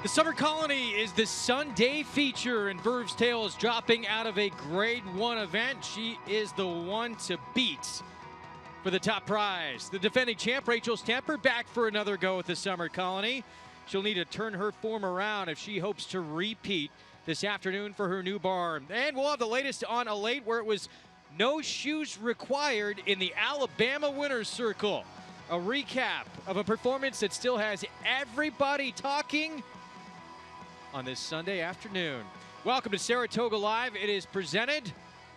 The Summer Colony is the Sunday feature, and Verve's Tale is dropping out of a Grade 1 event. She is the one to beat for the top prize. The defending champ, Rachel Stamper, back for another go at the Summer Colony. She'll need to turn her form around if she hopes to repeat this afternoon for her new barn. And we'll have the latest on Arrogate, where it was no shoes required in the Alabama Winner's Circle. A recap of a performance that still has everybody talking on this Sunday afternoon. Welcome to Saratoga Live. It is presented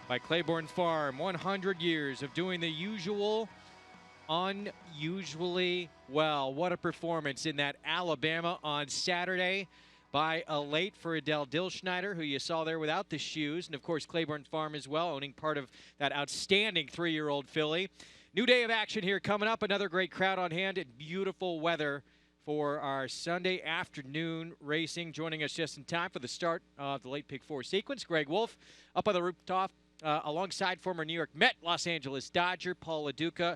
by Claiborne Farm. 100 years of doing the usual unusually well. What a performance in that Alabama on Saturday by Arrogate for Adele Dilschneider, who you saw there without the shoes, and of course Claiborne Farm as well, owning part of that outstanding 3-year-old filly. New day of action here coming up. Another great crowd on hand and beautiful weather for our Sunday afternoon racing. Joining us just in time for the start of the late pick 4 sequence, Greg Wolf up on the rooftop alongside former New York Met, Los Angeles Dodger, Paul LaDuca.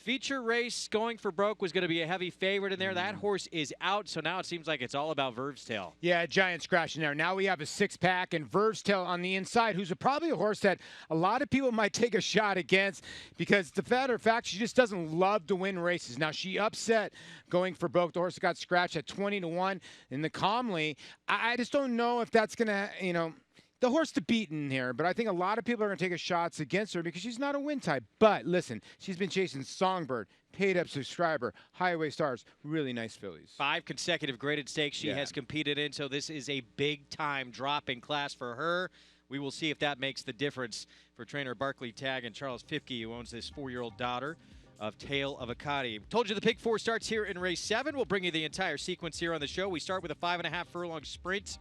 Feature race going for broke was going to be a heavy favorite in there. That horse is out, so now it seems like it's all about Verve's Tale. Yeah, giant scratch in there. Now we have a 6-pack and Verve's Tale on the inside, who's probably a horse that a lot of people might take a shot against because the matter of fact, she just doesn't love to win races. Now, she upset going for broke. The horse got scratched at 20-1 in the Calmly. I just don't know if that's going to, the horse to beat in here, but I think a lot of people are going to take a shots against her because she's not a win type. But listen, she's been chasing Songbird, Paid Up Subscriber, Highway Stars, really nice fillies. 5 consecutive graded stakes she has competed in, so this is a big-time drop in class for her. We will see if that makes the difference for trainer Barclay Tagg and Charles Fipke, who owns this 4-year-old daughter of Tale of Akati. Told you the pick 4 starts here in race 7. We'll bring you the entire sequence here on the show. We start with a 5.5 furlong sprint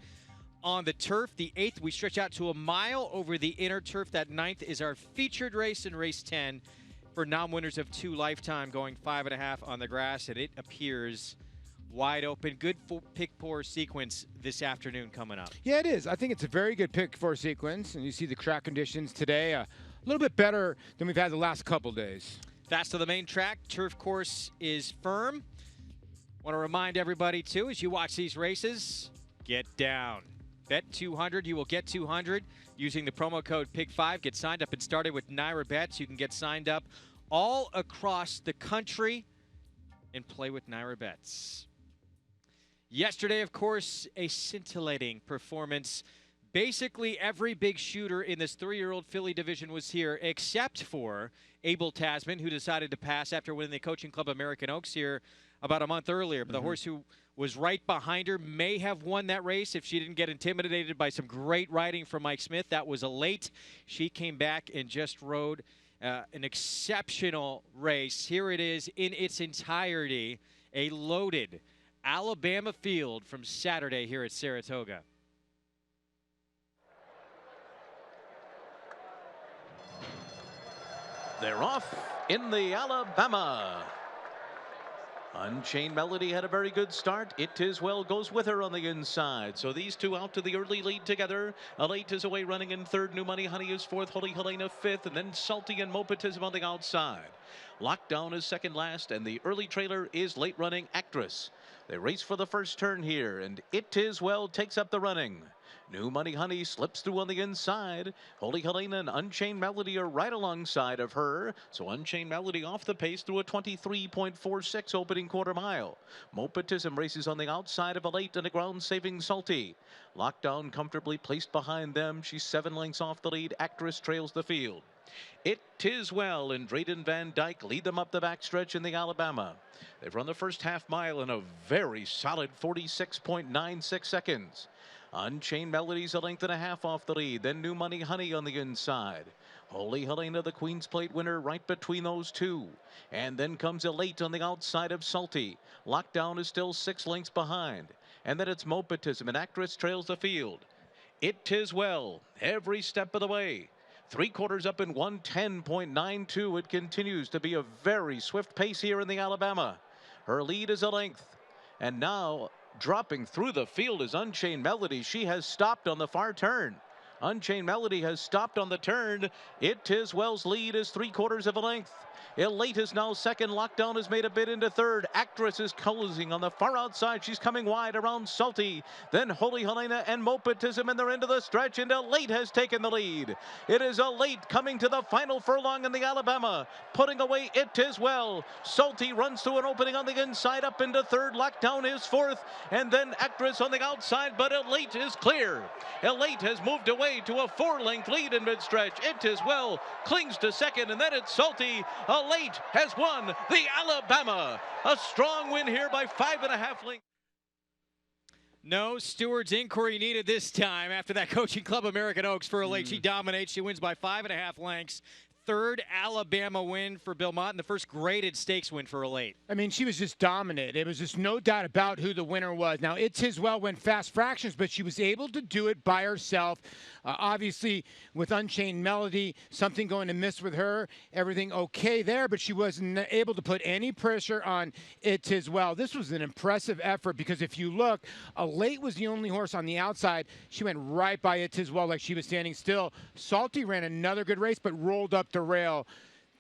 on the turf. The 8th, we stretch out to a mile over the inner turf. That 9th is our featured race in race 10 for non-winners of 2 lifetime, going 5.5 on the grass, and it appears wide open. Good pick 4 sequence this afternoon coming up. Yeah, it is. I think it's a very good pick 4 sequence, and you see the track conditions today a little bit better than we've had the last couple days. Fast to the main track. Turf course is firm. Want to remind everybody, too, as you watch these races, get down. Bet 200, you will get 200 using the promo code PIG5. Get signed up and started with Naira Bets. You can get signed up all across the country and play with Naira Bets. Yesterday, of course, a scintillating performance. Basically, every big shooter in this 3-year-old filly division was here, except for Abel Tasman, who decided to pass after winning the Coaching Club American Oaks here about a month earlier. But the horse who was right behind her may have won that race if she didn't get intimidated by some great riding from Mike Smith. That was Arrogate. She came back and just rode an exceptional race. Here it is in its entirety, a loaded Alabama field from Saturday here at Saratoga. They're off in the Alabama. Unchained Melody had a very good start. It Is Well goes with her on the inside. So these two out to the early lead together. Arrogate is away running in 3rd. New Money Honey is 4th. Holy Helena 5th. And then Salty and Mopetism on the outside. Lockdown is 2nd last. And the early trailer is late running Actress. They race for the first turn here. And It Is Well takes up the running. New Money Honey slips through on the inside. Holy Helena and Unchained Melody are right alongside of her. So Unchained Melody off the pace through a 23.46 opening quarter mile. Mopetism races on the outside of Arrogate and a ground-saving Salty. Lockdown comfortably placed behind them. She's 7 lengths off the lead. Actress trails the field. It Is Well and Drayden Van Dyke lead them up the backstretch in the Alabama. They've run the first half mile in a very solid 46.96 seconds. Unchained Melody's a length and a half off the lead. Then New Money Honey on the inside. Holy Helena, the Queen's Plate winner, right between those two. And then comes Arrogate on the outside of Salty. Lockdown is still 6 lengths behind. And then it's Mopetism, and Actress trails the field. It Is Well, every step of the way. 3/4 up in 110.92. It continues to be a very swift pace here in the Alabama. Her lead is a length. And now dropping through the field is Unchained Melody. She has stopped on the far turn. Unchained Melody has stopped on the turn. It is Well's lead is 3/4 of a length. Elate is now second. Lockdown has made a bid into third. Actress is closing on the far outside. She's coming wide around Salty. Then Holy Helena and Mopetism in their end of the stretch. And Elate has taken the lead. It is Elate coming to the final furlong in the Alabama. Putting away It Is Well. Salty runs through an opening on the inside up into third. Lockdown is fourth. And then Actress on the outside. But Elate is clear. Elate has moved away to a 4-length lead in mid-stretch. It Is Well clings to second. And then it's Salty. Elate has won the Alabama. A strong win here by 5.5 lengths. No steward's inquiry needed this time after that Coaching Club American Oaks for Elate. She dominates. She wins by 5.5 lengths. Third Alabama win for Bill Mott and the first graded stakes win for Elate. I mean, she was just dominant. It was just no doubt about who the winner was. Now, It's His Well went fast fractions, but she was able to do it by herself. Obviously, with Unchained Melody, something going to miss with her. Everything okay there, but she wasn't able to put any pressure on It's His Well. This was an impressive effort because if you look, Elate was the only horse on the outside. She went right by It's His Well like she was standing still. Salty ran another good race, but rolled up the rail.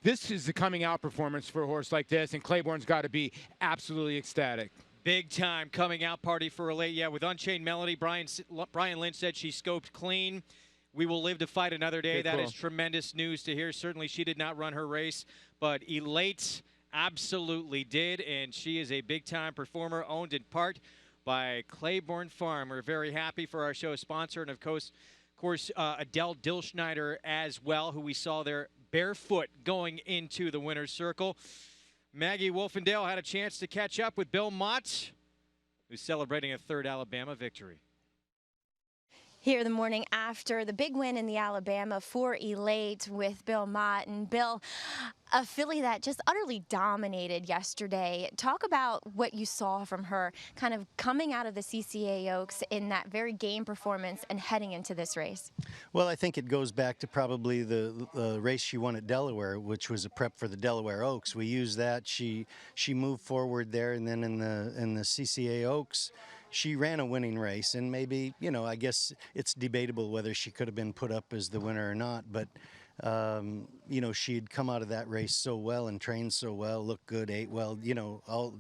This is the coming out performance for a horse like this, and Claiborne's got to be absolutely ecstatic. Big time coming out party for Elate. Yeah, with Unchained Melody, Brian Lynch said she scoped clean. We will live to fight another day. That is tremendous news to hear. Certainly she did not run her race, but Elate absolutely did, and she is a big-time performer, owned in part by Claiborne Farm. We're very happy for our show sponsor, and of course, Adele Dilschneider as well, who we saw there barefoot going into the winner's circle. Maggie Wolfendale had a chance to catch up with Bill Mott, who's celebrating a third Alabama victory. Here the morning after the big win in the Alabama for Elate with Bill Mott. And Bill, a filly that just utterly dominated yesterday. Talk about what you saw from her kind of coming out of the CCA Oaks in that very game performance and heading into this race. Well, I think it goes back to probably the race she won at Delaware, which was a prep for the Delaware Oaks. We used that. She moved forward there, and then in the CCA Oaks, she ran a winning race, and maybe, you know, I guess it's debatable whether she could have been put up as the winner or not, but you know, she'd come out of that race so well and trained so well, looked good, ate well, you know,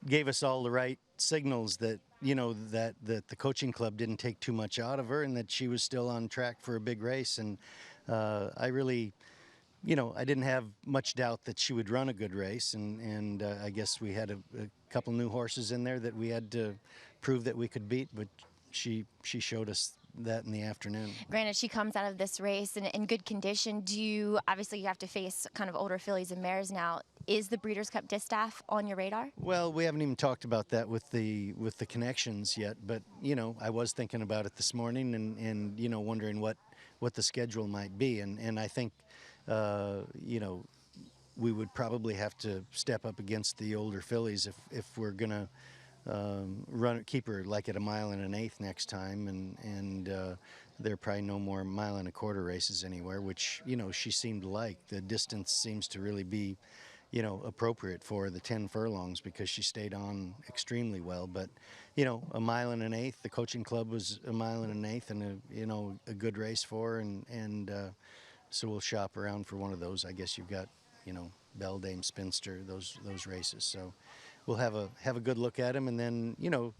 gave us all the right signals that, you know, that the coaching club didn't take too much out of her and that she was still on track for a big race. And I really, you know, I didn't have much doubt that she would run a good race, and I guess we had a couple new horses in there that we had to prove that we could beat, but she showed us that in the afternoon. Granted, she comes out of this race in good condition. Obviously you have to face kind of older fillies and mares now. Is the Breeders' Cup Distaff on your radar? Well, we haven't even talked about that with the connections yet, but, you know, I was thinking about it this morning and you know, wondering what the schedule might be, and I think you know, we would probably have to step up against the older fillies if we're gonna keep her like at 1 1/8 next time, and there are probably no more 1 1/4 races anywhere, which, you know, she seemed to like. The distance seems to really be, you know, appropriate for the 10 furlongs because she stayed on extremely well. But, you know, 1 1/8, the coaching club was 1 1/8, and you know, a good race for her, and so we'll shop around for one of those. I guess you've got, you know, Beldame, Spinster, those races. So we'll have a good look at them, and then, you know,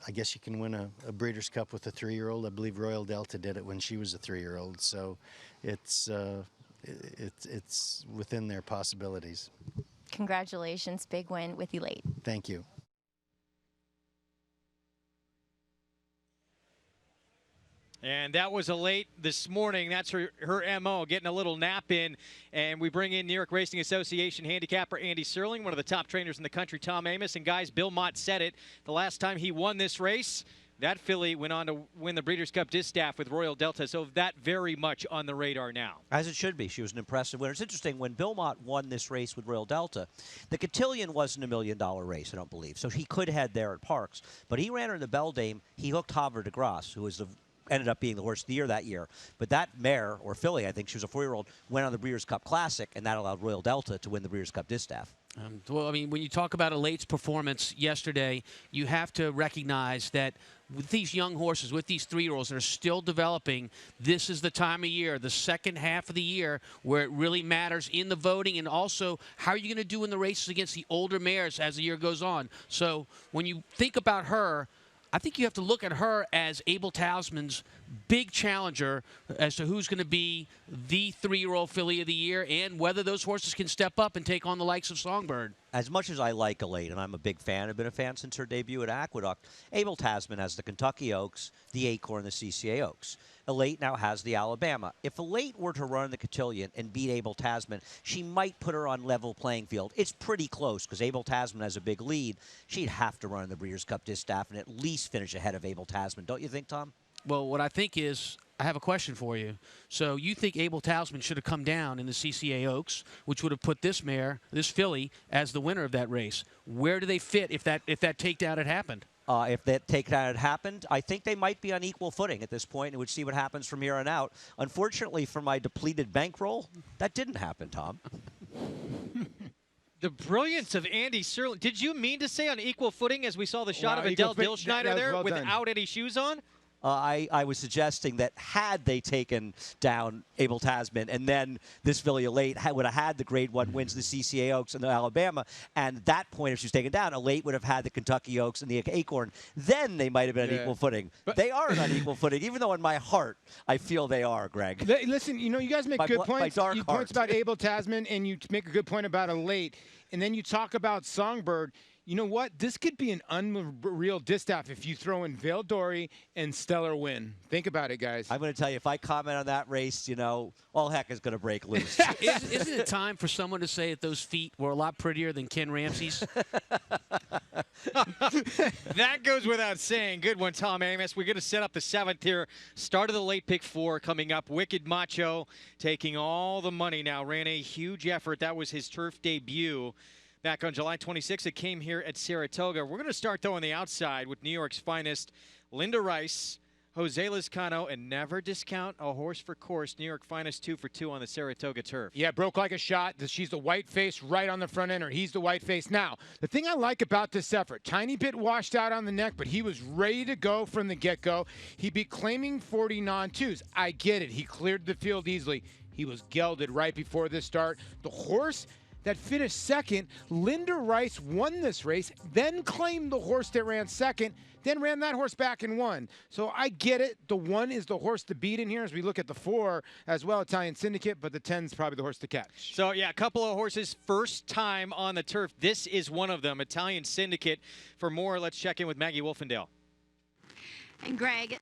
I guess you can win a Breeders' Cup with a 3-year-old. I believe Royal Delta did it when she was a 3-year-old. So it's within their possibilities. Congratulations, big win with Elate. Thank you. And that was Elate this morning. That's her MO, getting a little nap in. And we bring in New York Racing Association handicapper Andy Serling, one of the top trainers in the country, Tom Amos. And guys, Bill Mott said it. The last time he won this race, that filly went on to win the Breeders' Cup Distaff with Royal Delta. So that very much on the radar now. As it should be. She was an impressive winner. It's interesting, when Bill Mott won this race with Royal Delta, the Cotillion wasn't a $1 million race, I don't believe. So he could head there at Parks. But he ran her in the Beldame. He hooked Havre de Grace, who was ended up being the horse of the year that year. But that mare, or filly, I think she was a 4-year-old, went on the Breeders' Cup Classic, and that allowed Royal Delta to win the Breeders' Cup Distaff. Well, I mean, when you talk about Elate's performance yesterday, you have to recognize that with these young horses, with these 3-year-olds that are still developing, this is the time of year, the second half of the year, where it really matters in the voting, and also how are you going to do in the races against the older mares as the year goes on. So when you think about her, I think you have to look at her as Abel Tasman's big challenger as to who's going to be the 3-year-old filly of the year and whether those horses can step up and take on the likes of Songbird. As much as I like Elate, and I'm a big fan, I've been a fan since her debut at Aqueduct, Abel Tasman has the Kentucky Oaks, the Acorn, the CCA Oaks. Elate now has the Alabama. If Elate were to run the Cotillion and beat Abel Tasman, she might put her on level playing field. It's pretty close because Abel Tasman has a big lead. She'd have to run the Breeders' Cup Distaff and at least finish ahead of Abel Tasman. Don't you think, Tom? Well, what I think is, I have a question for you. So you think Abel Tasman should have come down in the CCA Oaks, which would have put this mare, this filly, as the winner of that race. Where do they fit if that takedown had happened? If that takedown had happened, I think they might be on equal footing at this point, and would see what happens from here on out. Unfortunately, for my depleted bankroll, that didn't happen, Tom. The brilliance of Andy Serling. Did you mean to say on equal footing as we saw the shot of Adele Dilschneider there well without any shoes on? I was suggesting that had they taken down Abel Tasman and then this filly Elate would have had the Grade 1 wins, the CCA Oaks and the Alabama, and at that point, if she was taken down, Elate would have had the Kentucky Oaks and the Acorn. Then they might have been on equal footing. But they aren't on equal footing, even though in my heart I feel they are, Greg. Listen, you know, you guys make good points. You points about Abel Tasman, and you make a good point about Elate, and then you talk about Songbird. You know what? This could be an unreal distaff if you throw in Vale Dory and Stellar Win. Think about it, guys. I'm going to tell you, if I comment on that race, you know, all heck is going to break loose. Isn't it time for someone to say that those feet were a lot prettier than Ken Ramsey's? That goes without saying. Good one, Tom Amos. We're going to set up the 7th here. Start of the late pick 4 coming up. Wicked Macho taking all the money now. Ran a huge effort. That was his turf debut. Back on July 26th, it came here at Saratoga. We're going to start, though, on the outside with New York's finest, Linda Rice, Jose Lizcano, and never discount a horse for course. New York finest 2 for 2 on the Saratoga turf. Yeah, broke like a shot. She's the white face right on the front end, or he's the white face. Now, the thing I like about this effort, tiny bit washed out on the neck, but he was ready to go from the get-go. He beat Claiming 40 non-twos. I get it. He cleared the field easily. He was gelded right before this start. The horse that finished second, Linda Rice, won this race, then claimed the horse that ran second, then ran that horse back and won. So I get it. The 1 is the horse to beat in here as we look at the 4 as well, Italian Syndicate, but the 10's probably the horse to catch. So, yeah, a couple of horses first time on the turf. This is one of them, Italian Syndicate. For more, let's check in with Maggie Wolfendale. And Greg,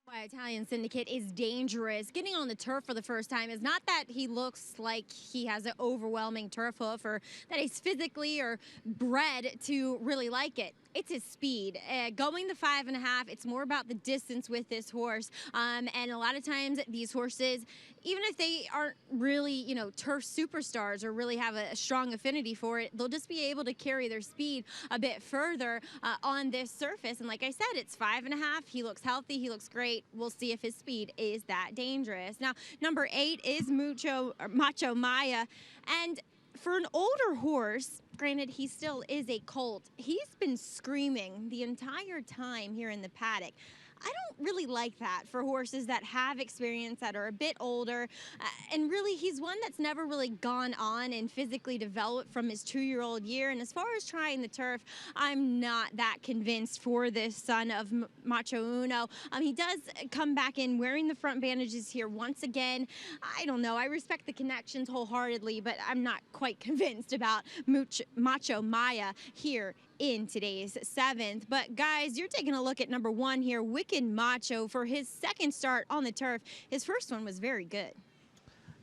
why Italian Syndicate is dangerous. Getting on the turf for the first time is not that he looks like he has an overwhelming turf hoof or that he's physically or bred to really like it. It's his speed. Going the 5.5, it's more about the distance with this horse. And a lot of times these horses, even if they aren't really, you know, turf superstars or really have a strong affinity for it, they'll just be able to carry their speed a bit further on this surface. And like I said, it's 5.5. He looks healthy. He looks great. We'll see if his speed is that dangerous. Now, number 8 is Macho Maya. And for an older horse, granted, he still is a colt, he's been screaming the entire time here in the paddock. I don't really like that for horses that have experience, that are a bit older. And really, he's one that's never really gone on and physically developed from his 2-year-old year. And as far as trying the turf, I'm not that convinced for this son of Macho Uno. He does come back in wearing the front bandages here once again. I don't know. I respect the connections wholeheartedly, but I'm not quite convinced about Macho Maya here in today's 7th. But guys, you're taking a look at number 1 here, Wicked Macho, for his second start on the turf. His first one was very good.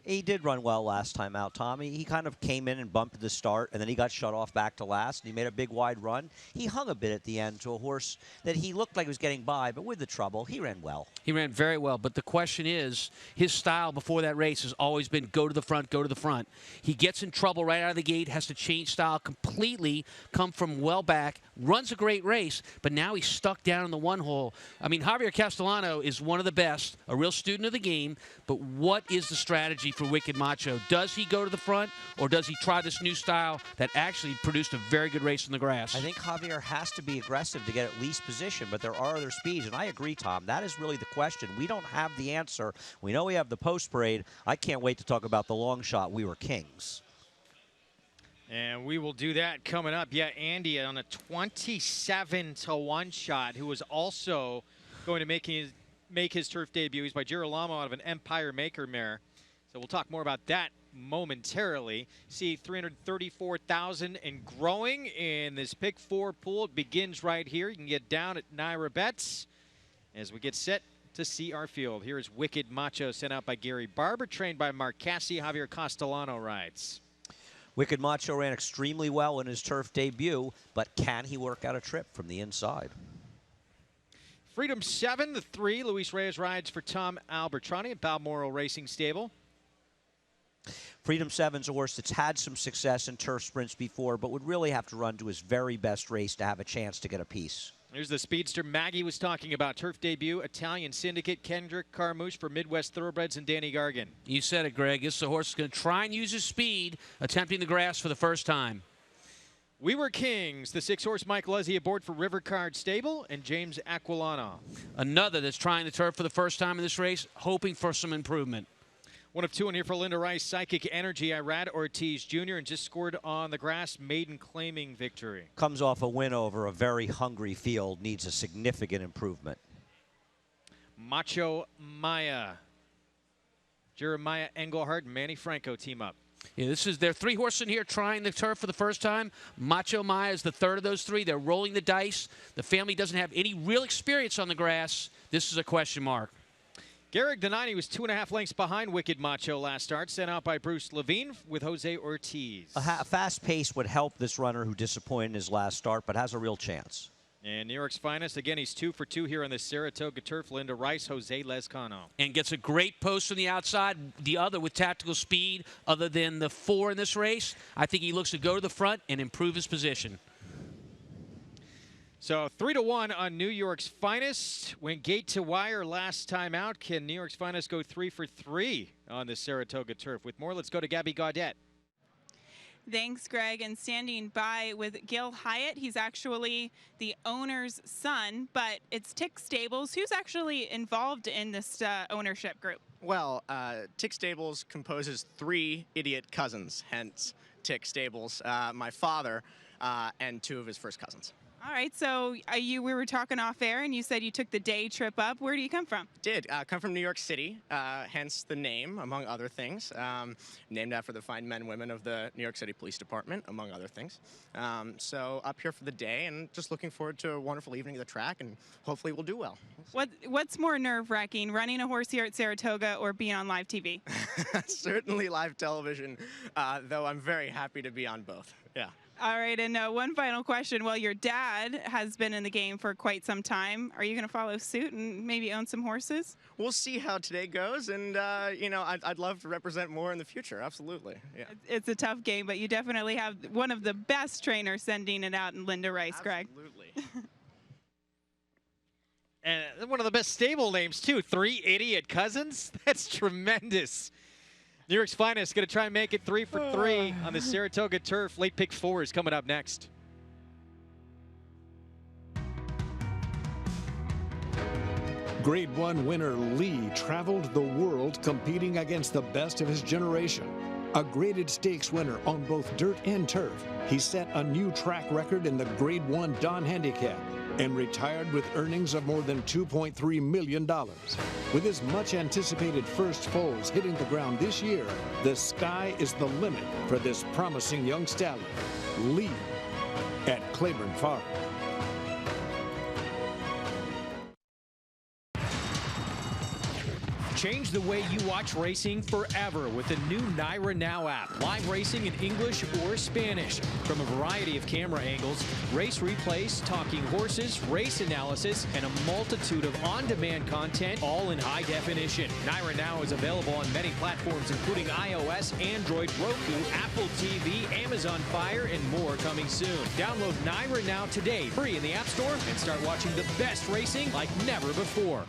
He did run well last time out, Tommy. He kind of came in and bumped at the start, and then he got shut off back to last, and he made a big wide run. He hung a bit at the end to a horse that he looked like he was getting by, but with the trouble, he ran well. He ran very well, but the question is, his style before that race has always been go to the front, go to the front. He gets in trouble right out of the gate, has to change style completely, come from well back, runs a great race, but now he's stuck down in the 1 hole. I mean, Javier Castellano is one of the best, a real student of the game, but what is the strategy opportunity for Wicked Macho. Does he go to the front, or does he try this new style that actually produced a very good race in the grass? I think Javier has to be aggressive to get at least position, but there are other speeds, and I agree, Tom. That is really the question. We don't have the answer. We know we have the post parade. I can't wait to talk about the long shot. We were kings. And we will do that coming up. Yeah, Andy on a 27-1 shot, who was also going to make his turf debut. He's by Girolamo out of an Empire Maker mare. So we'll talk more about that momentarily. See 334,000 and growing in this pick 4 pool. It begins right here. You can get down at Naira Bets as we get set to see our field. Here is Wicked Macho, sent out by Gary Barber, trained by Mark Cassie. Javier Castellano rides. Wicked Macho ran extremely well in his turf debut, but can he work out a trip from the inside? Freedom 7, the 3. Luis Reyes rides for Tom Albertrani at Balmoral Racing Stable. Freedom 7's a horse that's had some success in turf sprints before, but would really have to run to his very best race to have a chance to get a piece. Here's the speedster Maggie was talking about. Turf debut, Italian Syndicate, Kendrick Carmouche for Midwest Thoroughbreds and Danny Gargan. You said it, Greg. This is a horse that's going to try and use his speed, attempting the grass for the first time. We Were Kings, the 6-horse Mike Luzzi aboard for River Card Stable, and James Aquilano. Another that's trying the turf for the first time in this race, hoping for some improvement. 1 of 2 in here for Linda Rice, Psychic Energy, Irad Ortiz Jr., and just scored on the grass, maiden claiming victory. Comes off a win over a very hungry field, needs a significant improvement. Macho Maya. Jeremiah Engelhardt and Manny Franco team up. Yeah, there are 3 horses in here trying the turf for the first time. Macho Maya is the third of those 3. They're rolling the dice. The family doesn't have any real experience on the grass. This is a question mark. Garrick Denani was 2.5 lengths behind Wicked Macho last start, sent out by Bruce Levine with Jose Ortiz. A fast pace would help this runner who disappointed in his last start, but has a real chance. And New York's finest, again, he's 2 for 2 here on the Saratoga turf. Linda Rice, Jose Lezcano. And gets a great post from the outside. The other with tactical speed, other than the 4 in this race. I think he looks to go to the front and improve his position. So 3-1 on New York's finest. Went gate to wire last time out. Can New York's finest go 3 for 3 on the Saratoga turf? With more, let's go to Gabby Gaudet. Thanks, Greg. And standing by with Gil Hyatt. He's actually the owner's son, but it's Tick Stables. Who's actually involved in this ownership group? Well, Tick Stables composes 3 idiot cousins, hence Tick Stables. My father and 2 of his first cousins. All right, so we were talking off air, and you said you took the day trip up. Where do you come from? Come from New York City, hence the name, among other things. Named after the fine men and women of the New York City Police Department, among other things. So up here for the day, and just looking forward to a wonderful evening at the track, and hopefully we'll do well. What's more nerve-wracking, running a horse here at Saratoga or being on live TV? Certainly live television, though I'm very happy to be on both. Yeah. All right, and one final question. Well, your dad has been in the game for quite some time. Are you going to follow suit and maybe own some horses? We'll see how today goes, and, you know, I'd love to represent more in the future, absolutely. Yeah. It's a tough game, but you definitely have one of the best trainers sending it out in Linda Rice, Greg. Absolutely. And one of the best stable names, too. 3 idiot cousins? That's tremendous. New York's finest going to try and make it 3 for 3 on the Saratoga turf. Late pick 4 is coming up next. Grade 1 winner Lee traveled the world competing against the best of his generation. A graded stakes winner on both dirt and turf, he set a new track record in the Grade 1 Don Handicap and retired with earnings of more than $2.3 million. With his much-anticipated first foals hitting the ground this year, the sky is the limit for this promising young stallion, Lee, at Claiborne Farm. Change the way you watch racing forever with the new Naira Now app. Live racing in English or Spanish from a variety of camera angles, race replays, talking horses, race analysis, and a multitude of on-demand content, all in high definition. Naira Now is available on many platforms, including iOS, Android, Roku, Apple TV, Amazon Fire, and more coming soon. Download Naira Now today, free in the App Store, and start watching the best racing like never before.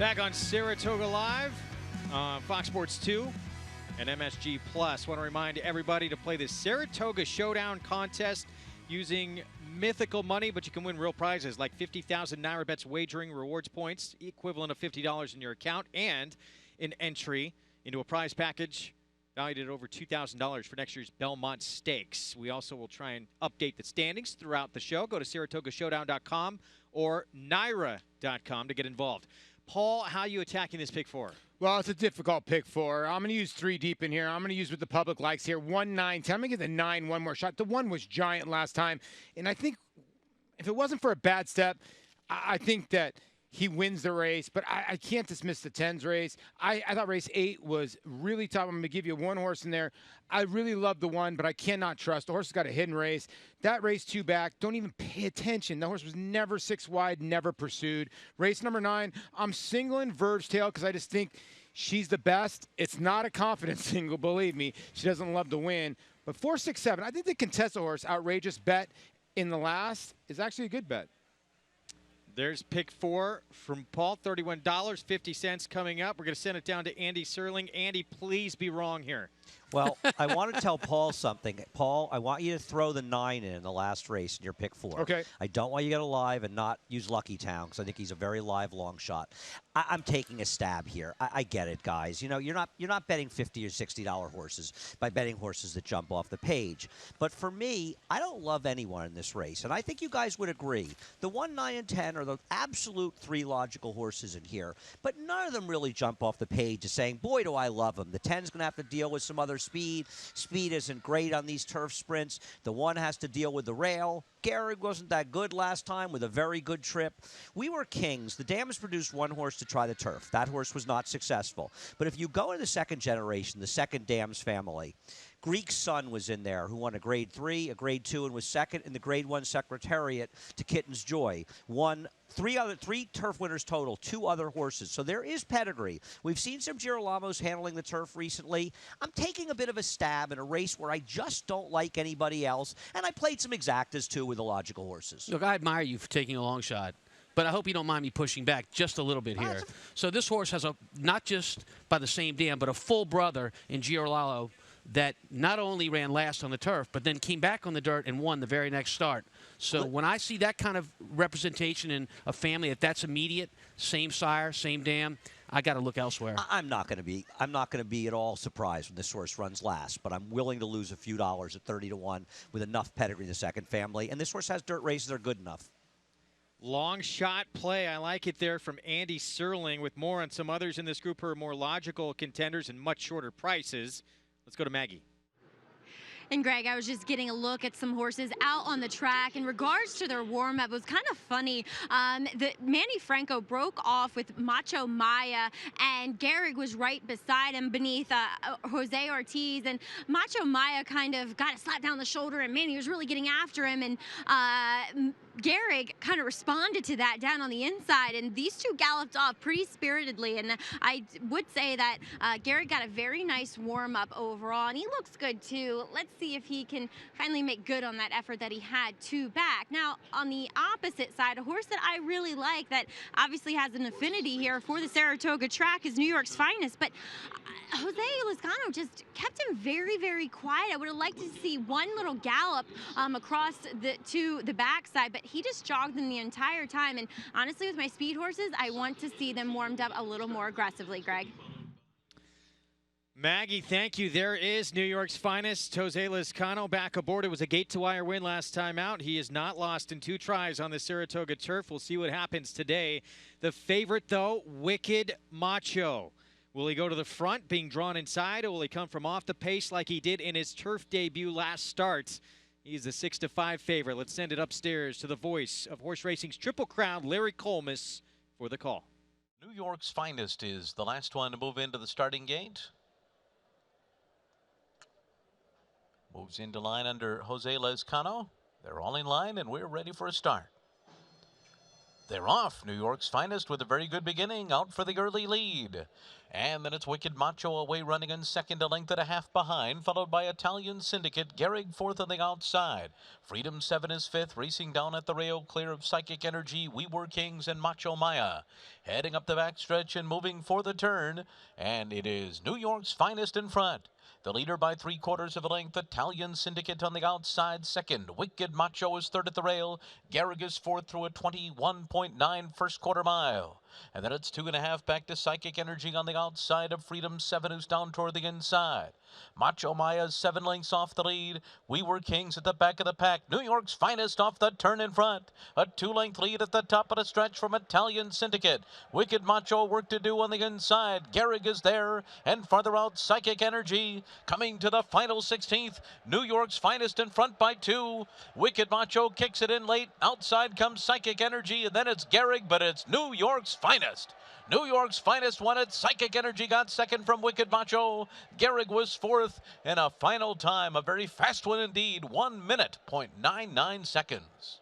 Back on Saratoga Live, Fox Sports 2 and MSG Plus. Want to remind everybody to play the Saratoga Showdown contest using mythical money, but you can win real prizes like 50,000 Naira Bets wagering rewards points, equivalent of $50 in your account, and an entry into a prize package valued at over $2,000 for next year's Belmont Stakes. We also will try and update the standings throughout the show. Go to SaratogaShowdown.com or Naira.com to get involved. Paul, how are you attacking this pick 4? Well, it's a difficult pick 4. I'm going to use 3 deep in here. I'm going to use what the public likes here. 1, 9, 10. I'm going to give the 9 one more shot. The 1 was giant last time. And I think if it wasn't for a bad step, I think that he wins the race. But I can't dismiss the 10's race. I thought race 8 was really tough. I'm going to give you one horse in there. I really love the 1, but I cannot trust. The horse has got a hidden race. That race 2 back, don't even pay attention. The horse was never 6 wide, never pursued. Race number 9, I'm singling Verge Tail because I just think she's the best. It's not a confidence single, believe me. She doesn't love to win. But 4, 6, 7, I think the Contessa horse, outrageous bet in the last, is actually a good bet. There's pick 4 from Paul, $31.50 coming up. We're going to send it down to Andy Serling. Andy, please be wrong here. Well, I want to tell Paul something. Paul, I want you to throw the 9 in the last race in your pick 4. Okay. I don't want you to get a live and not use Lucky Town because I think he's a very live long shot. I'm taking a stab here. I get it, guys. You know, you're not betting $50 or $60 horses by betting horses that jump off the page. But for me, I don't love anyone in this race, and I think you guys would agree. The 1, 9, and 10 are the absolute 3 logical horses in here, but none of them really jump off the page as saying, boy, do I love them. The 10's going to have to deal with some other speed. Speed isn't great on these turf sprints. The 1 has to deal with the rail. Gehrig wasn't that good last time with a very good trip. We were kings. The dam has produced 1 horse to try the turf. That horse was not successful. But if you go to the second generation, the second Dams family, Greek Sun was in there, who won a grade 3, a grade 2, and was second in the grade 1 Secretariat to Kitten's Joy. Won 3 turf winners total, 2 other horses. So there is pedigree. We've seen some Girolamos handling the turf recently. I'm taking a bit of a stab in a race where I just don't like anybody else, and I played some exactas too with the logical horses. Look, I admire you for taking a long shot. But I hope you don't mind me pushing back just a little bit here. So this horse has not just by the same dam, but a full brother in Girolamo that not only ran last on the turf, but then came back on the dirt and won the very next start. So when I see that kind of representation in a family, that's immediate, same sire, same dam, I got to look elsewhere. I'm not going to be at all surprised when this horse runs last, but I'm willing to lose a few dollars at 30-1 with enough pedigree in the second family. And this horse has dirt races that are good enough. Long shot play. I like it there from Andy Serling, with more on some others in this group who are more logical contenders and much shorter prices. Let's go to Maggie. And Greg, I was just getting a look at some horses out on the track. In regards to their warm-up, it was kind of funny. Manny Franco broke off with Macho Maya, and Gehrig was right beside him beneath Jose Ortiz. And Macho Maya kind of got a slap down the shoulder, and Manny was really getting after him. And Gehrig kind of responded to that down on the inside, and these two galloped off pretty spiritedly. And I would say that Gehrig got a very nice warm-up overall, and he looks good too. Let's see if he can finally make good on that effort that he had 2 back. Now, on the opposite side, a horse that I really like that obviously has an affinity here for the Saratoga track is New York's Finest, but Jose Lezcano just kept him very, very quiet. I would have liked to see one little gallop across to the backside, but he just jogged them the entire time. And honestly, with my speed horses, I want to see them warmed up a little more aggressively, Greg. Maggie, thank you. There is New York's Finest, Jose Lezcano, back aboard. It was a gate-to-wire win last time out. He has not lost in 2 tries on the Saratoga turf. We'll see what happens today. The favorite, though, Wicked Macho. Will he go to the front, being drawn inside, or will he come from off the pace like he did in his turf debut last start? He's a 6-5 favorite. Let's send it upstairs to the voice of horse racing's Triple Crown, Larry Colmus, for the call. New York's Finest is the last one to move into the starting gate. Moves into line under Jose Lezcano. They're all in line, and we're ready for a start. They're off. New York's Finest with a very good beginning, out for the early lead. And then it's Wicked Macho away running in second, a length and a half behind, followed by Italian Syndicate. Gehrig fourth on the outside. Freedom 7 is fifth, racing down at the rail, clear of Psychic Energy, We Were Kings, and Macho Maya. Heading up the backstretch and moving for the turn. And it is New York's Finest in front. The leader by 3/4 of a length, Italian Syndicate on the outside second. Wicked Macho is third at the rail. Gehrig is fourth through a 21.9 first quarter mile. And then it's 2.5 back to Psychic Energy on the outside of Freedom 7, who's down toward the inside. Macho Maya's 7 lengths off the lead. We Were Kings at the back of the pack. New York's Finest off the turn in front. A 2-length lead at the top of the stretch from Italian Syndicate. Wicked Macho work to do on the inside. Gehrig is there, and farther out Psychic Energy. Coming to the final 16th. New York's Finest in front by 2. Wicked Macho kicks it in late. Outside comes Psychic Energy, and then it's Gehrig, but it's New York's Finest. New York's Finest won it. Psychic Energy got second from Wicked Macho. Gehrig was fourth. And a final time, a very fast one indeed, 1 minute, 0.99 seconds.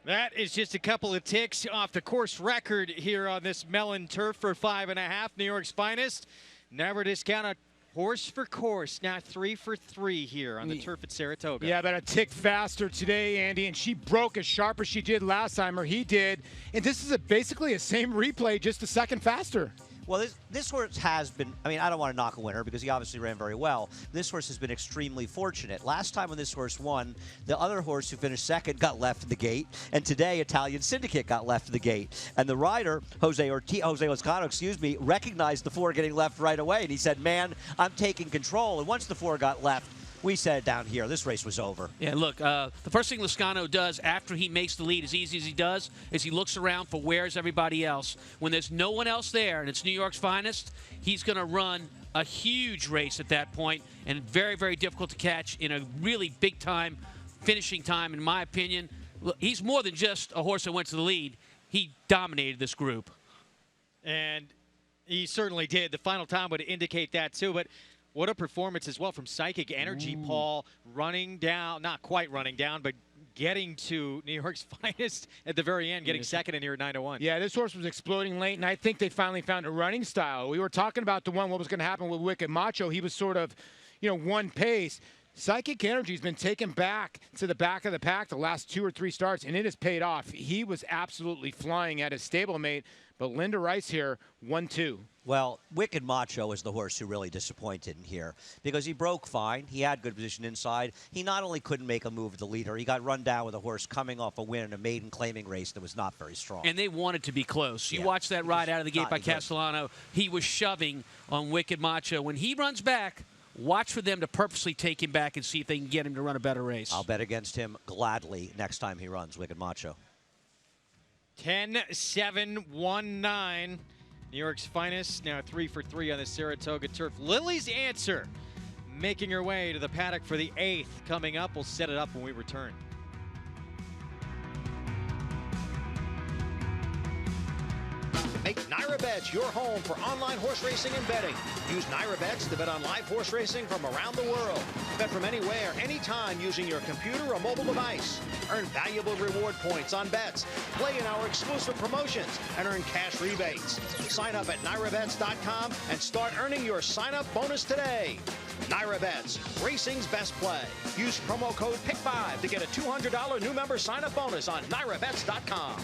That is just a couple of ticks off the course record here on this Mellon turf for 5.5. New York's Finest. Never discount a horse for course. Now 3 for 3 here on the turf at Saratoga. Yeah, but a tick faster today, Andy, and she broke as sharp as she did last time, or he did. And this is basically a same replay, just a second faster. Well, this horse has been, I mean, I don't want to knock a winner because he obviously ran very well. This horse has been extremely fortunate. Last time when this horse won, the other horse who finished second got left at the gate, and today Italian Syndicate got left at the gate. And the rider, Jose Lozcano, recognized the 4 getting left right away, and he said, man, I'm taking control. And once the 4 got left, we said down here, this race was over. Yeah, look, the first thing Lozcano does after he makes the lead, as easy as he does, is he looks around for where's everybody else. When there's no one else there and it's New York's Finest, he's going to run a huge race at that point and very, very difficult to catch in a really big-time finishing time, in my opinion. He's more than just a horse that went to the lead. He dominated this group. And he certainly did. The final time would indicate that, too. But what a performance as well from Psychic Energy, Paul, running down, not quite running down, but getting to New York's Finest at the very end, getting second in here at 9:01. Yeah, this horse was exploding late, and I think they finally found a running style. We were talking about what was going to happen with Wicked Macho. He was sort of, one pace. Psychic Energy's been taken back to the back of the pack the last 2 or 3 starts, and it has paid off. He was absolutely flying at his stablemate, but Linda Rice here, 1-2. Well, Wicked Macho is the horse who really disappointed in here because he broke fine. He had good position inside. He not only couldn't make a move at the leader, he got run down with a horse coming off a win in a maiden claiming race that was not very strong. And they wanted to be close. You watch that ride out of the gate by Castellano. He was shoving on Wicked Macho. When he runs back, watch for them to purposely take him back and see if they can get him to run a better race. I'll bet against him gladly next time he runs, Wicked Macho. 10-7-1-9. New York's Finest now 3 for 3 on the Saratoga turf. Lily's Answer making her way to the paddock for the 8th coming up. We'll set it up when we return. Make NyraBets your home for online horse racing and betting. Use NyraBets to bet on live horse racing from around the world. Bet from anywhere, anytime using your computer or mobile device. Earn valuable reward points on bets. Play in our exclusive promotions and earn cash rebates. Sign up at NyraBets.com and start earning your sign-up bonus today. NyraBets, racing's best play. Use promo code PICK5 to get a $200 new member sign-up bonus on NyraBets.com.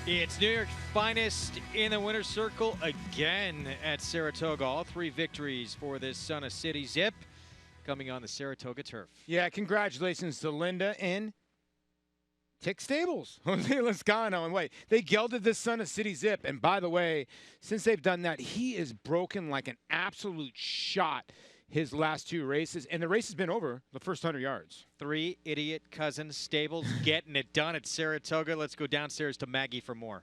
It's New York's finest in the winner's circle again at Saratoga. All 3 victories for this Son of City Zip coming on the Saratoga turf. Yeah, congratulations to Linda and Tick Stables, Jose Lascano. And wait, they gelded this Son of City Zip. And by the way, since they've done that, he is broken like an absolute shot his last 2 races. And the race has been over the first 100 yards. 3 idiot cousin stables getting it done at Saratoga. Let's go downstairs to Maggie for more.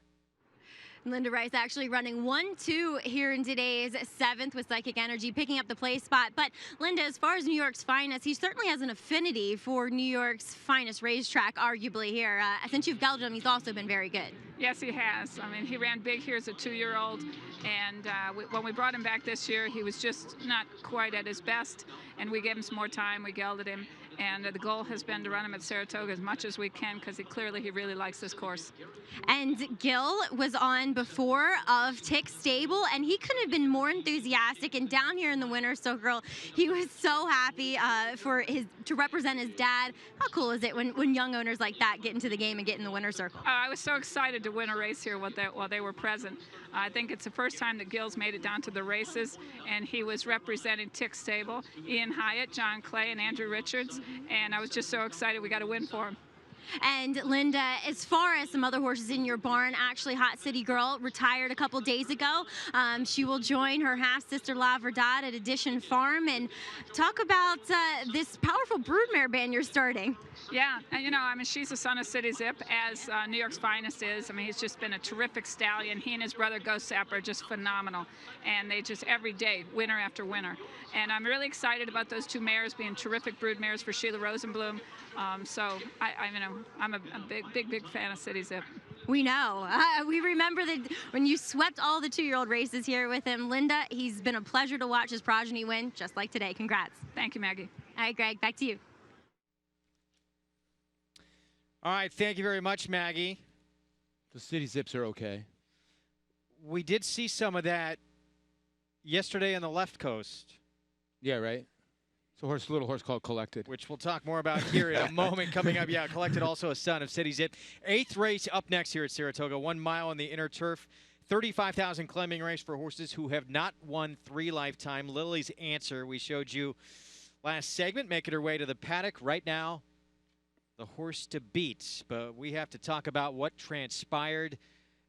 Linda Rice actually running 1-2 here in today's 7th with Psychic Energy, picking up the place spot. But Linda, as far as New York's finest, he certainly has an affinity for New York's finest racetrack, arguably here. Since you've gelded him, he's also been very good. Yes, he has. I mean, he ran big here as a 2-year-old, and when we brought him back this year, he was just not quite at his best, and we gave him some more time. We gelded him, and the goal has been to run him at Saratoga as much as we can because he really likes this course. And Gil was on before of Tick Stable, and he couldn't have been more enthusiastic. And down here in the winner's circle, he was so happy to represent his dad. How cool is it when young owners like that get into the game and get in the winner's circle? I was so excited to win a race here while they were present. I think it's the first time that Gil's made it down to the races, and he was representing Tick Stable, Ian Hyatt, John Clay, and Andrew Richards, and I was just so excited we got a win for him. And Linda, as far as some other horses in your barn, actually Hot City Girl retired a couple days ago. She will join her half-sister La Verdad at Edition Farm. And talk about this powerful broodmare band you're starting. Yeah, and I mean, she's a Son of City Zip, as New York's finest is. I mean, he's just been a terrific stallion. He and his brother Ghost Sapper are just phenomenal. And they just every day, winner after winner. And I'm really excited about those 2 mares being terrific brood mares for Sheila Rosenblum. So I'm a big fan of City Zip. We know. We remember that when you swept all the 2-year-old races here with him. Linda, he's been a pleasure to watch his progeny win, just like today. Congrats. Thank you, Maggie. All right, Greg, back to you. All right, thank you very much, Maggie. The City Zips are okay. We did see some of that yesterday on the left coast. Yeah, right. It's a little horse called Collected. Which we'll talk more about here in a moment coming up. Yeah, Collected, also a Son of City Zip. 8th race up next here at Saratoga. 1 mile on the inner turf. 35,000 claiming race for horses who have not won 3 lifetime. Lily's Answer, we showed you last segment, making her way to the paddock. Right now, the horse to beat. But we have to talk about what transpired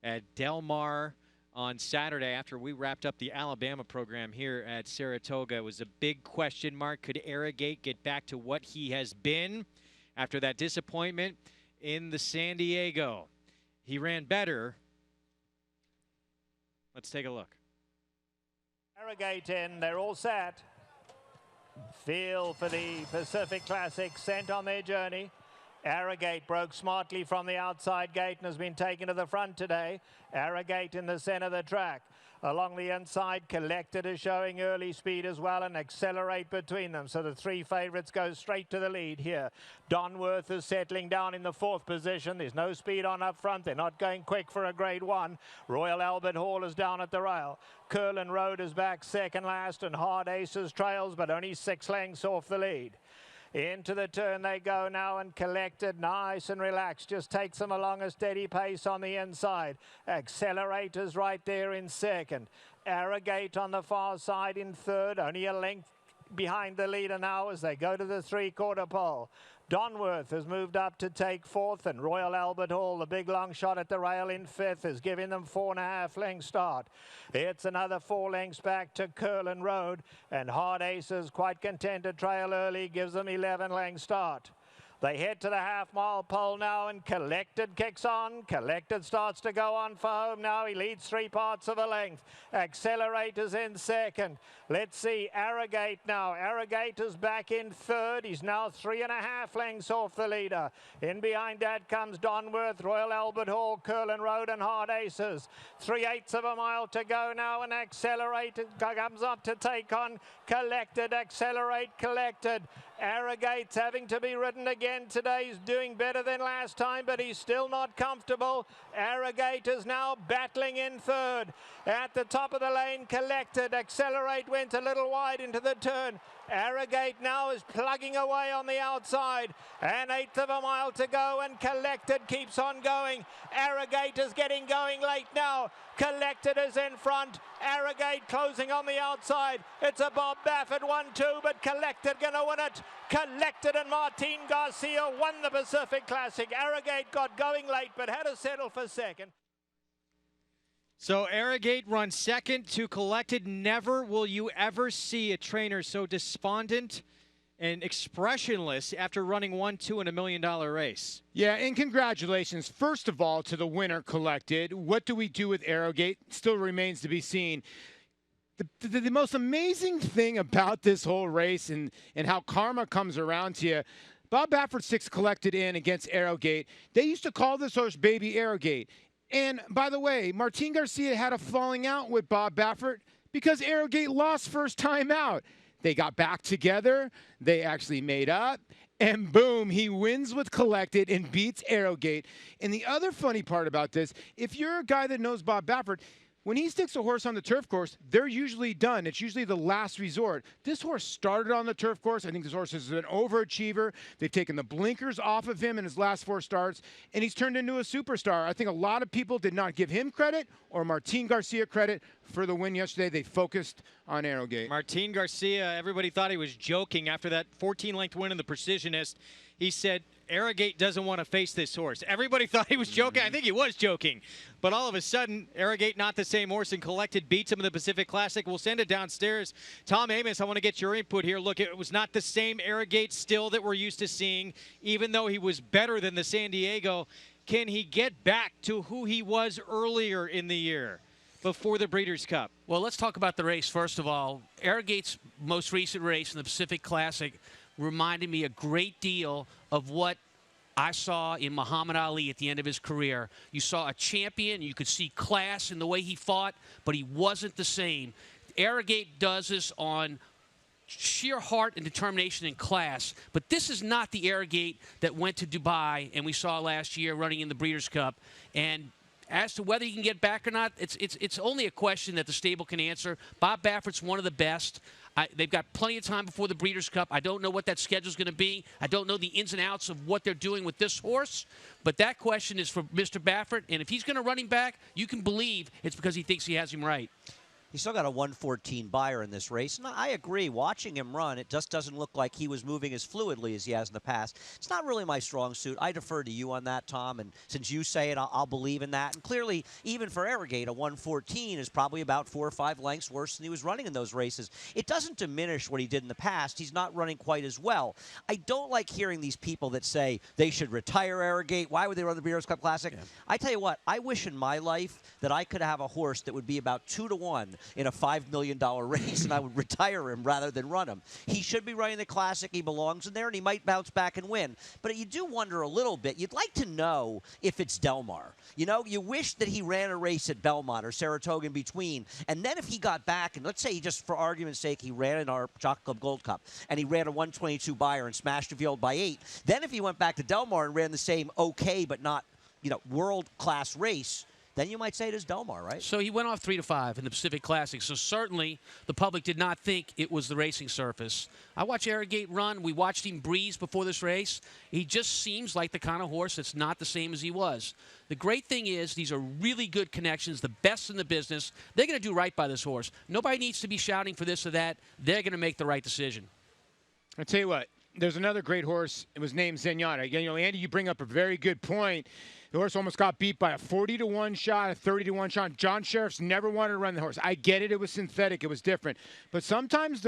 at Del Mar on Saturday after we wrapped up the Alabama program here at Saratoga. It was a big question mark. Could Arrogate get back to what he has been after that disappointment in the San Diego? He ran better. Let's take a look. Arrogate in, they're all set. Feel for the Pacific Classic, sent on their journey. Arrogate broke smartly from the outside gate and has been taken to the front today. Arrogate in the center of the track. Along the inside, Collected is showing early speed as well and Accelerate between them. So the 3 favorites go straight to the lead here. Donworth is settling down in the 4th position. There's no speed on up front. They're not going quick for a grade 1. Royal Albert Hall is down at the rail. Curlin Road is back second last and Hard Aces trails, but only 6 lengths off the lead. Into the turn they go now and Collected, nice and relaxed, just takes them along a steady pace on the inside. Accelerators right there in second. Arrogate on the far side in third, only a length behind the leader now as they go to the 3/4 pole. Donworth has moved up to take 4th, and Royal Albert Hall, the big long shot at the rail in 5th, is giving them 4.5 length start. It's another 4 lengths back to Curlin Road, and Hard Aces quite content to trail early, gives them 11 length start. They head to the half-mile pole now, and Collected kicks on. Collected starts to go on for home now. He leads 3 parts of a length. Accelerators in second. Let's see Arrogate now. Arrogate is back in third. He's now 3.5 lengths off the leader. In behind that comes Donworth, Royal Albert Hall, Curlin Road, and Hard Aces. 3/8 of a mile to go now, and Accelerate comes up to take on Collected. Accelerate, Collected. Arrogate's having to be ridden again today. He's doing better than last time, but he's still not comfortable. Arrogate is now battling in third. At the top of the lane, Collected. Accelerate went a little wide into the turn. Arrogate now is plugging away on the outside. An eighth of a mile to go, and Collected keeps on going. Arrogate is getting going late now. Collected is in front. Arrogate closing on the outside. It's a Bob Baffert 1-2, but Collected going to win it. Collected and Martin Garcia won the Pacific Classic. Arrogate got going late, but had to settle for second. So Arrogate runs second to Collected. Never will you ever see a trainer so despondent and expressionless after running 1-2 in $1 million race. Yeah, and congratulations, first of all, to the winner, Collected. What do we do with Arrogate? Still remains to be seen. The most amazing thing about this whole race and how karma comes around to you, Bob Baffert 6 Collected in against Arrogate. They used to call this horse Baby Arrogate. And by the way, Martin Garcia had a falling out with Bob Baffert because Arrogate lost first time out. They got back together, they actually made up, and boom, he wins with Collected and beats Arrogate. And the other funny part about this, if you're a guy that knows Bob Baffert, when he sticks a horse on the turf course, they're usually done. It's usually the last resort. This horse started on the turf course. I think this horse is an overachiever. They've taken the blinkers off of him in his last 4 starts, and he's turned into a superstar. I think a lot of people did not give him credit or Martin Garcia credit for the win yesterday. They focused on Arrogate. Martin Garcia, everybody thought he was joking after that 14-length win in the Precisionist. He said, Arrogate doesn't want to face this horse. Everybody thought he was joking. I think he was joking. But all of a sudden, Arrogate, not the same horse, and Collected beats him in the Pacific Classic. We'll send it downstairs. Tom Amos, I want to get your input here. Look, it was not the same Arrogate still that we're used to seeing, even though he was better than the San Diego. Can he get back to who he was earlier in the year, before the Breeders' Cup? Well, let's talk about the race first of all. Arrogate's most recent race in the Pacific Classic reminded me a great deal of what I saw in Muhammad Ali at the end of his career. You saw a champion, you could see class in the way he fought, but he wasn't the same. Arrogate does this on sheer heart and determination and class, but this is not the Arrogate that went to Dubai and we saw last year running in the Breeders' Cup. And as to whether he can get back or not, it's only a question that the stable can answer. Bob Baffert's one of the best. They've got plenty of time before the Breeders' Cup. I don't know what that schedule's going to be. I don't know the ins and outs of what they're doing with this horse. But that question is for Mr. Baffert. And if he's going to run him back, you can believe it's because he thinks he has him right. He's still got a 114 buyer in this race. And I agree. Watching him run, it just doesn't look like he was moving as fluidly as he has in the past. It's not really my strong suit. I defer to you on that, Tom. And since you say it, I'll believe in that. And clearly, even for Arrogate, a 114 is probably about 4 or 5 lengths worse than he was running in those races. It doesn't diminish what he did in the past. He's not running quite as well. I don't like hearing these people that say they should retire Arrogate. Why would they run the Breeders' Cup Classic? Yeah. I tell you what, I wish in my life that I could have a horse that would be about 2-to-1 in a $5 million race, and I would retire him rather than run him. He should be running the Classic. He belongs in there, and he might bounce back and win. But you do wonder a little bit. You'd like to know if it's Del Mar. You know, you wish that he ran a race at Belmont or Saratoga in between, and then if he got back, and let's say he just, for argument's sake, he ran in our Jockey Club Gold Cup, and he ran a 122 buyer and smashed the field by 8. Then if he went back to Del Mar and ran the same okay but not, you know, world-class race, then you might say it is Del Mar, right? So he went off 3-5 in the Pacific Classic. So certainly the public did not think it was the racing surface. I watched Arrogate run. We watched him breeze before this race. He just seems like the kind of horse that's not the same as he was. The great thing is these are really good connections, the best in the business. They're going to do right by this horse. Nobody needs to be shouting for this or that. They're going to make the right decision. I'll tell you what. There's another great horse. It was named Zenyatta. Again, you know, Andy, you bring up a very good point. The horse almost got beat by a 40-to-1 shot, a 30-to-1 shot. John Sheriff's never wanted to run the horse. I get it. It was synthetic. It was different. But sometimes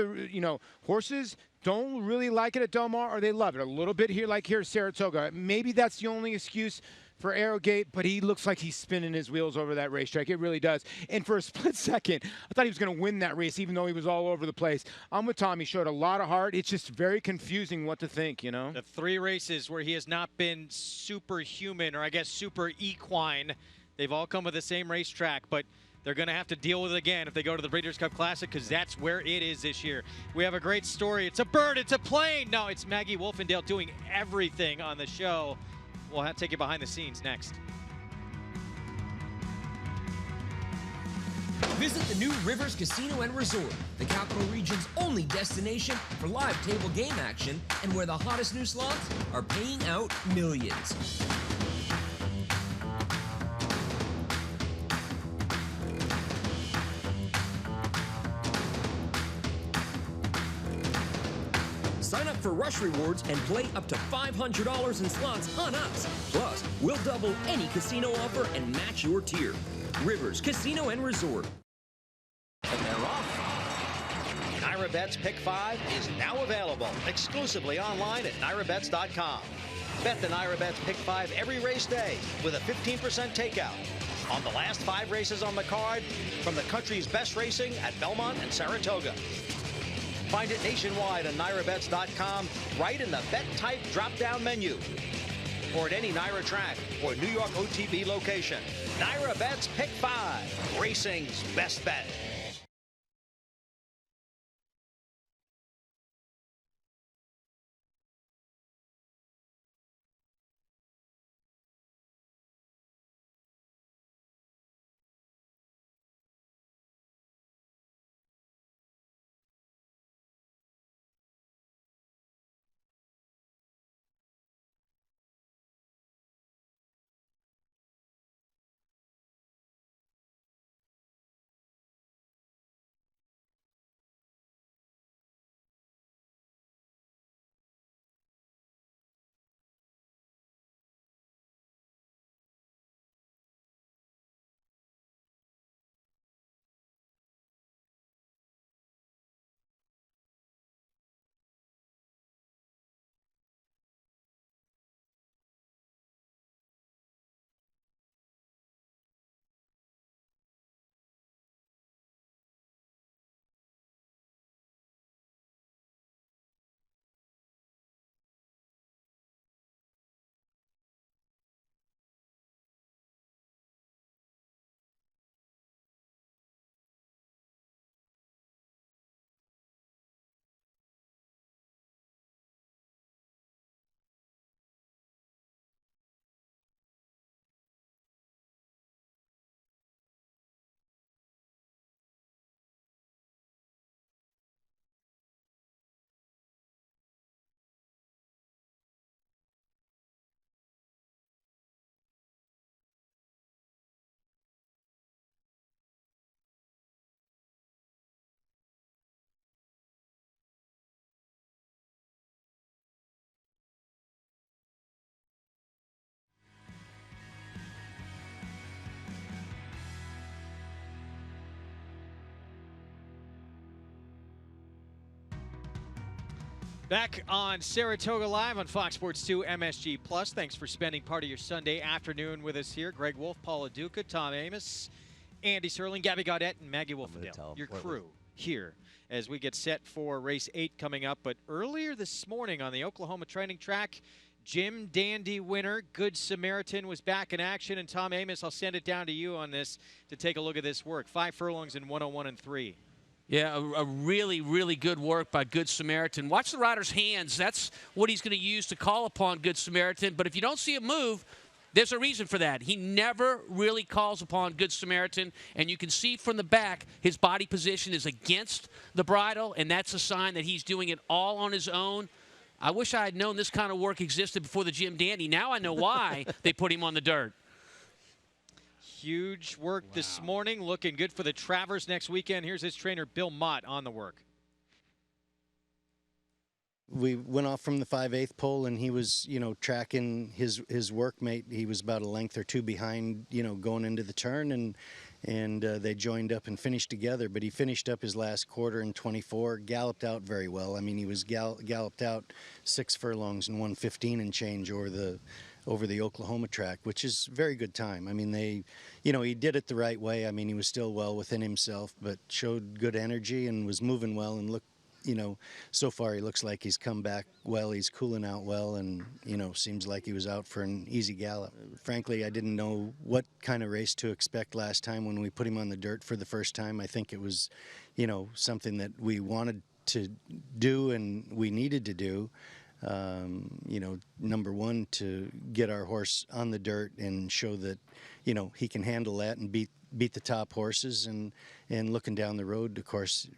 horses don't really like it at Del Mar, or they love it a little bit here, like here at Saratoga. Maybe that's the only excuse for Arrogate, but he looks like he's spinning his wheels over that racetrack. It really does. And for a split second, I thought he was going to win that race, even though he was all over the place. I'm with Tom. He showed a lot of heart. It's just very confusing what to think, you know? The 3 races where he has not been superhuman, or I guess super equine, they've all come with the same racetrack. But they're going to have to deal with it again if they go to the Breeders' Cup Classic, because that's where it is this year. We have a great story. It's a bird. It's a plane. No, it's Maggie Wolfendale doing everything on the show. We'll have to take you behind the scenes next. Visit the new Rivers Casino and Resort, the Capital Region's only destination for live table game action and where the hottest new slots are paying out millions. Sign up for Rush Rewards and play up to $500 in slots on us. Plus, we'll double any casino offer and match your tier. Rivers Casino and Resort. And they're off. NyraBet's Pick 5 is now available exclusively online at NyraBets.com. Bet the NyraBet's Pick 5 every race day with a 15% takeout on the last 5 races on the card from the country's best racing at Belmont and Saratoga. Find it nationwide on NyraBets.com right in the Bet Type drop-down menu or at any Nyra track or New York OTB location. NyraBet's Pick 5, racing's best bet. Back on Saratoga Live on Fox Sports 2 MSG Plus. Thanks for spending part of your Sunday afternoon with us here. Greg Wolf, Paula Duca, Tom Amos, Andy Serling, Gabby Gaudette, and Maggie Wolfendale. Your crew here as we get set for race 8 coming up. But earlier this morning on the Oklahoma training track, Jim Dandy winner, Good Samaritan, was back in action. And Tom Amos, I'll send it down to you on this to take a look at this work. 5 furlongs in 101 and 3. Yeah, a really, really good work by Good Samaritan. Watch the rider's hands. That's what he's going to use to call upon Good Samaritan. But if you don't see him move, there's a reason for that. He never really calls upon Good Samaritan. And you can see from the back, his body position is against the bridle, and that's a sign that he's doing it all on his own. I wish I had known this kind of work existed before the Jim Dandy. Now I know why they put him on the dirt. Huge work this morning, looking good for the Travers next weekend. Here's his trainer, Bill Mott, on the work. We went off from the 5/8 pole, and he was, tracking his workmate. He was about a length or two behind, going into the turn, and they joined up and finished together. But he finished up his last quarter in 24, galloped out very well. I mean, he was galloped out 6 furlongs and 1:15 and change over the Oklahoma track, which is very good time. I mean, he did it the right way. I mean, he was still well within himself, but showed good energy and was moving well and looked, so far he looks like he's come back well. He's cooling out well, and seems like he was out for an easy gallop. Frankly, I didn't know what kind of race to expect last time when we put him on the dirt for the first time. I think it was, something that we wanted to do and we needed to do. Number one, to get our horse on the dirt and show that, he can handle that and beat the top horses, and looking down the road, of course,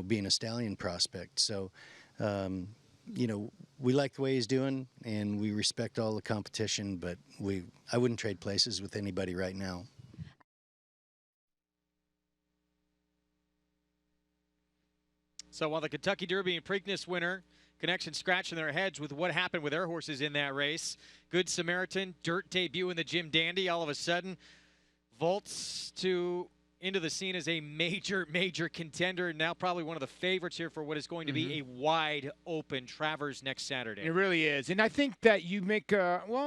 being a stallion prospect. So, we like the way he's doing, and we respect all the competition, but I wouldn't trade places with anybody right now. So while the Kentucky Derby and Preakness winner Connection scratching their heads with what happened with their horses in that race. Good Samaritan, dirt debut in the Jim Dandy, all of a sudden vaults into the scene as a major contender, and now probably one of the favorites here for what is going to be a wide open Travers next Saturday. It really is. And I think that you make,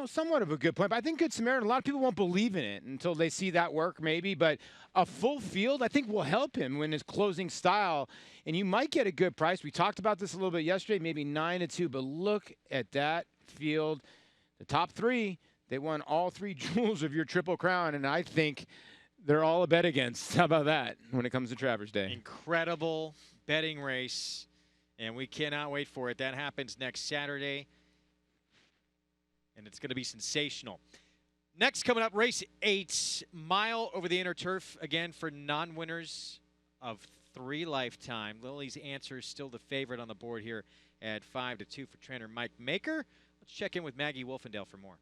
somewhat of a good point. But I think Good Samaritan, a lot of people won't believe in it until they see that work maybe. But a full field, I think, will help him in his closing style. And you might get a good price. We talked about this a little bit yesterday, maybe 9-2. But look at that field. The top three, they won all three jewels of your Triple Crown. And I think they're all a bet against. How about that when it comes to Travers Day? Incredible betting race, and we cannot wait for it. That happens next Saturday, and it's going to be sensational. Next, coming up, race 8, mile over the inner turf, again for non-winners of 3 lifetime. Lily's Answer is still the favorite on the board here at 5-2 for trainer Mike Maker. Let's check in with Maggie Wolfendale for more.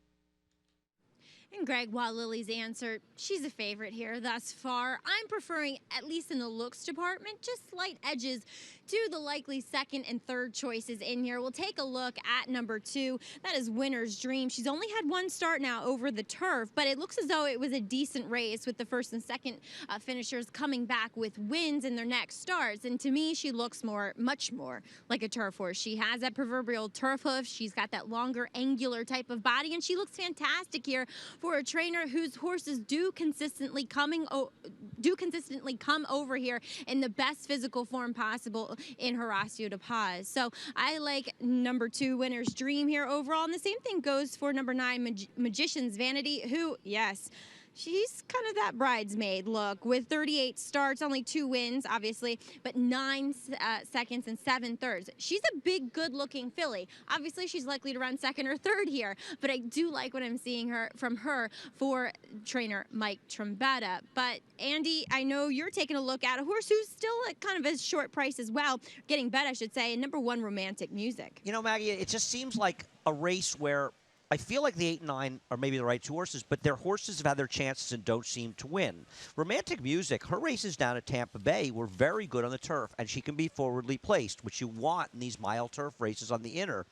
And Greg, while Lily's Answer, she's a favorite here thus far. I'm preferring, at least in the looks department, just slight edges to the likely second and third choices in here. We'll take a look at number 2. That is Winner's Dream. She's only had one start now over the turf, but it looks as though it was a decent race with the first and second finishers coming back with wins in their next starts. And to me, she looks much more like a turf horse. She has that proverbial turf hoof. She's got that longer, angular type of body, and she looks fantastic here for a trainer whose horses do consistently come over here in the best physical form possible in Horacio de Paz. So I like number 2, Winner's Dream here overall, and the same thing goes for number 9, Magician's Vanity, who, yes, she's kind of that bridesmaid look with 38 starts, only 2 wins, obviously, but 9 seconds and 7 thirds. She's a big, good-looking filly. Obviously, she's likely to run second or third here, but I do like what I'm seeing from her for trainer Mike Trombetta. But, Andy, I know you're taking a look at a horse who's still at kind of a short price as well, getting bet, I should say, number 1, Romantic Music. You know, Maggie, it just seems like a race where I feel like the 8 and 9 are maybe the right 2 horses, but their horses have had their chances and don't seem to win. Romantic Music, her races down at Tampa Bay were very good on the turf, and she can be forwardly placed, which you want in these mile turf races on the inner.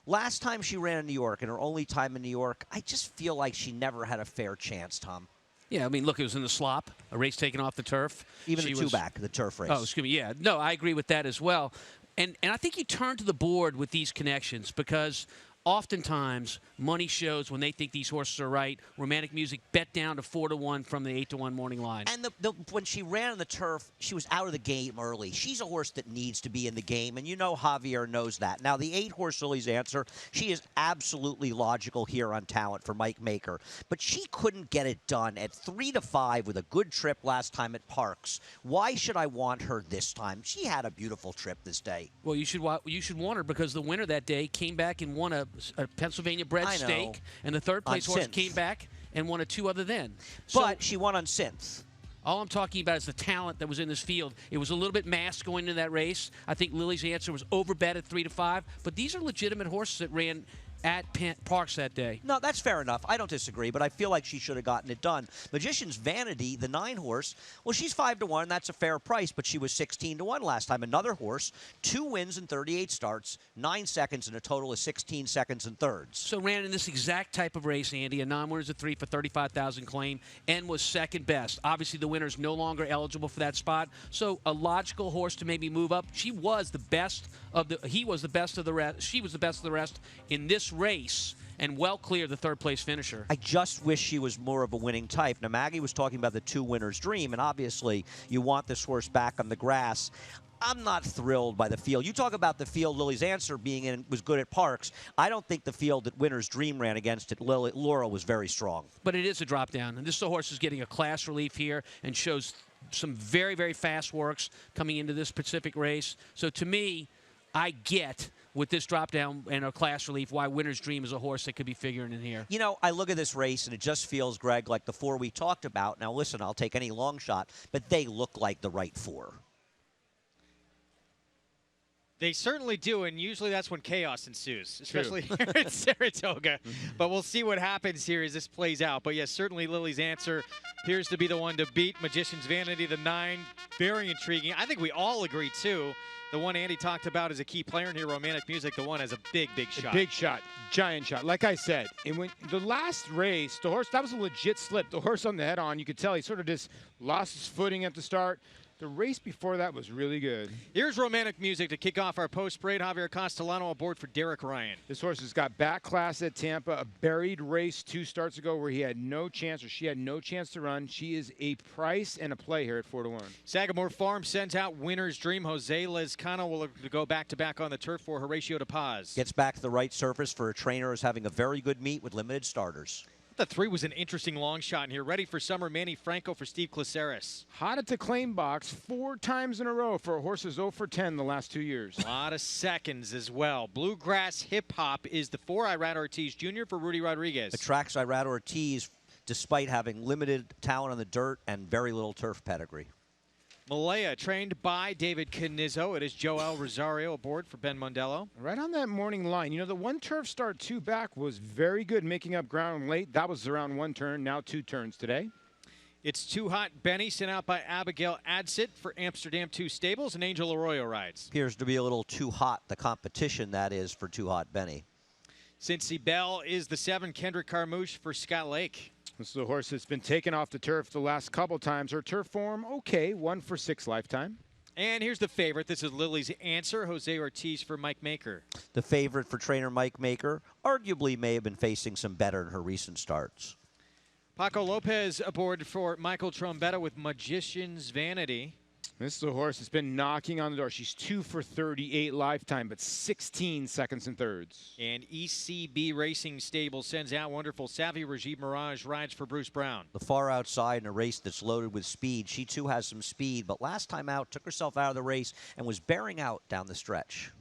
Last time she ran in New York, and her only time in New York, I just feel like she never had a fair chance, Tom. Yeah, I mean, look, it was in the slop, a race taken off the turf. Even the 2-back, the turf race. Oh, excuse me, yeah. No, I agree with that as well. And I think you turn to the board with these connections because oftentimes, money shows when they think these horses are right. Romantic Music bet down to 4-1 from the 8-1 morning line. And when she ran on the turf, she was out of the game early. She's a horse that needs to be in the game, and you know Javier knows that. Now, the 8-horse Lily's Answer, she is absolutely logical here on talent for Mike Maker. But she couldn't get it done at 3-5 with a good trip last time at Parks. Why should I want her this time? She had a beautiful trip this day. Well, you should want her because the winner that day came back and won a Pennsylvania bred stake, and the third place horse came back and won a 2 other than. But she won on synth. All I'm talking about is the talent that was in this field. It was a little bit masked going into that race. I think Lily's Answer was overbet at 3-5, but these are legitimate horses that ran at Parks that day. No, that's fair enough. I don't disagree, but I feel like she should have gotten it done. Magician's Vanity, the 9-horse, well, she's 5-1. That's a fair price, but she was 16-1 last time. Another horse, 2 wins in 38 starts, 9 seconds, and a total of 16 seconds and thirds. So ran in this exact type of race, Andy. A non-winner's a 3 for $35,000 claim and was second best. Obviously, the winner's no longer eligible for that spot, so a logical horse to maybe move up. He was the best of the rest. She was the best of the rest in this race and well clear the third-place finisher. I just wish she was more of a winning type. Now, Maggie was talking about the 2 Winner's Dream, and obviously you want this horse back on the grass. I'm not thrilled by the field. You talk about the field Lily's Answer being in was good at Parks. I don't think the field that Winner's Dream ran against at Laurel was very strong. But it is a drop down, and this horse is getting a class relief here and shows some very, very fast works coming into this specific race. So to me, I get with this drop down and a class relief why Winner's Dream is a horse that could be figuring in here. You know, I look at this race and it just feels, Greg, like the 4 we talked about. Now listen, I'll take any long shot, but they look like the right 4. They certainly do, and usually that's when chaos ensues, especially here in Saratoga. But we'll see what happens here as this plays out. But yes, certainly Lily's Answer appears to be the one to beat. Magician's Vanity, the 9, very intriguing. I think we all agree, too. The one Andy talked about as a key player in here, Romantic Music, the one has a big, big shot. Big shot, giant shot. Like I said, and when the last race, the horse, that was a legit slip. The horse on the head-on, you could tell he sort of just lost his footing at the start. The race before that was really good. Here's Romantic Music to kick off our post-parade. Javier Castellano aboard for Derek Ryan. This horse has got back class at Tampa, a buried race 2 starts ago where he had no chance, or she had no chance to run. She is a price and a play here at 4-1. Sagamore Farm sends out Winner's Dream. Jose Lezcano will look to go back-to-back on the turf for Horatio de Paz. Gets back to the right surface for a trainer who's having a very good meet with limited starters. The 3 was an interesting long shot in here. Ready for summer, Manny Franco for Steve Claceris. Hot at the claim box 4 times in a row for a horse who's 0 for 10 the last 2 years. A lot of seconds as well. Bluegrass Hip Hop is the 4, Irad Ortiz Jr. for Rudy Rodriguez. Attracts Irad Ortiz despite having limited talent on the dirt and very little turf pedigree. Malaya, trained by David Canizzo. It is Joel Rosario aboard for Ben Mondello. Right on that morning line. You know, the 1 turf start 2 back was very good, making up ground late. That was around 1 turn, now 2 turns today. It's Too Hot Benny, sent out by Abigail Adsit for Amsterdam 2 Stables, and Angel Arroyo rides. Appears to be a little too hot, the competition that is for Too Hot Benny. Cincy Bell is the 7, Kendrick Carmouche for Scott Lake. This is a horse that's been taken off the turf the last couple times. Her turf form, okay, 1 for 6 lifetime. And here's the favorite. This is Lily's Answer, Jose Ortiz for Mike Maker. The favorite for trainer Mike Maker arguably may have been facing some better in her recent starts. Paco Lopez aboard for Michael Trombetta with Magician's Vanity. This is a horse that's been knocking on the door. She's 2 for 38 lifetime, but 16 seconds and thirds. And ECB Racing Stable sends out wonderful Savvy Rajiv Mirage rides for Bruce Brown. The far outside in a race that's loaded with speed. She too has some speed, but last time out took herself out of the race and was bearing out down the stretch.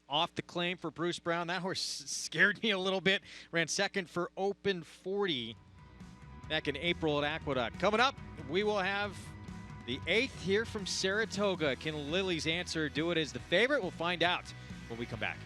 Off the claim for Bruce Brown. That horse scared me a little bit. Ran 2nd for Open 40 back in April at Aqueduct. Coming up, we will have the 8th here from Saratoga. Can Lily's Answer do it as the favorite? We'll find out when we come back.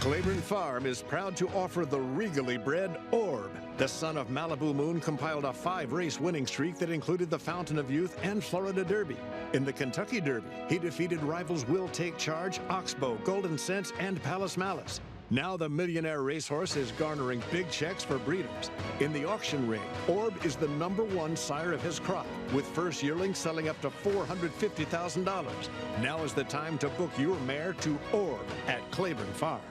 Claiborne Farm is proud to offer the regally bred Orb. The son of Malibu Moon compiled a 5-race winning streak that included the Fountain of Youth and Florida Derby. In the Kentucky Derby, he defeated rivals Will Take Charge, Oxbow, Golden Sense, and Palace Malice. Now the millionaire racehorse is garnering big checks for breeders. In the auction ring, Orb is the #1 sire of his crop, with first yearlings selling up to $450,000. Now is the time to book your mare to Orb at Claiborne Farm.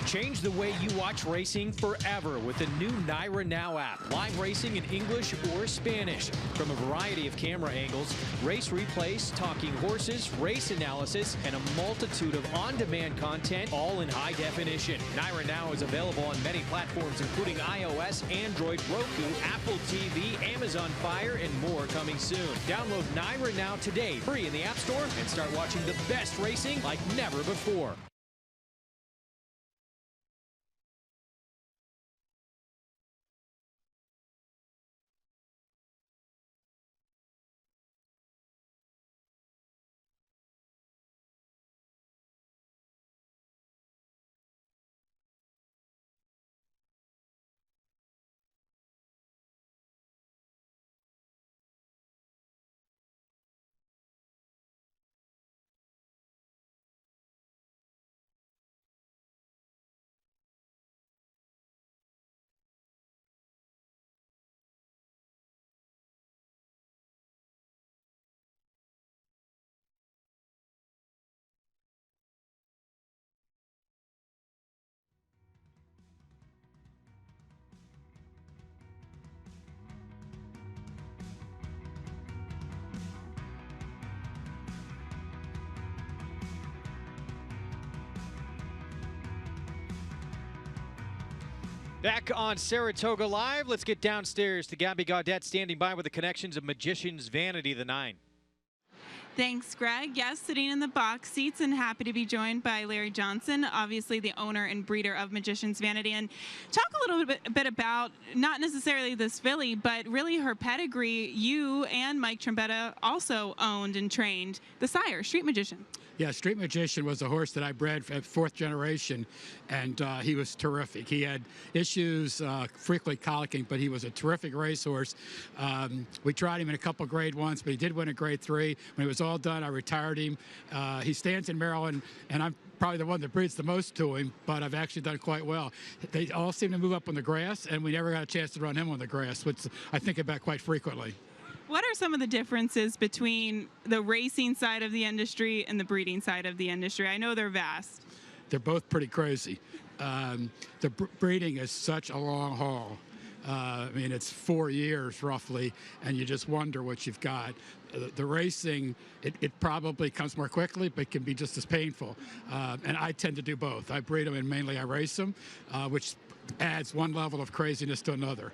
Change the way you watch racing forever with the new Naira Now app. Live racing in English or Spanish. From a variety of camera angles, race replays, talking horses, race analysis, and a multitude of on-demand content, all in high definition. Naira Now is available on many platforms, including iOS, Android, Roku, Apple TV, Amazon Fire, and more coming soon. Download Naira Now today, free in the App Store, and start watching the best racing like never before. Back on Saratoga Live, let's get downstairs to Gabby Gaudette standing by with the connections of Magician's Vanity, the 9. Thanks, Greg. Yes, sitting in the box seats and happy to be joined by Larry Johnson, obviously the owner and breeder of Magician's Vanity. And talk a little bit about not necessarily this filly, but really her pedigree. You and Mike Trombetta also owned and trained the sire, Street Magician. Yeah, Street Magician was a horse that I bred at 4th generation, and he was terrific. He had issues, frequently colicking, but he was a terrific racehorse. We tried him in a couple grade 1s, but he did win a grade 3. When it was all done, I retired him. He stands in Maryland, and I'm probably the one that breeds the most to him, but I've actually done quite well. They all seem to move up on the grass, and we never got a chance to run him on the grass, which I think about quite frequently. What are some of the differences between the racing side of the industry and the breeding side of the industry? I know they're vast. They're both pretty crazy. The breeding is such a long haul. I mean, it's 4 years roughly, and you just wonder what you've got. The racing, it probably comes more quickly, but can be just as painful. And I tend to do both. I breed them and mainly I race them, which adds one level of craziness to another.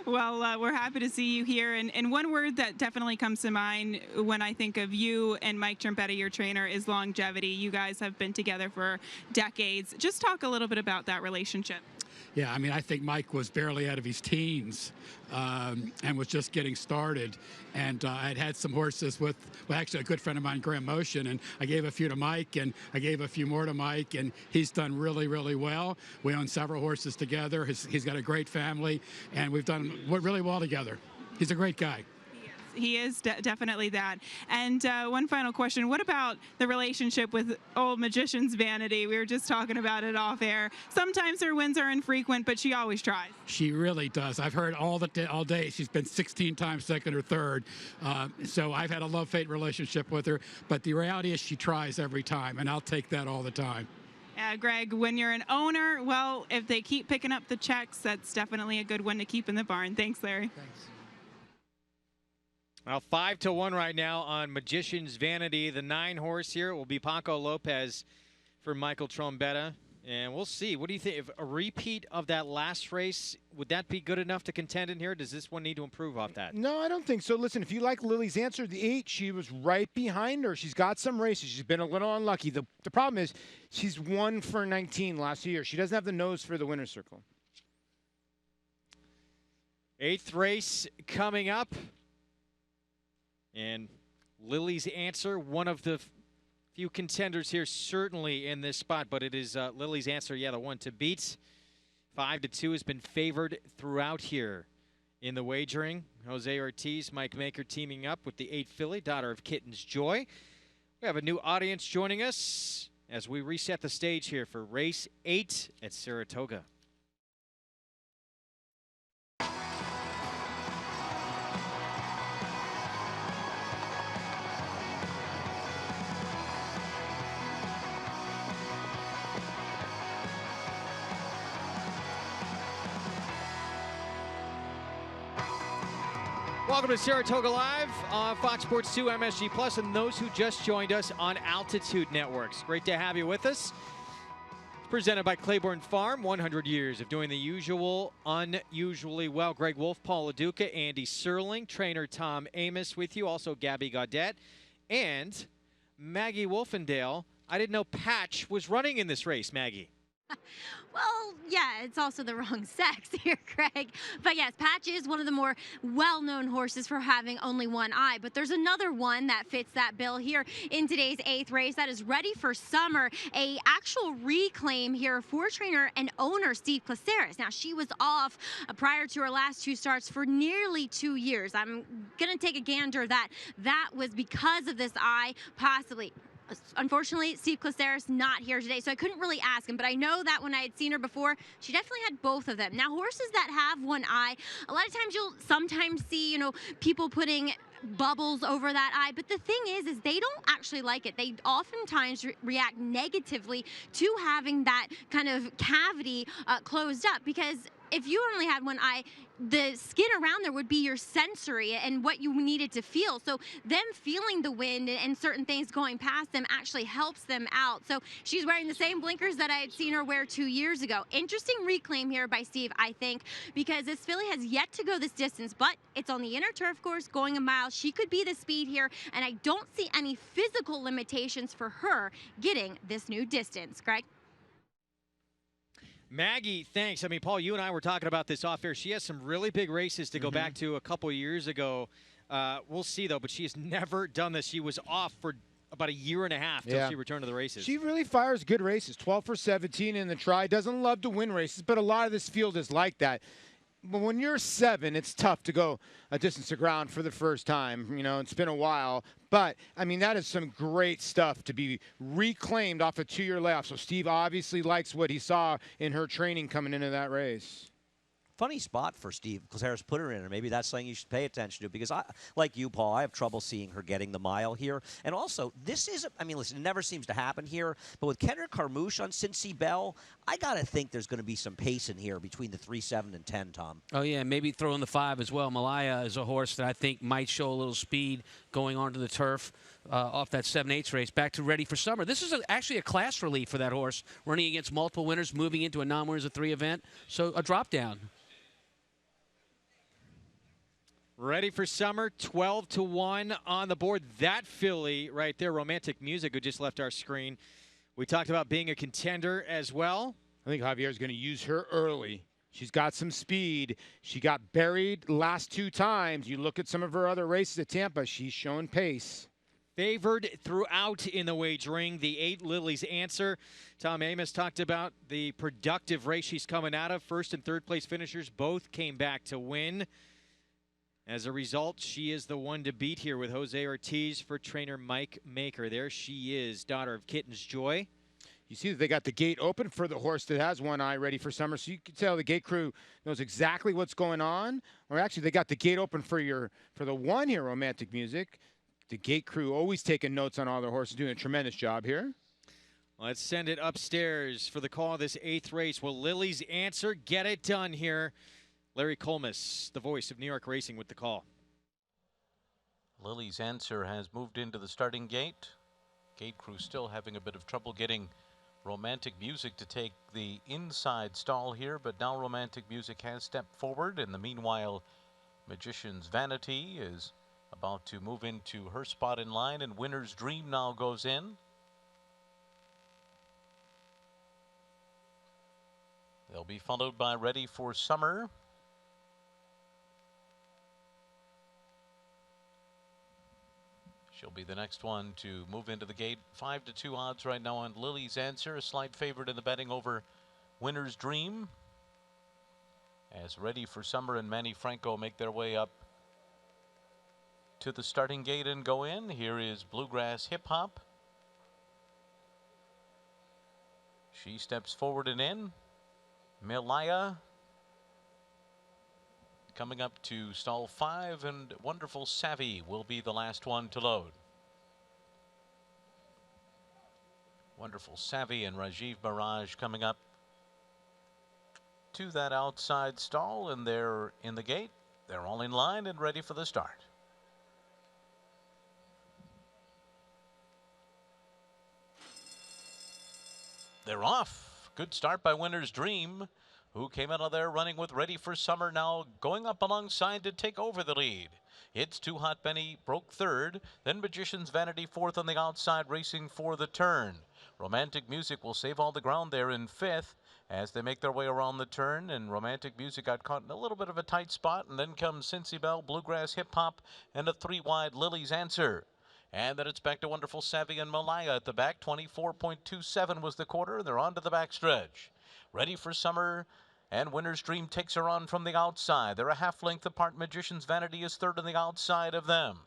Well, we're happy to see you here. And one word that definitely comes to mind when I think of you and Mike Trombetta, your trainer, is longevity. You guys have been together for decades. Just talk a little bit about that relationship. Yeah, I mean, I think Mike was barely out of his teens and was just getting started. And I'd had some horses with, well, actually a good friend of mine, Graham Motion, and I gave a few to Mike, and I gave a few more to Mike, and he's done really, really well. We own several horses together. He's got a great family, and we've done really well together. He's a great guy. He is definitely that. And one final question. What about the relationship with old Magician's Vanity? We were just talking about it off air. Sometimes her wins are infrequent, but she always tries. She really does. I've heard all day. She's been 16 times second or third. So I've had a love-hate relationship with her. But the reality is she tries every time, and I'll take that all the time. Greg, when you're an owner, well, if they keep picking up the checks, that's definitely a good one to keep in the barn. Thanks, Larry. Thanks. Well, 5-1 right now on Magician's Vanity. The 9 horse here will be Paco Lopez for Michael Trombetta. And we'll see. What do you think? If a repeat of that last race, would that be good enough to contend in here? Does this one need to improve off that? No, I don't think so. Listen, if you like Lily's answer, the 8, she was right behind her. She's got some races. She's been a little unlucky. The problem is she's 1 for 19 last year. She doesn't have the nose for the winner's circle. 8th race coming up. And Lily's Answer, one of the few contenders here certainly in this spot, but it is Lily's Answer, yeah, the one to beat. 5-2 has been favored throughout here in the wagering. Jose Ortiz, Mike Maker teaming up with the 8 filly, Daughter of Kitten's Joy. We have a new audience joining us as we reset the stage here for race 8 at Saratoga. Welcome to Saratoga Live on Fox Sports 2, MSG Plus, and those who just joined us on Altitude Networks. Great to have you with us. It's presented by Claiborne Farm, 100 years of doing the usual unusually well. Greg Wolf, Paul LaDuca, Andy Serling, trainer Tom Amos with you, also Gabby Gaudette, and Maggie Wolfendale. I didn't know Patch was running in this race, Maggie. Well, yeah, it's also the wrong sex here, Craig. But yes, Patch is one of the more well-known horses for having only one eye. But there's another one that fits that bill here in today's 8th race that is ready for summer. A actual reclaim here for trainer and owner Steve Placeres. Now, she was off prior to her last 2 starts for nearly 2 years. I'm going to take a gander that was because of this eye, possibly. Unfortunately, Steve Placeres not here today, so I couldn't really ask him, but I know that when I had seen her before, she definitely had both of them. Now, horses that have one eye, a lot of times you'll sometimes see, people putting bubbles over that eye, but the thing is they don't actually like it. They oftentimes react negatively to having that kind of cavity closed up because if you only had one eye, the skin around there would be your sensory and what you needed to feel. So them feeling the wind and certain things going past them actually helps them out. So she's wearing the same blinkers that I had seen her wear 2 years ago. Interesting reclaim here by Steve, I think, because this filly has yet to go this distance, but it's on the inner turf course going a mile. She could be the speed here, and I don't see any physical limitations for her getting this new distance. Greg? Maggie, thanks. I mean, Paul, you and I were talking about this off air. She has some really big races to go back to a couple years ago. We'll see, though, but she has never done this. She was off for about a year and a half till she returned to the races. She really fires good races. 12 for 17 in the try. Doesn't love to win races, but a lot of this field is like that. But when you're 7, it's tough to go a distance of ground for the first time. You know, it's been a while. But, I mean, that is some great stuff to be reclaimed off a 2-year layoff. So Steve obviously likes what he saw in her training coming into that race. Funny spot for Steve Harris put her in, and maybe that's something you should pay attention to, because I, like you, Paul, I have trouble seeing her getting the mile here. And also, this is, I mean, listen, it never seems to happen here, but with Kendrick Carmouche on Cincy Bell, I got to think there's going to be some pace in here between the 3, 7, and 10, Tom. Oh, yeah, maybe throw in the 5 as well. Malaya is a horse that I think might show a little speed going onto the turf off that 7/8 race. Back to Ready for Summer. This is actually a class relief for that horse, running against multiple winners, moving into a non-winners of 3 event. So a drop down. Ready for Summer, 12-1 on the board. That filly right there, Romantic Music, who just left our screen. We talked about being a contender as well. I think Javier's going to use her early. She's got some speed. She got buried last 2 times. You look at some of her other races at Tampa, she's shown pace. Favored throughout in the wagering. The 8, Lily's Answer. Tom Amos talked about the productive race she's coming out of. First and third place finishers both came back to win. As a result, she is the one to beat here with Jose Ortiz for trainer Mike Maker. There she is, daughter of Kitten's Joy. You see that they got the gate open for the horse that has one eye Ready for Summer, so you can tell the gate crew knows exactly what's going on. Or actually, they got the gate open for the 1 here, Romantic Music. The gate crew always taking notes on all their horses, doing a tremendous job here. Let's send it upstairs for the call of this 8th race. Will Lily's Answer get it done here? Larry Colmus, the voice of New York Racing, with the call. Lily's Answer has moved into the starting gate. Gate crew still having a bit of trouble getting Romantic Music to take the inside stall here, but now Romantic Music has stepped forward. In the meanwhile, Magician's Vanity is about to move into her spot in line, and Winner's Dream now goes in. They'll be followed by Ready for Summer. She'll be the next one to move into the gate. 5-2 odds right now on Lily's Answer. A slight favorite in the betting over Winner's Dream, as Ready for Summer and Manny Franco make their way up to the starting gate and go in. Here is Bluegrass Hip Hop. She steps forward and in. Malaya coming up to stall 5, and Wonderful Savvy will be the last one to load. Wonderful Savvy and Rajiv Barrage coming up to that outside stall, and they're in the gate. They're all in line and ready for the start. They're off. Good start by Winner's Dream, who came out of there running with Ready for Summer, now going up alongside to take over the lead. It's Too Hot Benny broke 3rd, then Magician's Vanity 4th on the outside, racing for the turn. Romantic Music will save all the ground there in 5th as they make their way around the turn, and Romantic Music got caught in a little bit of a tight spot, and then comes Cincy Bell, Bluegrass Hip Hop, and a 3-wide Lily's Answer. And then it's back to Wonderful Savvy and Malaya at the back. 24.27 was the quarter. They're on to the backstretch. Ready for Summer, and Winner's Dream takes her on from the outside. They're a half length apart. Magician's Vanity is 3rd on the outside of them.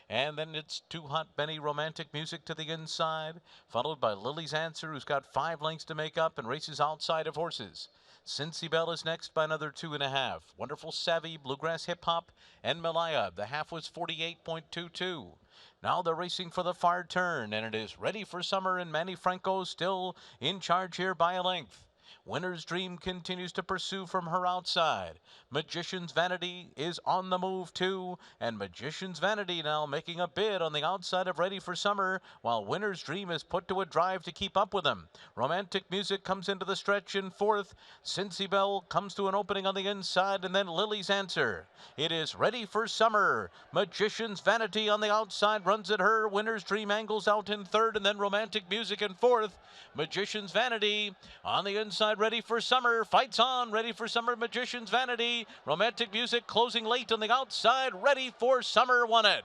And then it's Too Hot Benny, Romantic Music to the inside, followed by Lily's Answer, who's got 5 lengths to make up and races outside of horses. Cincy Bell is next by another 2.5. Wonderful Savvy, Bluegrass Hip Hop, and Malaya. The half was 48.22. Now they're racing for the far turn, and it is Ready for Summer, and Manny Franco still in charge here by a length. Winner's Dream continues to pursue from her outside. Magician's Vanity is on the move too, and Magician's Vanity now making a bid on the outside of Ready for Summer, while Winner's Dream is put to a drive to keep up with them. Romantic Music comes into the stretch in fourth. Cincy Bell comes to an opening on the inside, and then Lily's Answer. It is Ready for Summer. Magician's Vanity on the outside runs at her. Winner's Dream angles out in third, and then Romantic Music in fourth. Magician's Vanity on the inside. Ready for Summer fights on. Ready for Summer, Magician's Vanity. Romantic Music closing late on the outside. Ready for Summer won it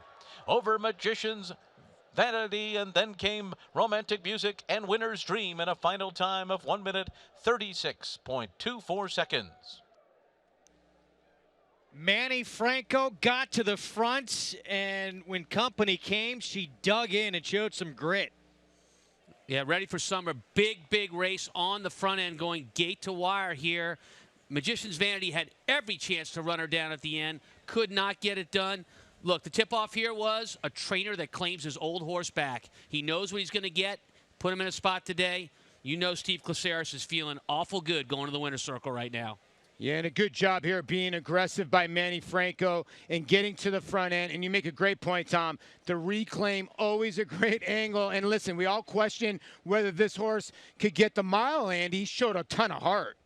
over Magician's Vanity, and then came Romantic Music and Winner's Dream in a final time of 1 minute 36.24 seconds. Manny Franco got to the front, and when company came, she dug in and showed some grit. Yeah, Ready for Summer, big race on the front end, going gate to wire here. Magician's Vanity had every chance to run her down at the end, could not get it done. Look, the tip-off here was a trainer that claims his old horse back. He knows what he's going to get, put him in a spot today. You know Steve Claceris is feeling awful good going to the winner's circle right now. Yeah, and a good job here being aggressive by Manny Franco and getting to the front end. And you make a great point, Tom. The reclaim, always a great angle. And listen, we all question whether this horse could get the mile, and he showed a ton of heart.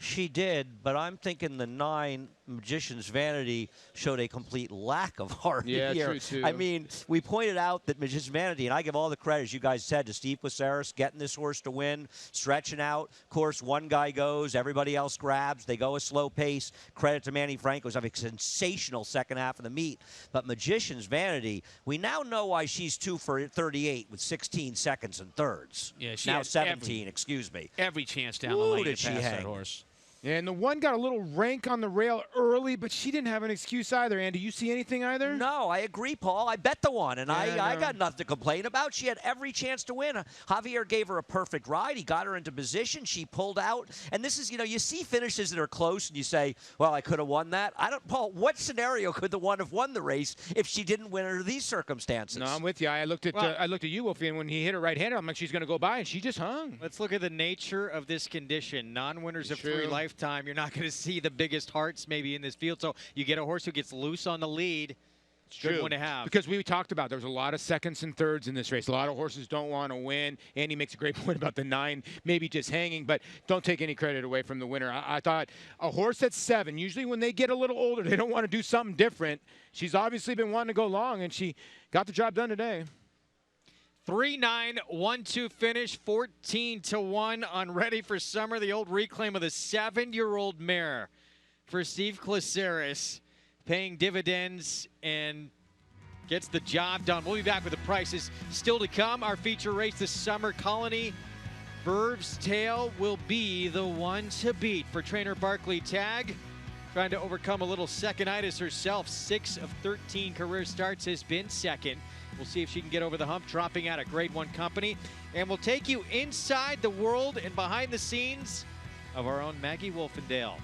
She did, but I'm thinking the 9, Magician's Vanity, showed a complete lack of heart here. True too. I mean, we pointed out that Magician's Vanity, and I give all the credit, as you guys said, to Steve Placeris, getting this horse to win, stretching out. Of course, one guy goes, everybody else grabs. They go a slow pace. Credit to Manny Franco, who's having a sensational second half of the meet. But Magician's Vanity, we now know why she's 2 for 38 with 16 seconds and thirds. Yeah, she now 17, excuse me. Every chance down the lane did to she pass hang? that horse. And the one got a little rank on the rail early, but she didn't have an excuse either. Andy, you see anything either? No, I agree, Paul. I bet the one, and I got nothing to complain about. She had every chance to win. Javier gave her a perfect ride. He got her into position. She pulled out. And this is, you see finishes that are close, and you say, well, I could have won that. Paul, what scenario could the one have won the race if she didn't win under these circumstances? No, I'm with you. I looked at you, Wolfie, and when he hit her right-hander, I'm like, she's going to go by, and she just hung. Let's look at the nature of this condition. Non-winners of 3 lifetime, you're not going to see the biggest hearts maybe in this field. So you get a horse who gets loose on the lead. Good one to have. Because we talked about there was a lot of seconds and thirds in this race. A lot of horses don't want to win. Andy makes a great point about the 9 maybe just hanging, but don't take any credit away from the winner. I thought a horse that's 7, usually when they get a little older, they don't want to do something different. She's obviously been wanting to go long, and she got the job done today. 3-9, 1-2 finish, 14-1 on Ready for Summer. The old reclaim of the 7-year-old mare for Steve Claceris, paying dividends and gets the job done. We'll be back with the prices still to come. Our feature race this summer, Colony Verve's Tail, will be the one to beat for trainer Barkley Tagg. Trying to overcome a little second-itis herself. 6 of 13 career starts has been second. We'll see if she can get over the hump, dropping out of Grade 1 company. And we'll take you inside the world and behind the scenes of our own Maggie Wolfendale,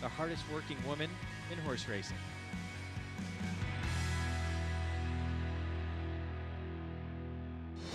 the hardest working woman in horse racing.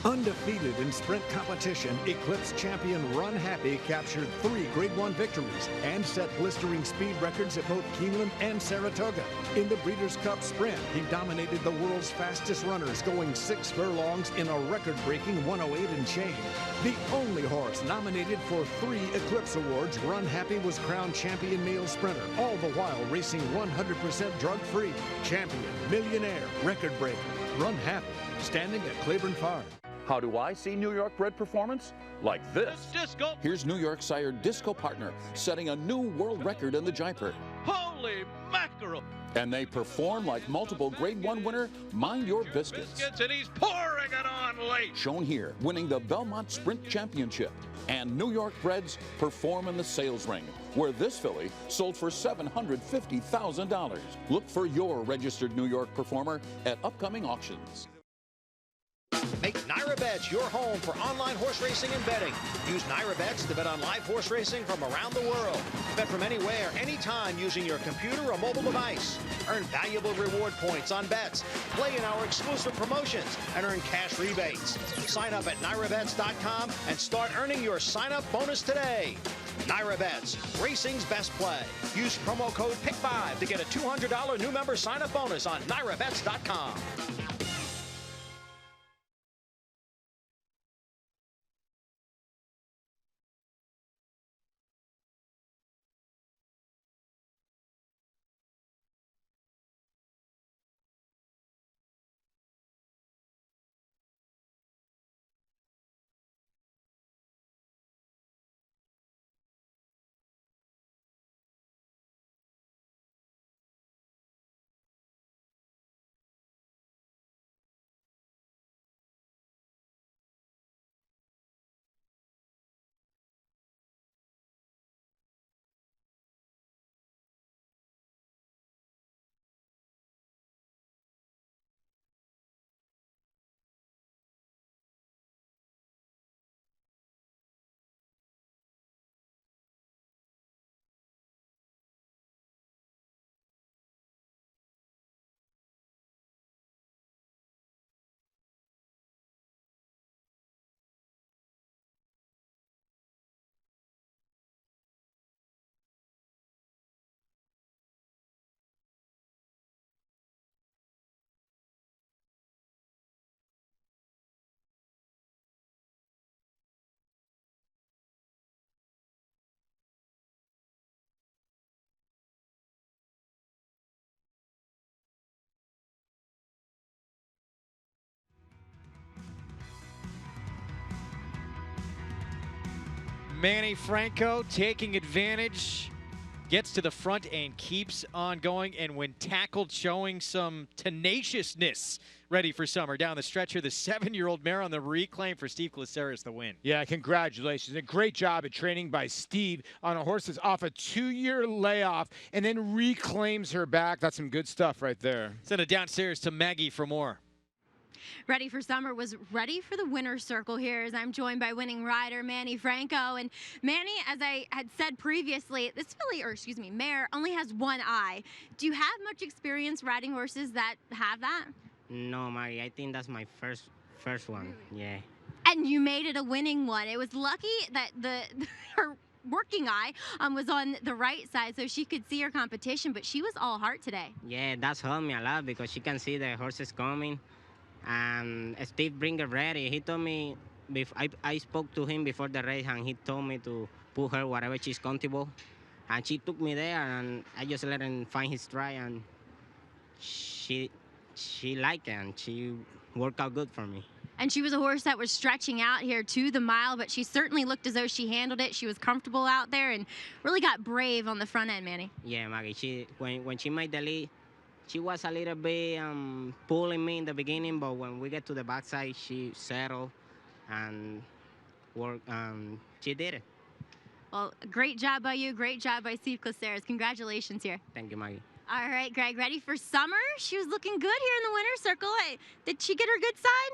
Undefeated in sprint competition, Eclipse champion Run Happy captured 3 Grade 1 victories and set blistering speed records at both Keeneland and Saratoga. In the Breeders' Cup Sprint, he dominated the world's fastest runners, going 6 furlongs in a record-breaking 1:08 and change. The only horse nominated for 3 Eclipse awards, Run Happy was crowned champion male sprinter, all the while racing 100% drug-free. Champion, millionaire, record-breaker, Run Happy, standing at Claiborne Farm. How do I see New York bred performance? Like this. Disco. Here's New York sire Disco Partner setting a new world record in the Jaipur. Holy mackerel. And they perform like multiple Grade 1 winner Mind Your Biscuits. And he's pouring it on late. Shown here, winning the Belmont Sprint Championship. And New York breds perform in the sales ring, where this filly sold for $750,000. Look for your registered New York performer at upcoming auctions. Make NyraBets your home for online horse racing and betting. Use NyraBets to bet on live horse racing from around the world. Bet from anywhere, anytime using your computer or mobile device. Earn valuable reward points on bets. Play in our exclusive promotions and earn cash rebates. Sign up at NyraBets.com and start earning your sign-up bonus today. Naira Bets, racing's best play. Use promo code PICK5 to get a $200 new member sign-up bonus on NairaBets.com. Manny Franco taking advantage, gets to the front and keeps on going, and when tackled, showing some tenaciousness. Ready for summer. Down the stretch here, the 7-year-old mare on the reclaim for Steve Glaceris, the win. Yeah, congratulations. A great job at training by Steve on a horse that's off a 2-year layoff and then reclaims her back. That's some good stuff right there. Send it downstairs to Maggie for more. Ready for Summer was ready for the winner's circle here as I'm joined by winning rider Manny Franco. And Manny, as I had said previously, this mare only has one eye. Do you have much experience riding horses that have that? No, Maggie, I think that's my first one, yeah. And you made it a winning one. It was lucky that her working eye was on the right side so she could see her competition, but she was all heart today. Yeah, that's helped me a lot because she can see the horses coming. And Steve bring her ready. He told me, I spoke to him before the race, and he told me to put her wherever she's comfortable. And she took me there, and I just let him find his stride, and she liked it, and she worked out good for me. And she was a horse that was stretching out here to the mile, but she certainly looked as though she handled it. She was comfortable out there and really got brave on the front end, Manny. Yeah, Maggie, when she made the lead, she was a little bit pulling me in the beginning, but when we get to the backside, she settled and worked. She did it. Well, great job by you. Great job by Steve Glaceris. Congratulations here. Thank you, Maggie. All right, Greg, ready for Summer? She was looking good here in the winner's circle. Did she get her good side?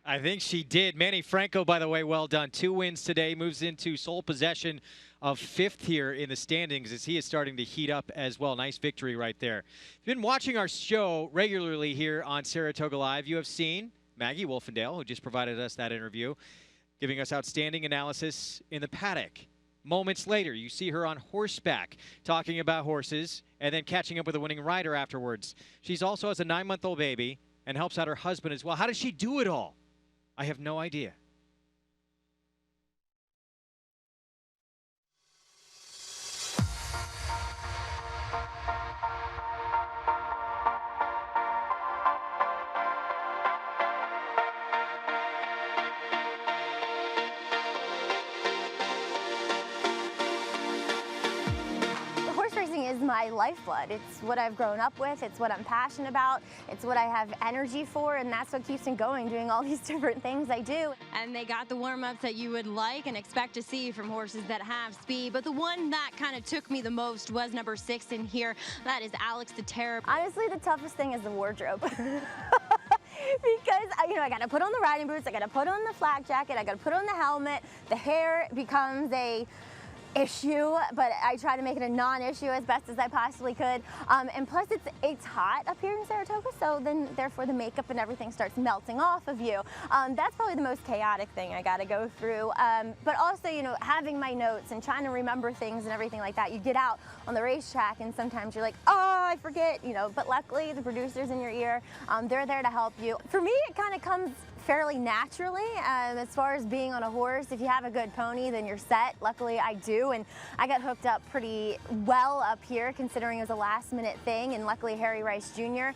I think she did. Manny Franco, by the way, well done. 2 wins today, moves into sole possession of 5th here in the standings as he is starting to heat up as well. Nice victory right there. If you've been watching our show regularly here on Saratoga Live, you have seen Maggie Wolfendale, who just provided us that interview, giving us outstanding analysis in the paddock. Moments later, you see her on horseback talking about horses and then catching up with a winning rider afterwards. She's also has a 9-month-old baby and helps out her husband as well. How does she do it all? I have no idea. My lifeblood. It's what I've grown up with. It's what I'm passionate about. It's what I have energy for, and that's what keeps me going, doing all these different things I do. And they got the warm-ups that you would like and expect to see from horses that have speed. But the one that kind of took me the most was number 6 in here. That is Alex the Terror. Honestly, the toughest thing is the wardrobe. Because, I got to put on the riding boots, I got to put on the flak jacket, I got to put on the helmet. The hair becomes a issue, but I try to make it a non-issue as best as I possibly could. And plus it's hot up here in Saratoga, so then therefore the makeup and everything starts melting off of you. That's probably the most chaotic thing I got to go through. But also, you know, having my notes and trying to remember things and everything like that. You get out on the racetrack and sometimes you're like, oh, I forget, you know, but luckily the producers in your ear, they're there to help you. For me, it kind of comes fairly naturally as far as being on a horse. If you have a good pony, then you're set. Luckily I do, and I got hooked up pretty well up here considering it was a last minute thing, and luckily Harry Rice Jr.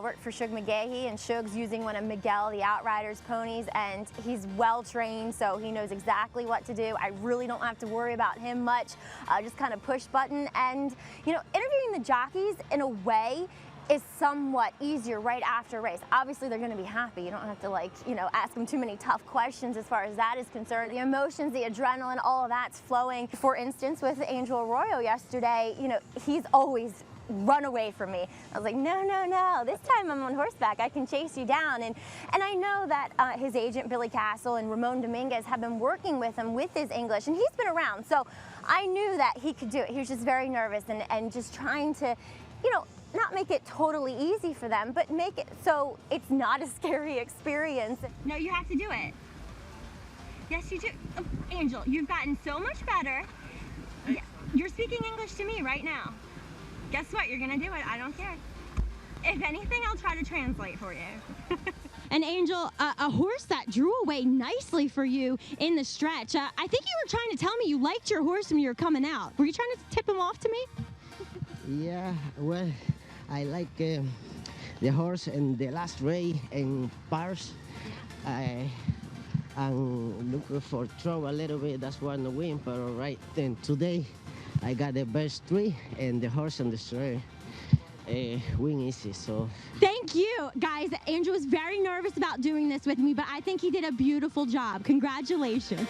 Worked for Shug McGahee, and Shug's using one of Miguel the Outrider's ponies, and he's well trained, so he knows exactly what to do. I really don't have to worry about him much, just kind of push button. And you know, interviewing the jockeys in a way is somewhat easier right after a race. Obviously they're going to be happy. You don't have to, like, you know, ask them too many tough questions as far as that is concerned. The emotions, the adrenaline, all of that's flowing. For instance, with Angel Arroyo yesterday, you know, he's always run away from me. I was like, no, no, no, this time I'm on horseback, I can chase you down. And I know that his agent Billy Castle and Ramon Dominguez have been working with him with his English, and he's been around, so I knew that he could do it. He was just very nervous and just trying to, you know, not make it totally easy for them, but make it so it's not a scary experience. No, you have to do it. Yes, you do. Oh, Angel, you've gotten so much better. Yeah, you're speaking English to me right now. Guess what? You're gonna do it. I don't care. If anything, I'll try to translate for you. And Angel, a horse that drew away nicely for you in the stretch. I think you were trying to tell me you liked your horse when you were coming out. Were you trying to tip him off to me? Yeah, well, I like the horse in the last race in Paris. I'm looking for trouble a little bit. That's why I'm the win. But all right, then today I got the best three, and the horse on the straight win easy. So thank you, guys. Andrew was very nervous about doing this with me, but I think he did a beautiful job. Congratulations.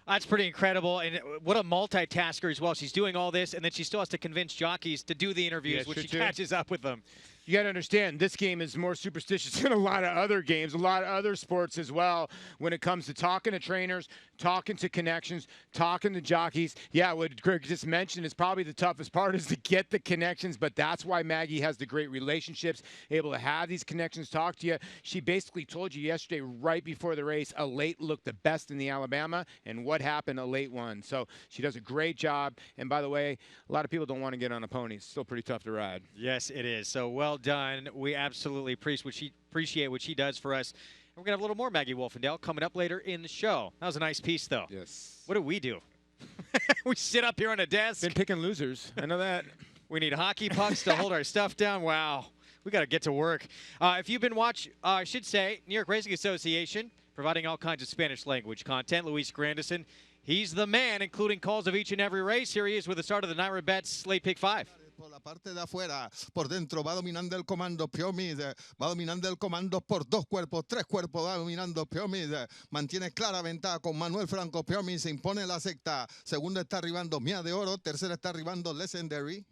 That's pretty incredible, and what a multitasker as well. She's doing all this, and then she still has to convince jockeys to do the interviews, which she catches up with them. You got to understand, this game is more superstitious than a lot of other games, a lot of other sports as well, when it comes to talking to trainers, talking to connections, talking to jockeys. Yeah, what Greg just mentioned is probably the toughest part is to get the connections, but that's why Maggie has the great relationships, able to have these connections, talk to you. She basically told you yesterday, right before the race, a late looked the best in the Alabama, and what happened? A late won. So she does a great job, and by the way, a lot of people don't want to get on a pony. It's still pretty tough to ride. Yes, it is. So well done. We absolutely appreciate what she does for us. And we're going to have a little more Maggie Wolfendale coming up later in the show. That was a nice piece, though. Yes. What do we do? We sit up here on a desk. Been picking losers. I know that. We need hockey pucks to hold our stuff down. Wow. We got to get to work. If you've been watching, I should say, New York Racing Association, providing all kinds of Spanish language content. Luis Grandison, he's the man, including calls of each and every race. Here he is with the start of the Naira Bets Late Pick 5. Por la parte de afuera, por dentro, va dominando el comando Piomis, va dominando el comando por dos cuerpos, tres cuerpos, va dominando Piomis, mantiene clara ventaja con Manuel Franco Piomis, se impone la sexta, segunda está arribando Mía de Oro, tercera está arribando Legendary.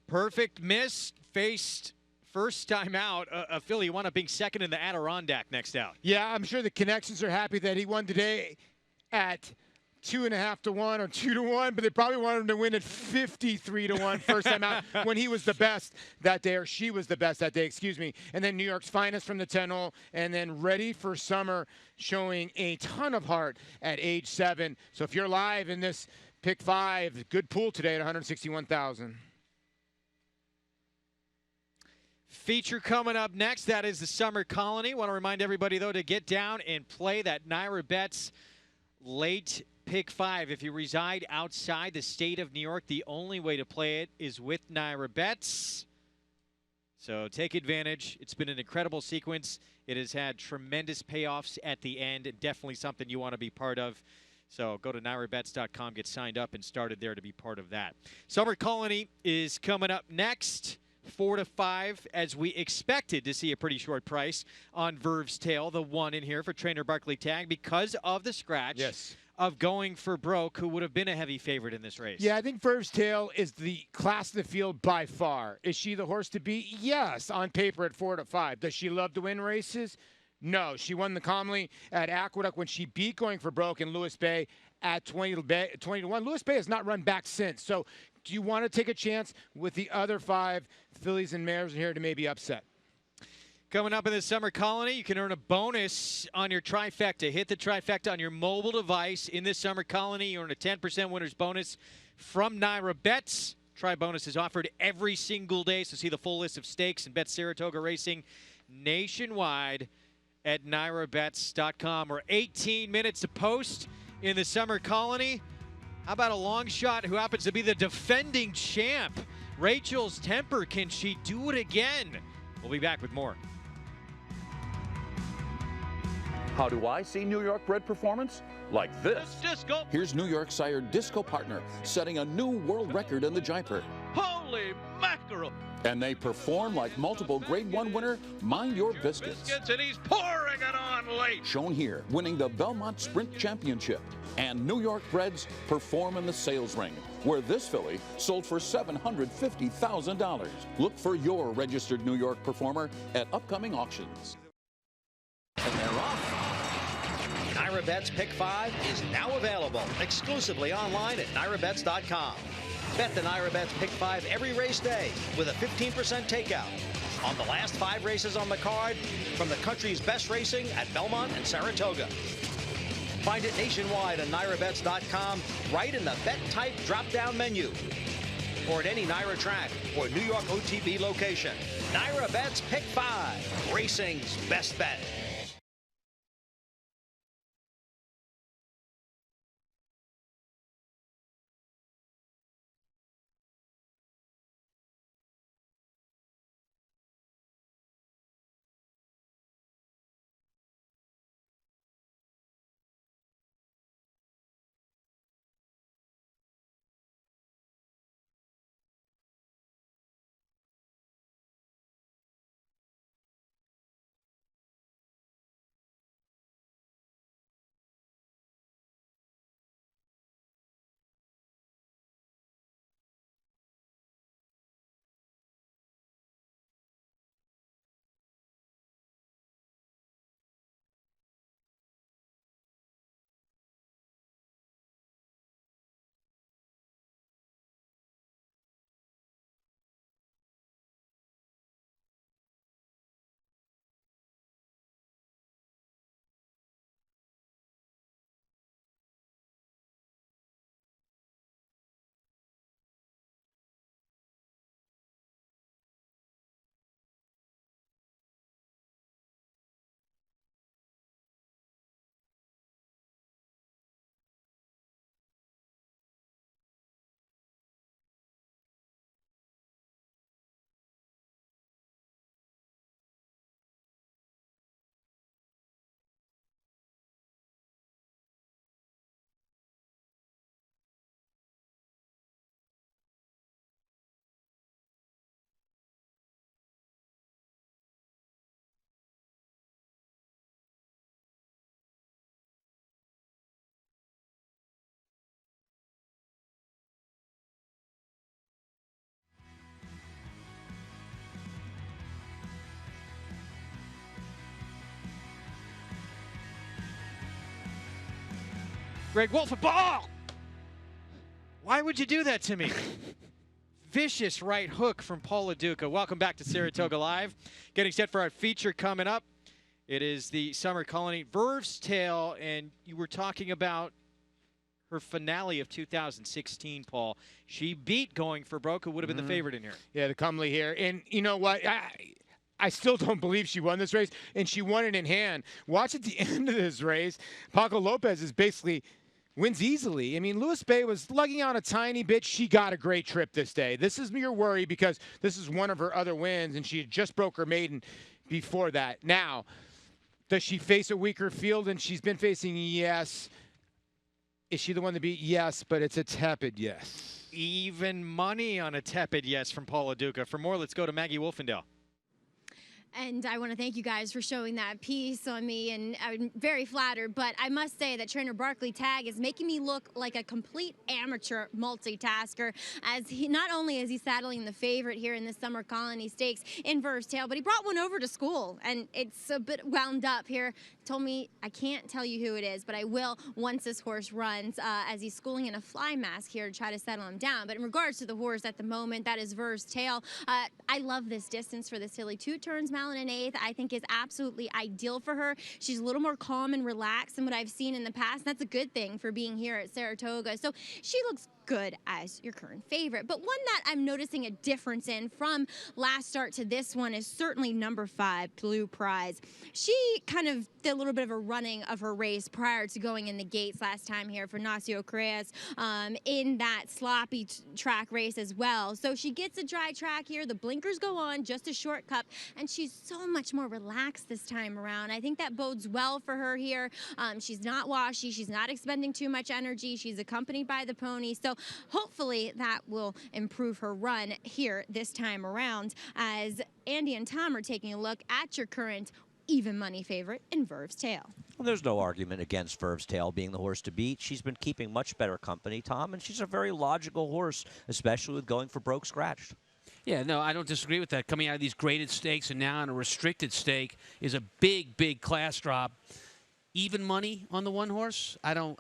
Perfect miss, faced first time out, a filly wound up being second in the Adirondack next out. Yeah, I'm sure the connections are happy that he won today at 2.5 to 1 or 2 to 1, but they probably wanted him to win at 53 to 1 first time out when he was the best that day, or she was the best that day, excuse me. And then New York's Finest from the 10-hole, and then Ready for Summer showing a ton of heart at age 7. So if you're live in this pick 5, good pool today at 161,000. Feature coming up next. That is the Summer Colony. Want to remind everybody, though, to get down and play that Naira Bets Late Pick 5. If you reside outside the state of New York, the only way to play it is with Naira Bets. So take advantage. It's been an incredible sequence. It has had tremendous payoffs at the end, and definitely something you want to be part of. So go to NairaBets.com, get signed up, and started there to be part of that. Summer Colony is coming up next. 4 to 5, as we expected to see a pretty short price on Verve's Tail, the one in here for trainer Barkley Tagg, because of the scratch of Going for Broke, who would have been a heavy favorite in this race. Yeah, I think Verve's Tale is the class of the field by far. Is she the horse to beat? Yes, on paper at 4-5. Does she love to win races? No. She won the Comley at Aqueduct when she beat Going for Broke in Lewis Bay at 20-1. Lewis Bay has not run back since. So do you want to take a chance with the other 5 fillies and mares in here to maybe upset? Coming up in the Summer Colony, you can earn a bonus on your trifecta. Hit the trifecta on your mobile device in this Summer Colony. You earn a 10% winner's bonus from Naira Bets. Tri bonus is offered every single day, so see the full list of stakes and bet Saratoga Racing nationwide at NairaBets.com. We're 18 minutes to post in the Summer Colony. How about a long shot who happens to be the defending champ? Rachel's Temper, can she do it again? We'll be back with more. How do I see New York bred performance? Like this. Disco. Here's New York sire Disco Partner setting a new world record in the Jaipur. Holy mackerel. And they perform like multiple Grade 1 winner Mind Your Biscuits. And he's pouring it on late. Shown here, winning the Belmont Sprint Championship. And New York breds perform in the sales ring, where this filly sold for $750,000. Look for your registered New York performer at upcoming auctions. And they're off. Naira Bets Pick 5 is now available exclusively online at NairaBets.com. Bet the Naira Bets Pick 5 every race day with a 15% takeout on the last 5 races on the card from the country's best racing at Belmont and Saratoga. Find it nationwide on NairaBets.com right in the Bet Type drop-down menu or at any Naira track or New York OTB location. Naira Bets Pick 5, racing's best bet. Greg Wolf, a ball! Why would you do that to me? Vicious right hook from Paul LaDuca. Welcome back to Saratoga Live. Getting set for our feature coming up. It is the Summer Colony, Verve's Tale, and you were talking about her finale of 2016, Paul. She beat Going for Broke, who would have been the favorite in here. Yeah, the Comley here. And you know what? I still don't believe she won this race, and she won it in hand. Watch at the end of this race, Paco Lopez is basically wins easily. I mean, Lewis Bay was lugging out a tiny bit. She got a great trip this day. This is your worry because this is one of her other wins, and she had just broke her maiden before that. Now, does she face a weaker field than she's been facing? Yes. Is she the one to beat? Yes, but it's a tepid yes. Even money on a tepid yes from Paul LaDuca. For more, let's go to Maggie Wolfendale. And I want to thank you guys for showing that piece on me, and I'm very flattered. But I must say that trainer Barkley Tagg is making me look like a complete amateur multitasker, as he not only is he saddling the favorite here in the Summer Colony Stakes in Verve's Tale, but he brought one over to school, and it's a bit wound up here. Told me I can't tell you who it is, but I will once this horse runs, as he's schooling in a fly mask here to try to settle him down. But in regards to the horse at the moment, that is Verve's Tale. I love this distance for this filly. 2 turns, mile and an eighth, I think is absolutely ideal for her. She's a little more calm and relaxed than what I've seen in the past. That's a good thing for being here at Saratoga. So she looks good as your current favorite. But one that I'm noticing a difference in from last start to this one is certainly number 5, Blue Prize. She kind of did a little bit of a running of her race prior to going in the gates last time here for Nacio Creas in that sloppy track race as well. So she gets a dry track here. The blinkers go on, just a short cup, and she's so much more relaxed this time around. I think that bodes well for her here. She's not washy. She's not expending too much energy. She's accompanied by the pony. So hopefully that will improve her run here this time around, as Andy and Tom are taking a look at your current even money favorite in Verve's Tale. Well, there's no argument against Verve's Tale being the horse to beat. She's been keeping much better company, Tom, and she's a very logical horse, especially with going for broke scratched. Yeah, no, I don't disagree with that. Coming out of these graded stakes and now in a restricted stake is a big, big class drop. Even money on the one horse? I don't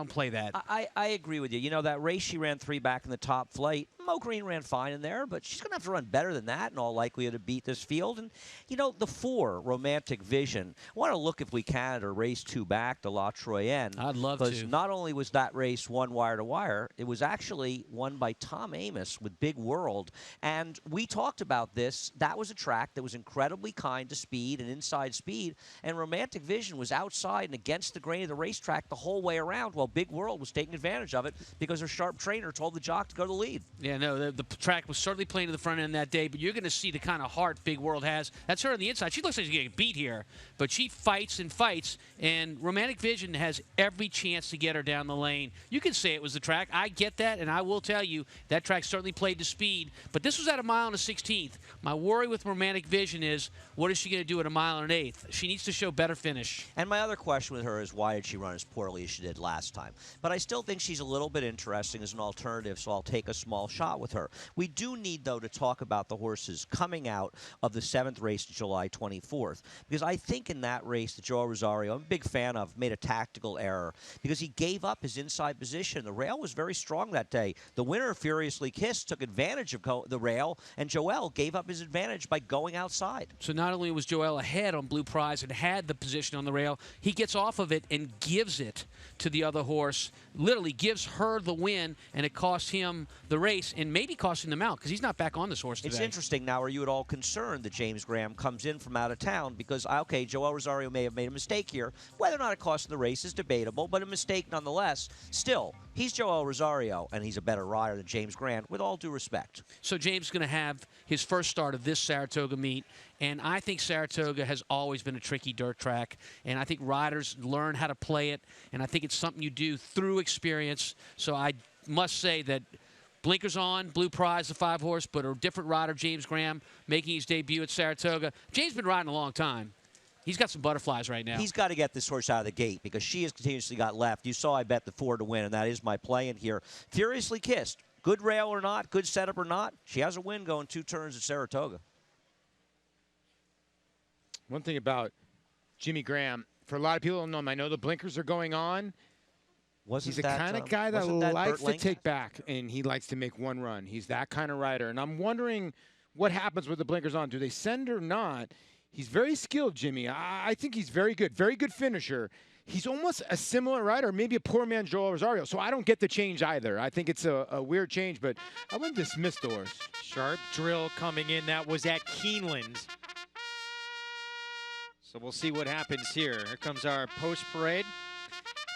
play that. I agree with you. You know, that race she ran 3 back in the top flight, Mo Green ran fine in there, but she's going to have to run better than that in all likelihood to beat this field. And, you know, the 4, Romantic Vision, I want to look if we can at her race 2 back to La Troyenne. I'd love to. Because not only was that race won wire to wire, it was actually won by Tom Amos with Big World. And we talked about this. That was a track that was incredibly kind to speed and inside speed, and Romantic Vision was outside and against the grain of the racetrack the whole way around, while Big World was taking advantage of it because her sharp trainer told the jock to go to the lead. Yeah, no, the track was certainly playing to the front end that day, but you're going to see the kind of heart Big World has. That's her on the inside. She looks like she's getting beat here, but she fights and fights, and Romantic Vision has every chance to get her down the lane. You can say it was the track. I get that, and I will tell you that track certainly played to speed, but this was at a mile and a 16th. My worry with Romantic Vision is, what is she going to do at a mile and an eighth? She needs to show better finish. And my other question with her is, why did she run as poorly as she did last time? But I still think she's a little bit interesting as an alternative, so I'll take a small shot with her. We do need, though, to talk about the horses coming out of the 7th race, July 24th, because I think in that race that Joel Rosario, I'm a big fan of, made a tactical error because he gave up his inside position. The rail was very strong that day. The winner, Furiously Kissed, took advantage of the rail, and Joel gave up his advantage by going outside. So not only was Joel ahead on Blue Prize and had the position on the rail, he gets off of it and gives it to the other horse, literally gives her the win, and it costs him the race and maybe costing them out because he's not back on this horse today. It's interesting. Now, are you at all concerned that James Graham comes in from out of town? Because, okay, Joel Rosario may have made a mistake here. Whether or not it cost him the race is debatable, but a mistake nonetheless. Still, he's Joel Rosario, and he's a better rider than James Graham, with all due respect. So James is going to have his first start of this Saratoga meet, and I think Saratoga has always been a tricky dirt track, and I think riders learn how to play it, and I think it's something you do through experience. So I must say that blinkers on, Blue Prize, the 5-horse, but a different rider, James Graham, making his debut at Saratoga. James has been riding a long time. He's got some butterflies right now. He's got to get this horse out of the gate because she has continuously got left. You saw I bet the 4 to win, and that is my play in here. Furiously Kissed. Good rail or not, good setup or not, she has a win going 2 turns at Saratoga. One thing about Jimmy Graham, for a lot of people who don't know him, I know the blinkers are going on. He's the kind of guy that likes to take back, and he likes to make one run. He's that kind of rider. And I'm wondering what happens with the blinkers on. Do they send or not? He's very skilled, Jimmy. I think he's very good finisher. He's almost a similar rider, maybe a poor man Joel Rosario. So I don't get the change either. I think it's a weird change, but I wouldn't dismiss the horse. Sharp drill coming in. That was at Keeneland. So we'll see what happens here. Here comes our post-parade.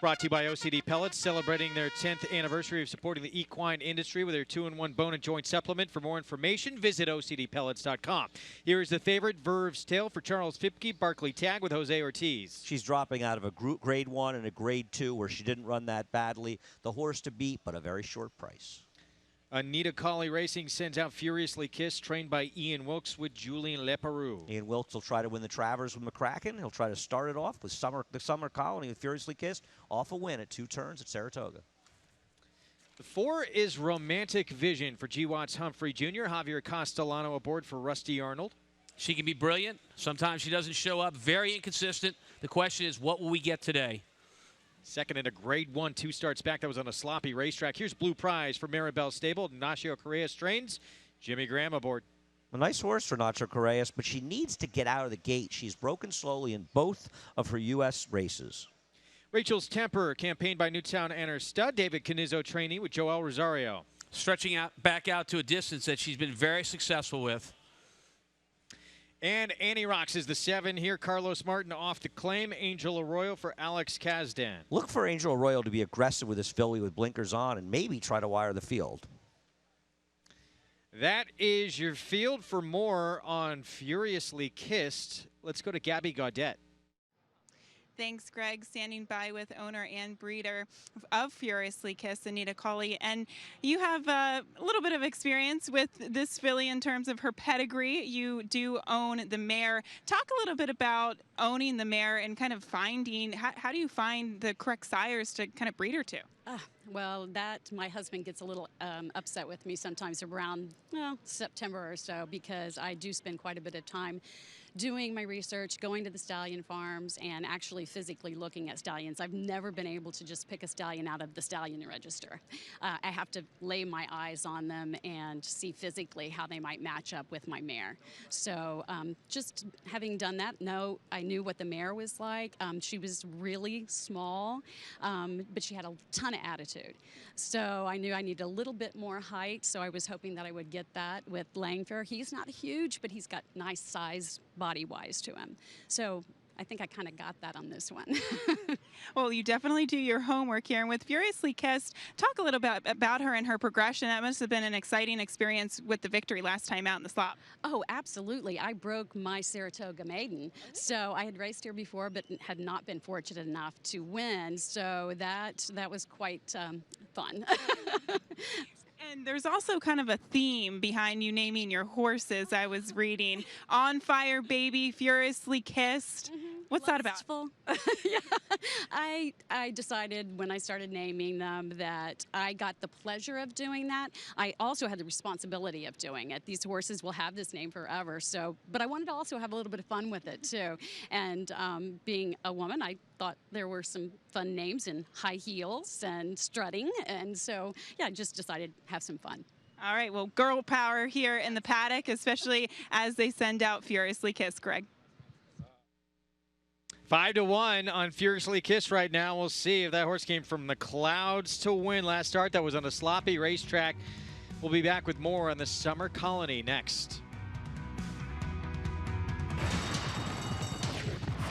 Brought to you by OCD Pellets, celebrating their 10th anniversary of supporting the equine industry with their 2-in-1 bone and joint supplement. For more information, visit OCDPellets.com. Here is the favorite, Verve's Tale, for Charles Fipke, Barkley Tagg with Jose Ortiz. She's dropping out of a grade 1 and a grade 2 where she didn't run that badly. The horse to beat, but a very short price. Anita Colley Racing sends out Furiously Kissed, trained by Ian Wilkes with Julian Leperoux. Ian Wilkes will try to win the Travers with McCracken. He'll try to start it off with the Summer Colony with Furiously Kissed. Off a win at 2 turns at Saratoga. The 4 is Romantic Vision for G. Watts Humphrey Jr. Javier Castellano aboard for Rusty Arnold. She can be brilliant. Sometimes she doesn't show up. Very inconsistent. The question is, what will we get today? Second in a Grade 1, 2 starts back. That was on a sloppy racetrack. Here's Blue Prize for Maribel Stable. Ignacio Correa trains. Jimmy Graham aboard. A nice horse for Nacho Correas, but she needs to get out of the gate. She's broken slowly in both of her U.S. races. Rachel's Temper, campaigned by Newtown and her stud. David Canizzo trainee with Joel Rosario. Stretching out back out to a distance that she's been very successful with. And Annie Rocks is the 7 here. Carlos Martin off to claim. Angel Arroyo for Alex Kazdan. Look for Angel Arroyo to be aggressive with this filly with blinkers on and maybe try to wire the field. That is your field. For more on Furiously Kissed, let's go to Gabby Gaudet. Thanks, Greg. Standing by with owner and breeder of Furiously Kissed, Anita Colley. And you have a little bit of experience with this filly in terms of her pedigree. You do own the mare. Talk a little bit about owning the mare and kind of finding, how do you find the correct sires to kind of breed her to? Well, my husband gets a little upset with me sometimes around September or so, because I do spend quite a bit of time doing my research, going to the stallion farms, and actually physically looking at stallions. I've never been able to just pick a stallion out of the stallion register. I have to lay my eyes on them and see physically how they might match up with my mare. So just having done that, I knew what the mare was like. She was really small, but she had a ton of attitude. So I knew I needed a little bit more height, so I was hoping that I would get that with Langfair. He's not huge, but he's got nice size body-wise to him. So I think I kind of got that on this one. Well, you definitely do your homework here. And with Furiously Kissed, talk a little bit about her and her progression. That must have been an exciting experience with the victory last time out in the slop. Oh, absolutely. I broke my Saratoga maiden. So I had raced here before, but had not been fortunate enough to win. So that was quite fun. And there's also kind of a theme behind you naming your horses, I was reading. On Fire Baby, Furiously Kissed. What's that about? Yeah. I decided when I started naming them that I got the pleasure of doing that. I also had the responsibility of doing it. These horses will have this name forever. But I wanted to also have a little bit of fun with it too. And being a woman, I thought there were some fun names in high heels and strutting. And so, yeah, I just decided to have some fun. All right, well, girl power here in the paddock, especially as they send out Furiously Kissed, Greg. 5-1 on Furiously Kissed right now. We'll see if that horse came from the clouds to win last start. That was on a sloppy racetrack. We'll be back with more on the Summer Colony next.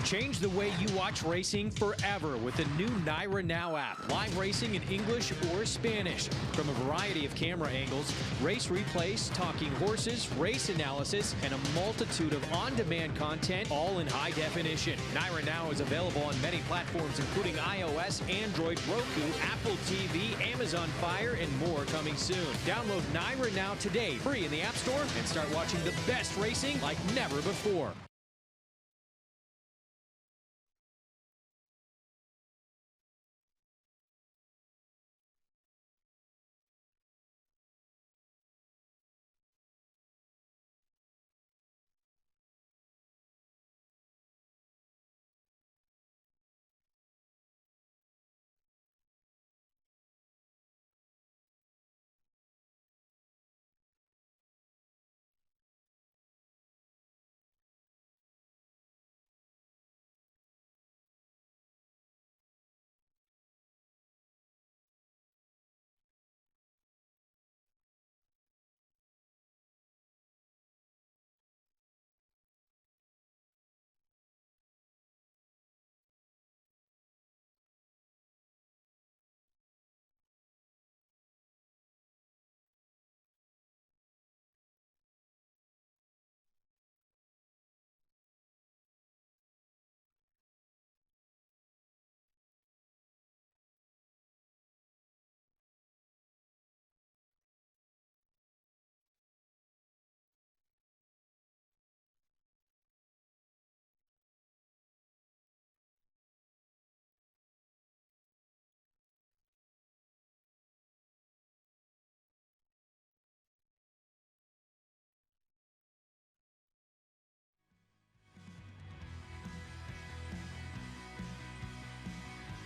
Change the way you watch racing forever with the new Naira Now app. Live racing in English or Spanish. From a variety of camera angles, race replays, talking horses, race analysis, and a multitude of on-demand content, all in high definition. Naira Now is available on many platforms, including iOS, Android, Roku, Apple TV, Amazon Fire, and more coming soon. Download Naira Now today, free in the App Store, and start watching the best racing like never before.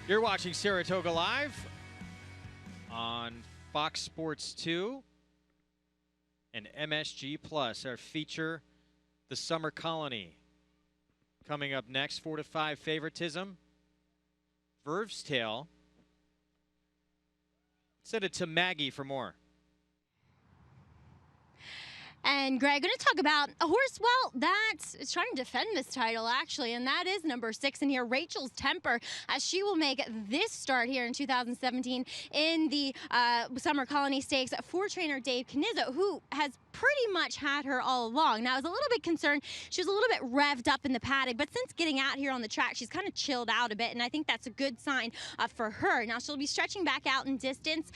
You're watching Saratoga Live on Fox Sports 2 and MSG Plus. Our feature, the Summer Colony. Coming up next, 4 to 5 favoritism. Verve's Tale. Send it to Maggie for more. And Greg, going to talk about a horse, well, that's trying to defend this title, actually, and that is number 6 in here, Rachel's Temper, as she will make this start here in 2017 in the Summer Colony Stakes for trainer Dave Canizzo, who has pretty much had her all along. Now, I was a little bit concerned. She was a little bit revved up in the paddock, but since getting out here on the track, she's kind of chilled out a bit, and I think that's a good sign for her. Now, she'll be stretching back out in distance.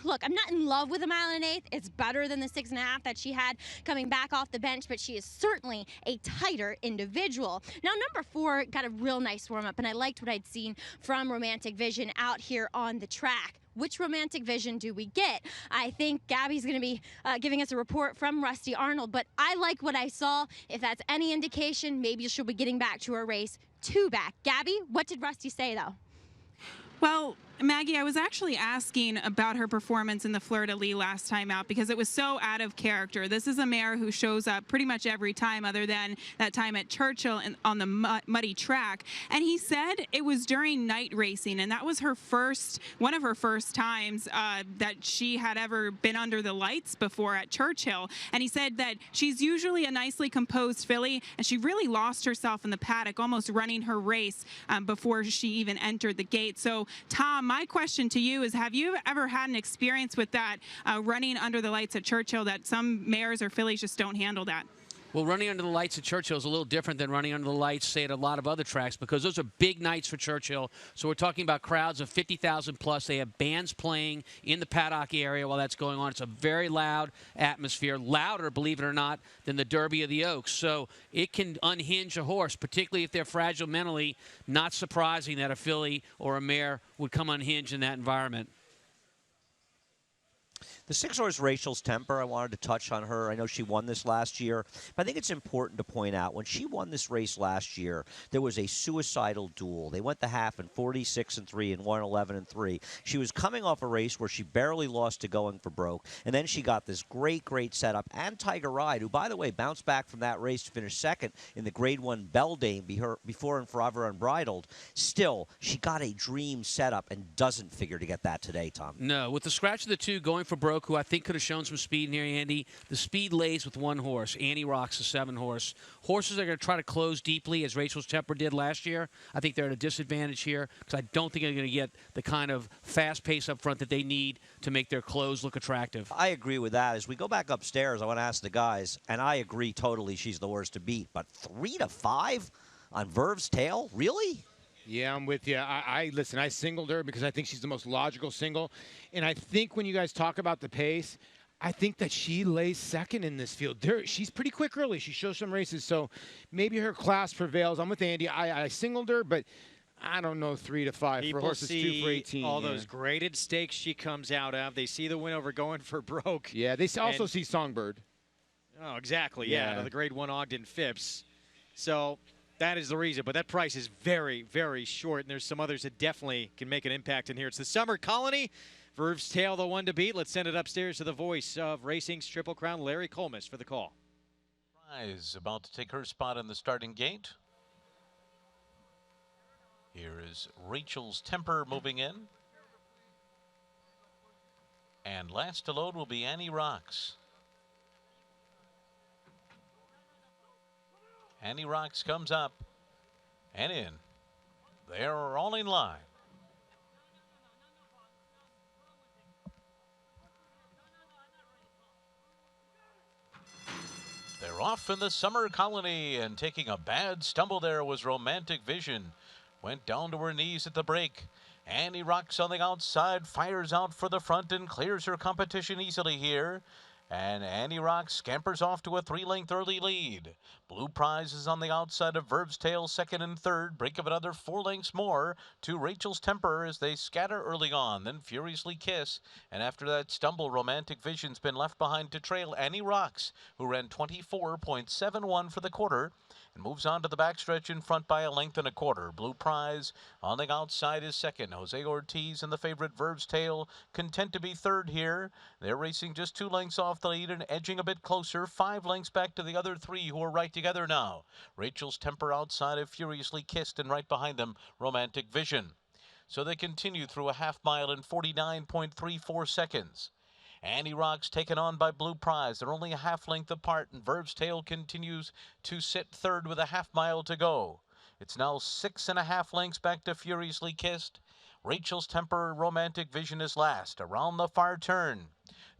Look, I'm not in love with a 1 1/8. It's better than the 6.5 that she had coming back off the bench, but she is certainly a tighter individual. Now, number 4 got a real nice warm-up, and I liked what I'd seen from Romantic Vision out here on the track. Which Romantic Vision do we get? I think Gabby's going to be giving us a report from Rusty Arnold, but I like what I saw. If that's any indication, maybe she'll be getting back to her race 2 back. Gabby, what did Rusty say, though? Well, Maggie, I was actually asking about her performance in the Fleur-de-Lis last time out because it was so out of character. This is a mare who shows up pretty much every time other than that time at Churchill on the muddy track. And he said it was during night racing, and that was one of her first times that she had ever been under the lights before at Churchill. And he said that she's usually a nicely composed filly, and she really lost herself in the paddock, almost running her race before she even entered the gate. So, Tom, my question to you is, have you ever had an experience with that running under the lights at Churchill, that some mares or fillies just don't handle that? Well, running under the lights at Churchill is a little different than running under the lights, say, at a lot of other tracks, because those are big nights for Churchill. So we're talking about crowds of 50,000 plus. They have bands playing in the paddock area while that's going on. It's a very loud atmosphere, louder, believe it or not, than the Derby of the Oaks. So it can unhinge a horse, particularly if they're fragile mentally. Not surprising that a filly or a mare would come unhinged in that environment. The 6-horse Rachel's Temper, I wanted to touch on her. I know she won this last year, but I think it's important to point out when she won this race last year, there was a suicidal duel. They went the half in 46-3 and 111-3. She was coming off a race where she barely lost to Going for Broke, and then she got this great setup. And Tiger Ride, who, by the way, bounced back from that race to finish second in the Grade 1 Beldame before and Forever Unbridled. Still, she got a dream setup and doesn't figure to get that today, Tom. No, with the scratch of the 2, Going for Broke, who I think could have shown some speed in here, Andy. The speed lays with 1 horse. Annie Rock's a 7-horse. Horses are going to try to close deeply, as Rachel's Temper did last year. I think they're at a disadvantage here because I don't think they're going to get the kind of fast pace up front that they need to make their close look attractive. I agree with that. As we go back upstairs, I want to ask the guys, and I agree totally she's the horse to beat, but 3 to 5 on Verve's Tail? Really? Yeah, I'm with you. Listen, I singled her because I think she's the most logical single. And I think when you guys talk about the pace, I think that she lays second in this field. She's pretty quick early. She shows some races, so maybe her class prevails. I'm with Andy. I singled her, but I don't know 3 to 5 People for horses see 2 for 18. all those graded stakes she comes out of. They see the win over Going for Broke. Yeah, they also see Songbird. Oh, exactly. Yeah, the Grade 1 Ogden Phipps. So that is the reason, but that price is very, very short, and there's some others that definitely can make an impact in here. It's the Summer Colony. Verve's Tail, the one to beat. Let's send it upstairs to the voice of racing's Triple Crown, Larry Colmus, for the call. Prize about to take her spot in the starting gate. Here is Rachel's Temper moving in. And last to load will be Annie Rocks. Annie Rocks comes up and in. They're all in line. They're off in the Summer Colony, and taking a bad stumble there was Romantic Vision. Went down to her knees at the break. Annie Rocks on the outside, fires out for the front and clears her competition easily here. And Annie Rocks scampers off to a 3-length early lead. Blue Prize is on the outside of Verve's Tail, second and third. Break of another 4 lengths more to Rachel's Temper as they scatter early on, then furiously kiss. And after that stumble, Romantic Vision's been left behind to trail Annie Rocks, who ran 24.71 for the quarter. and moves on to the backstretch in front by a length and a quarter. Blue Prize on the outside is second. Jose Ortiz and the favorite Verve's Tale content to be third here. They're racing just 2 lengths off the lead and edging a bit closer. 5 lengths back to the other 3 who are right together now. Rachel's Temper outside of Furiously Kissed, and right behind them, Romantic Vision. So they continue through a half mile in 49.34 seconds. Annie Rock's taken on by Blue Prize. They're only a half length apart, and Verve's Tale continues to sit third with a half mile to go. It's now 6.5 lengths back to Furiously Kissed. Rachel's Temper, Romantic Vision is last. Around the far turn.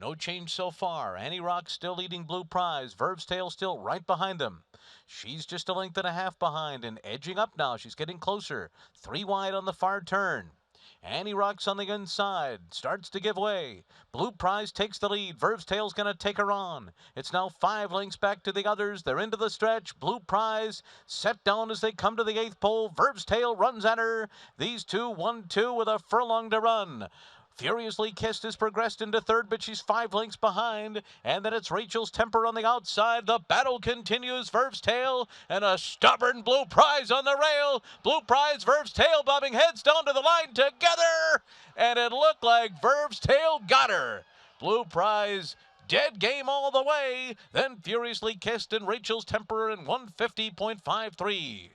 No change so far. Annie Rock still leading Blue Prize. Verve's Tale still right behind them. She's just a length and a half behind and edging up now. She's getting closer. 3 wide on the far turn. Annie Rock's on the inside, starts to give way. Blue Prize takes the lead. Verve's Tale's going to take her on. It's now 5 lengths back to the others. They're into the stretch. Blue Prize set down as they come to the 8th pole. Verve's Tale runs at her. These two, 1-2 with a furlong to run. Furiously Kissed has progressed into third, but she's 5 lengths behind. And then it's Rachel's Temper on the outside. The battle continues. Verve's Tale and a stubborn Blue Prize on the rail. Blue Prize, Verve's Tale bobbing heads down to the line together. And it looked like Verve's Tale got her. Blue Prize dead game all the way. Then Furiously Kissed and Rachel's Temper in 150.53.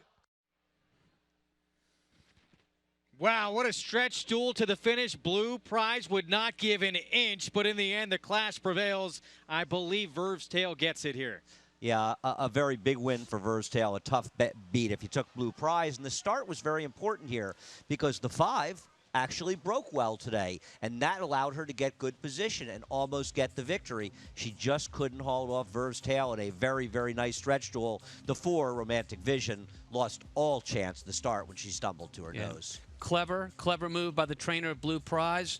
Wow, what a stretch duel to the finish. Blue Prize would not give an inch, but in the end, the class prevails. I believe Verve's Tale gets it here. Yeah, a very big win for Verve's Tale, a tough beat if you took Blue Prize. And the start was very important here because the 5 actually broke well today, and that allowed her to get good position and almost get the victory. She just couldn't hold off Verve's Tale in a very, very nice stretch duel. The 4, Romantic Vision, lost all chance at the start when she stumbled to her nose. Clever move by the trainer of Blue Prize.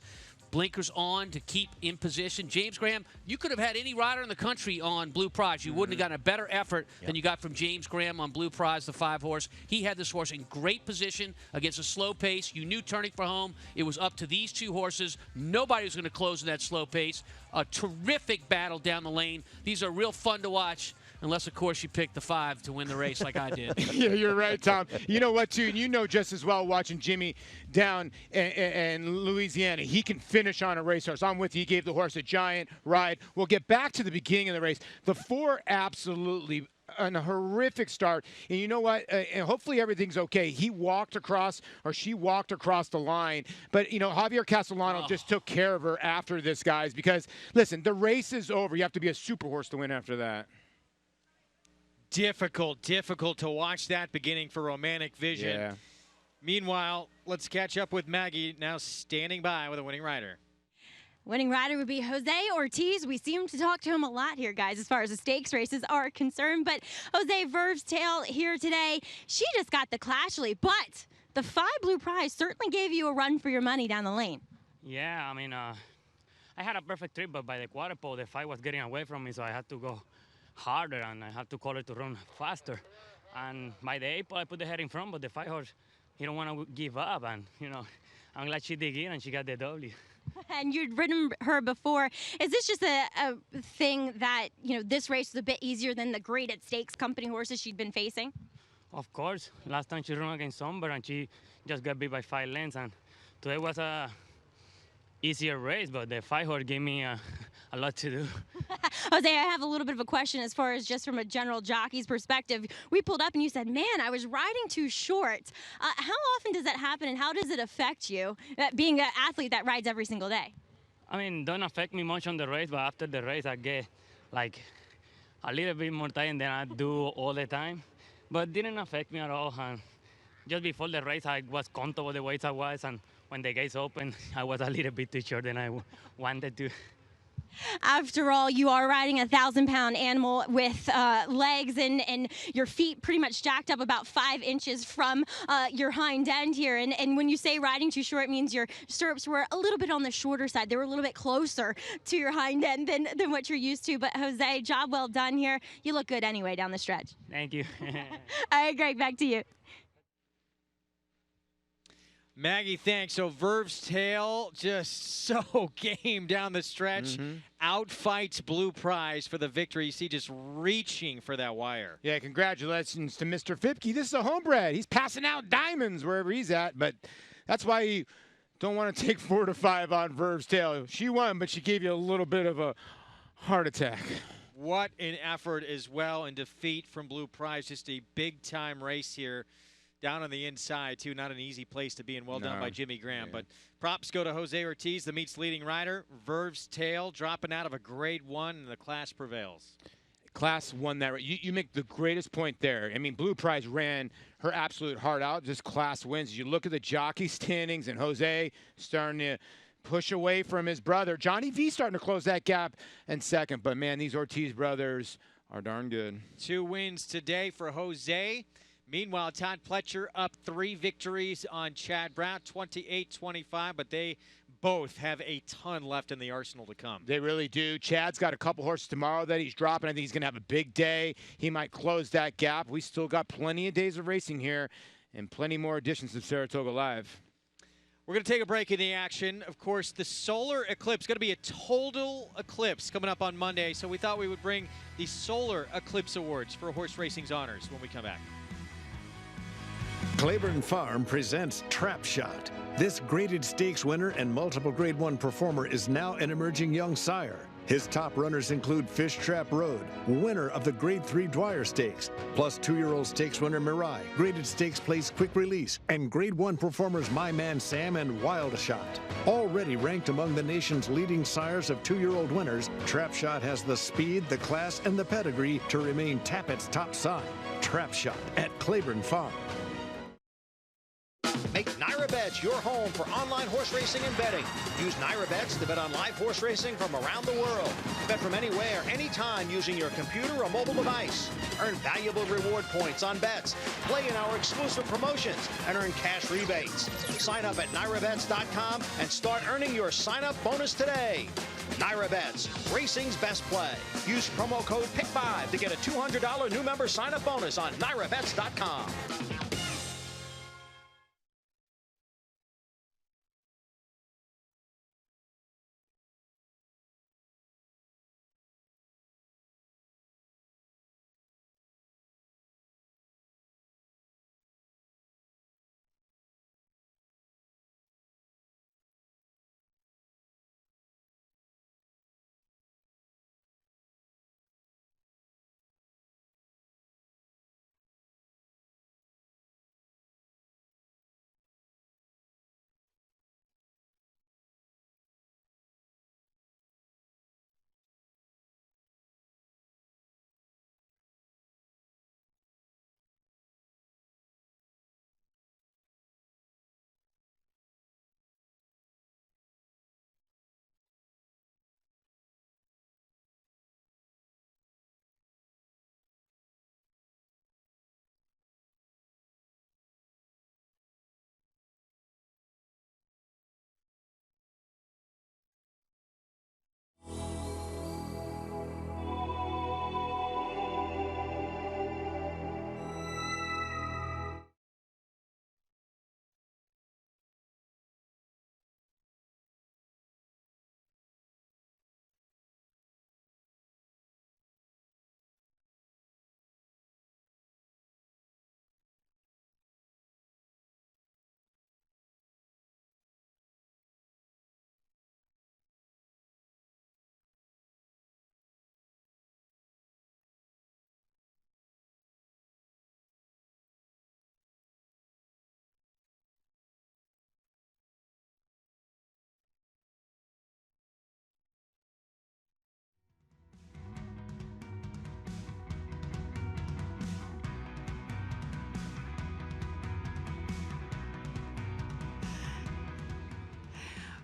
Blinkers on to keep in position. James Graham, you could have had any rider in the country on Blue Prize. You wouldn't have gotten a better effort than you got from James Graham on Blue Prize, the 5 horse. He had this horse in great position against a slow pace. You knew turning for home, it was up to these 2 horses. Nobody was going to close in that slow pace. A terrific battle down the lane. These are real fun to watch. Unless, of course, you picked the 5 to win the race like I did. Yeah, you're right, Tom. You know what, too? And you know just as well watching Jimmy down in Louisiana. He can finish on a racehorse. I'm with you. He gave the horse a giant ride. We'll get back to the beginning of the race. The 4 absolutely a horrific start. And you know what? And hopefully everything's okay. He walked across, or she walked across the line. But, you know, Javier Castellano just took care of her after this, guys. Because, listen, the race is over. You have to be a super horse to win after that. Difficult to watch that beginning for Romantic Vision. Yeah. Meanwhile, let's catch up with Maggie, now standing by with a winning rider. Winning rider would be Jose Ortiz. We seem to talk to him a lot here, guys, as far as the stakes races are concerned. But Jose Verve's Tale here today, she just got the clash lead. But the 5 Blue Prize certainly gave you a run for your money down the lane. Yeah, I mean, I had a perfect trip, but by the quarter pole, the 5 was getting away from me, so I had to go harder, and I have to call it to run faster. And by the 8 pole, I put the head in front, but the 5 horse, he don't want to give up. And, you know, I'm glad she did it, and she got the W. And you'd ridden her before. Is this just a thing that, you know, this race was a bit easier than the graded stakes company horses she'd been facing? Of course. Last time she ran against Somber, and she just got beat by 5 lengths. And today was a easier race, but the 5 horse gave me a lot to do. Jose, I have a little bit of a question as far as just from a general jockey's perspective. We pulled up and you said, man, I was riding too short. How often does that happen, and how does it affect you, being an athlete that rides every single day? I mean, don't affect me much on the race, but after the race, I get like a little bit more time than I do all the time. But it didn't affect me at all. And just before the race, I was comfortable the weight I was, and when the gates opened, I was a little bit too short than I wanted to. After all, you are riding a 1,000-pound animal with legs and your feet pretty much jacked up about 5 inches from your hind end here. And when you say riding too short, it means your stirrups were a little bit on the shorter side. They were a little bit closer to your hind end than what you're used to. But Jose, job well done here. You look good anyway down the stretch. Thank you. All right, Greg, back to you. Maggie, thanks. So Verve's Tail just so game down the stretch. Outfights Blue Prize for the victory. You see just reaching for that wire. Yeah, congratulations to Mr. Fipke. This is a homebred. He's passing out diamonds wherever he's at, but that's why you don't want to take 4 to 5 on Verve's Tail. She won, but she gave you a little bit of a heart attack. What an effort as well in defeat from Blue Prize. Just a big-time race here. Down on the inside, too. Not an easy place to be in. Well done by Jimmy Graham. But props go to Jose Ortiz, the meet's leading rider. Verve's Tail dropping out of a grade 1, and the class prevails. Class won that. You make the greatest point there. I mean, Blue Prize ran her absolute heart out. Just class wins. You look at the jockey standings, and Jose starting to push away from his brother. Johnny V starting to close that gap in second. But, man, these Ortiz brothers are darn good. 2 wins today for Jose. Meanwhile, Todd Pletcher up 3 victories on Chad Brown, 28-25, but they both have a ton left in the arsenal to come. They really do. Chad's got a couple horses tomorrow that he's dropping. I think he's going to have a big day. He might close that gap. We still got plenty of days of racing here and plenty more editions of Saratoga Live. We're going to take a break in the action. Of course, the solar eclipse, going to be a total eclipse coming up on Monday, so we thought we would bring the Solar Eclipse Awards for Horse Racing's honors when we come back. Claiborne Farm presents Trap Shot. This graded stakes winner and multiple Grade 1 performer is now an emerging young sire. His top runners include Fish Trap Road, winner of the Grade 3 Dwyer Stakes, plus 2-year-old stakes winner Mirai, graded stakes place Quick Release, and Grade 1 performers My Man Sam and Wild Shot. Already ranked among the nation's leading sires of 2-year-old winners, Trap Shot has the speed, the class, and the pedigree to remain Tappett's top side. Trap Shot at Claiborne Farm. Make NyraBets your home for online horse racing and betting. Use NyraBets to bet on live horse racing from around the world. Bet from anywhere, anytime using your computer or mobile device. Earn valuable reward points on bets. Play in our exclusive promotions and earn cash rebates. Sign up at NyraBets.com and start earning your sign-up bonus today. NyraBets, racing's best play. Use promo code PICK5 to get a $200 new member sign-up bonus on NyraBets.com.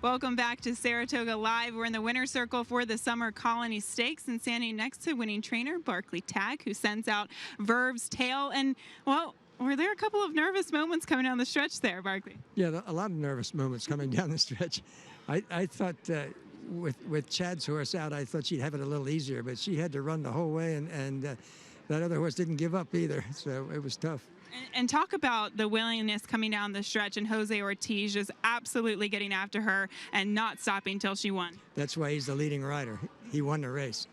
Welcome back to Saratoga Live. We're in the winner's circle for the Summer Colony Stakes, and standing next to winning trainer Barkley Tagg, who sends out Verve's Tail. And, well, were there a couple of nervous moments coming down the stretch there, Barkley? Yeah, a lot of nervous moments coming down the stretch. I thought with Chad's horse out, I thought she'd have it a little easier, but she had to run the whole way, and that other horse didn't give up either, so it was tough. And talk about the willingness coming down the stretch, and Jose Ortiz just absolutely getting after her and not stopping till she won. That's why he's the leading rider. He won the race.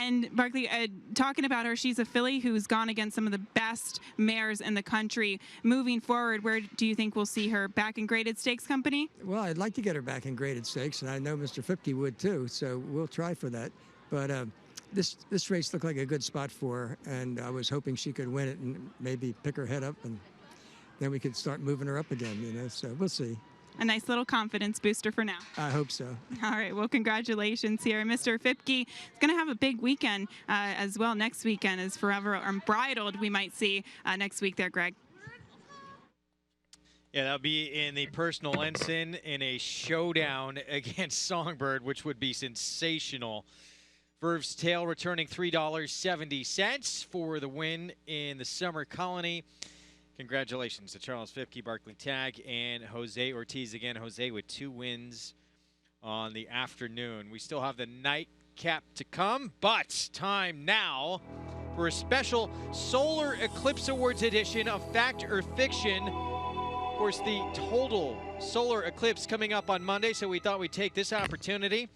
And Barkley, talking about her, she's a filly who's gone against some of the best mares in the country. Moving forward, where do you think we'll see her? Back in graded stakes company? Well, I'd like to get her back in graded stakes, and I know Mr. Fipke would too, so we'll try for that. But this race looked like a good spot for her, and I was hoping she could win it and maybe pick her head up, and then we could start moving her up again, you know, so we'll see. A nice little confidence booster for now. I hope so. All right, well, congratulations here. Mr. Fipke is going to have a big weekend as well next weekend, as Forever Unbridled we might see next week there, Greg. Yeah, that'll be in the personal ensign in a showdown against Songbird, which would be sensational. Verve's Tail returning $3.70 for the win in the Summer Colony. Congratulations to Charles Fipke, Barkley Tagg, and Jose Ortiz. Again, Jose with 2 wins on the afternoon. We still have the nightcap to come, but time now for a special Solar Eclipse Awards edition of Fact or Fiction. Of course, the total solar eclipse coming up on Monday, so we thought we'd take this opportunity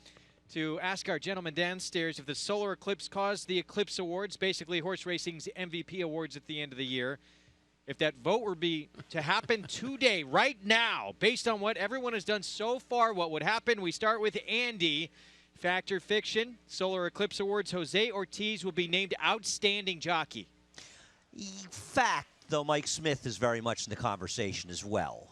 to ask our gentlemen downstairs if the solar eclipse caused the Eclipse Awards, basically horse racing's MVP awards at the end of the year. If that vote were to happen today, right now, based on what everyone has done so far, what would happen? We start with Andy. Fact or Fiction, Solar Eclipse Awards, Jose Ortiz will be named Outstanding Jockey. Fact, though Mike Smith is very much in the conversation as well.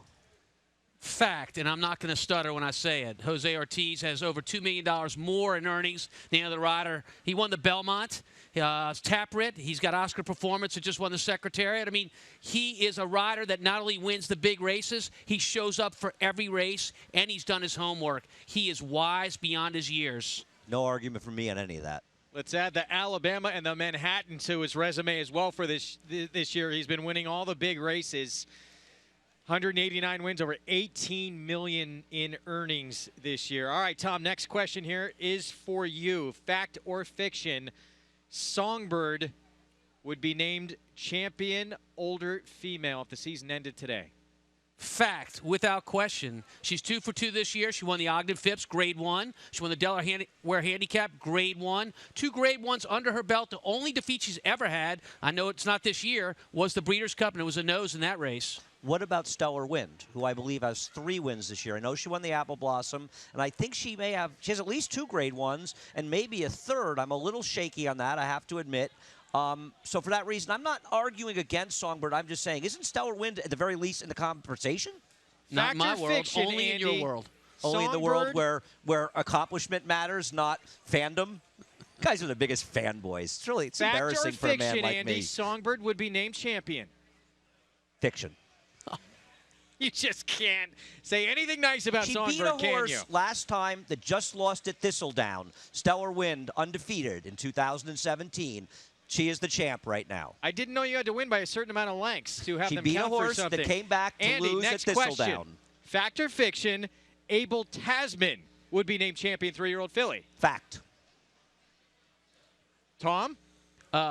Fact, and I'm not going to stutter when I say it. Jose Ortiz has over $2 million more in earnings than the other rider. He won the Belmont. Taprit. He's got Oscar Performance that just won the Secretariat. I mean, he is a rider that not only wins the big races, he shows up for every race, and he's done his homework. He is wise beyond his years. No argument from me on any of that. Let's add the Alabama and the Manhattan to his resume as well for this year. He's been winning all the big races. 189 wins, over $18 million in earnings this year. All right, Tom, next question here is for you. Fact or fiction, Songbird would be named champion older female if the season ended today? Fact, without question. She's 2 for 2 this year. She won the Ogden Phipps, Grade 1. She won the Delaware Handicap, Grade 1. 2 Grade 1s under her belt. The only defeat she's ever had, I know it's not this year, was the Breeders' Cup, and it was a nose in that race. What about Stellar Wind, who I believe has 3 wins this year? I know she won the Apple Blossom, and I think she has at least 2 Grade 1s and maybe a third. I'm a little shaky on that, I have to admit. So for that reason, I'm not arguing against Songbird. I'm just saying, isn't Stellar Wind at the very least in the conversation? Not in my world, fiction, only Andy, in your world. Only in the world where accomplishment matters, not fandom. You guys are the biggest fanboys. It's embarrassing for a man like Andy, me. Songbird would be named champion. Fiction. You just can't say anything nice about Songbird, can you? She beat a horse last time that just lost at Thistledown. Stellar Wind, undefeated in 2017. She is the champ right now. I didn't know you had to win by a certain amount of lengths to have them count for something. She beat a horse that came back to Andy, lose at Thistledown. Question. Fact or fiction, Abel Tasman would be named champion 3-year-old filly? Fact. Tom?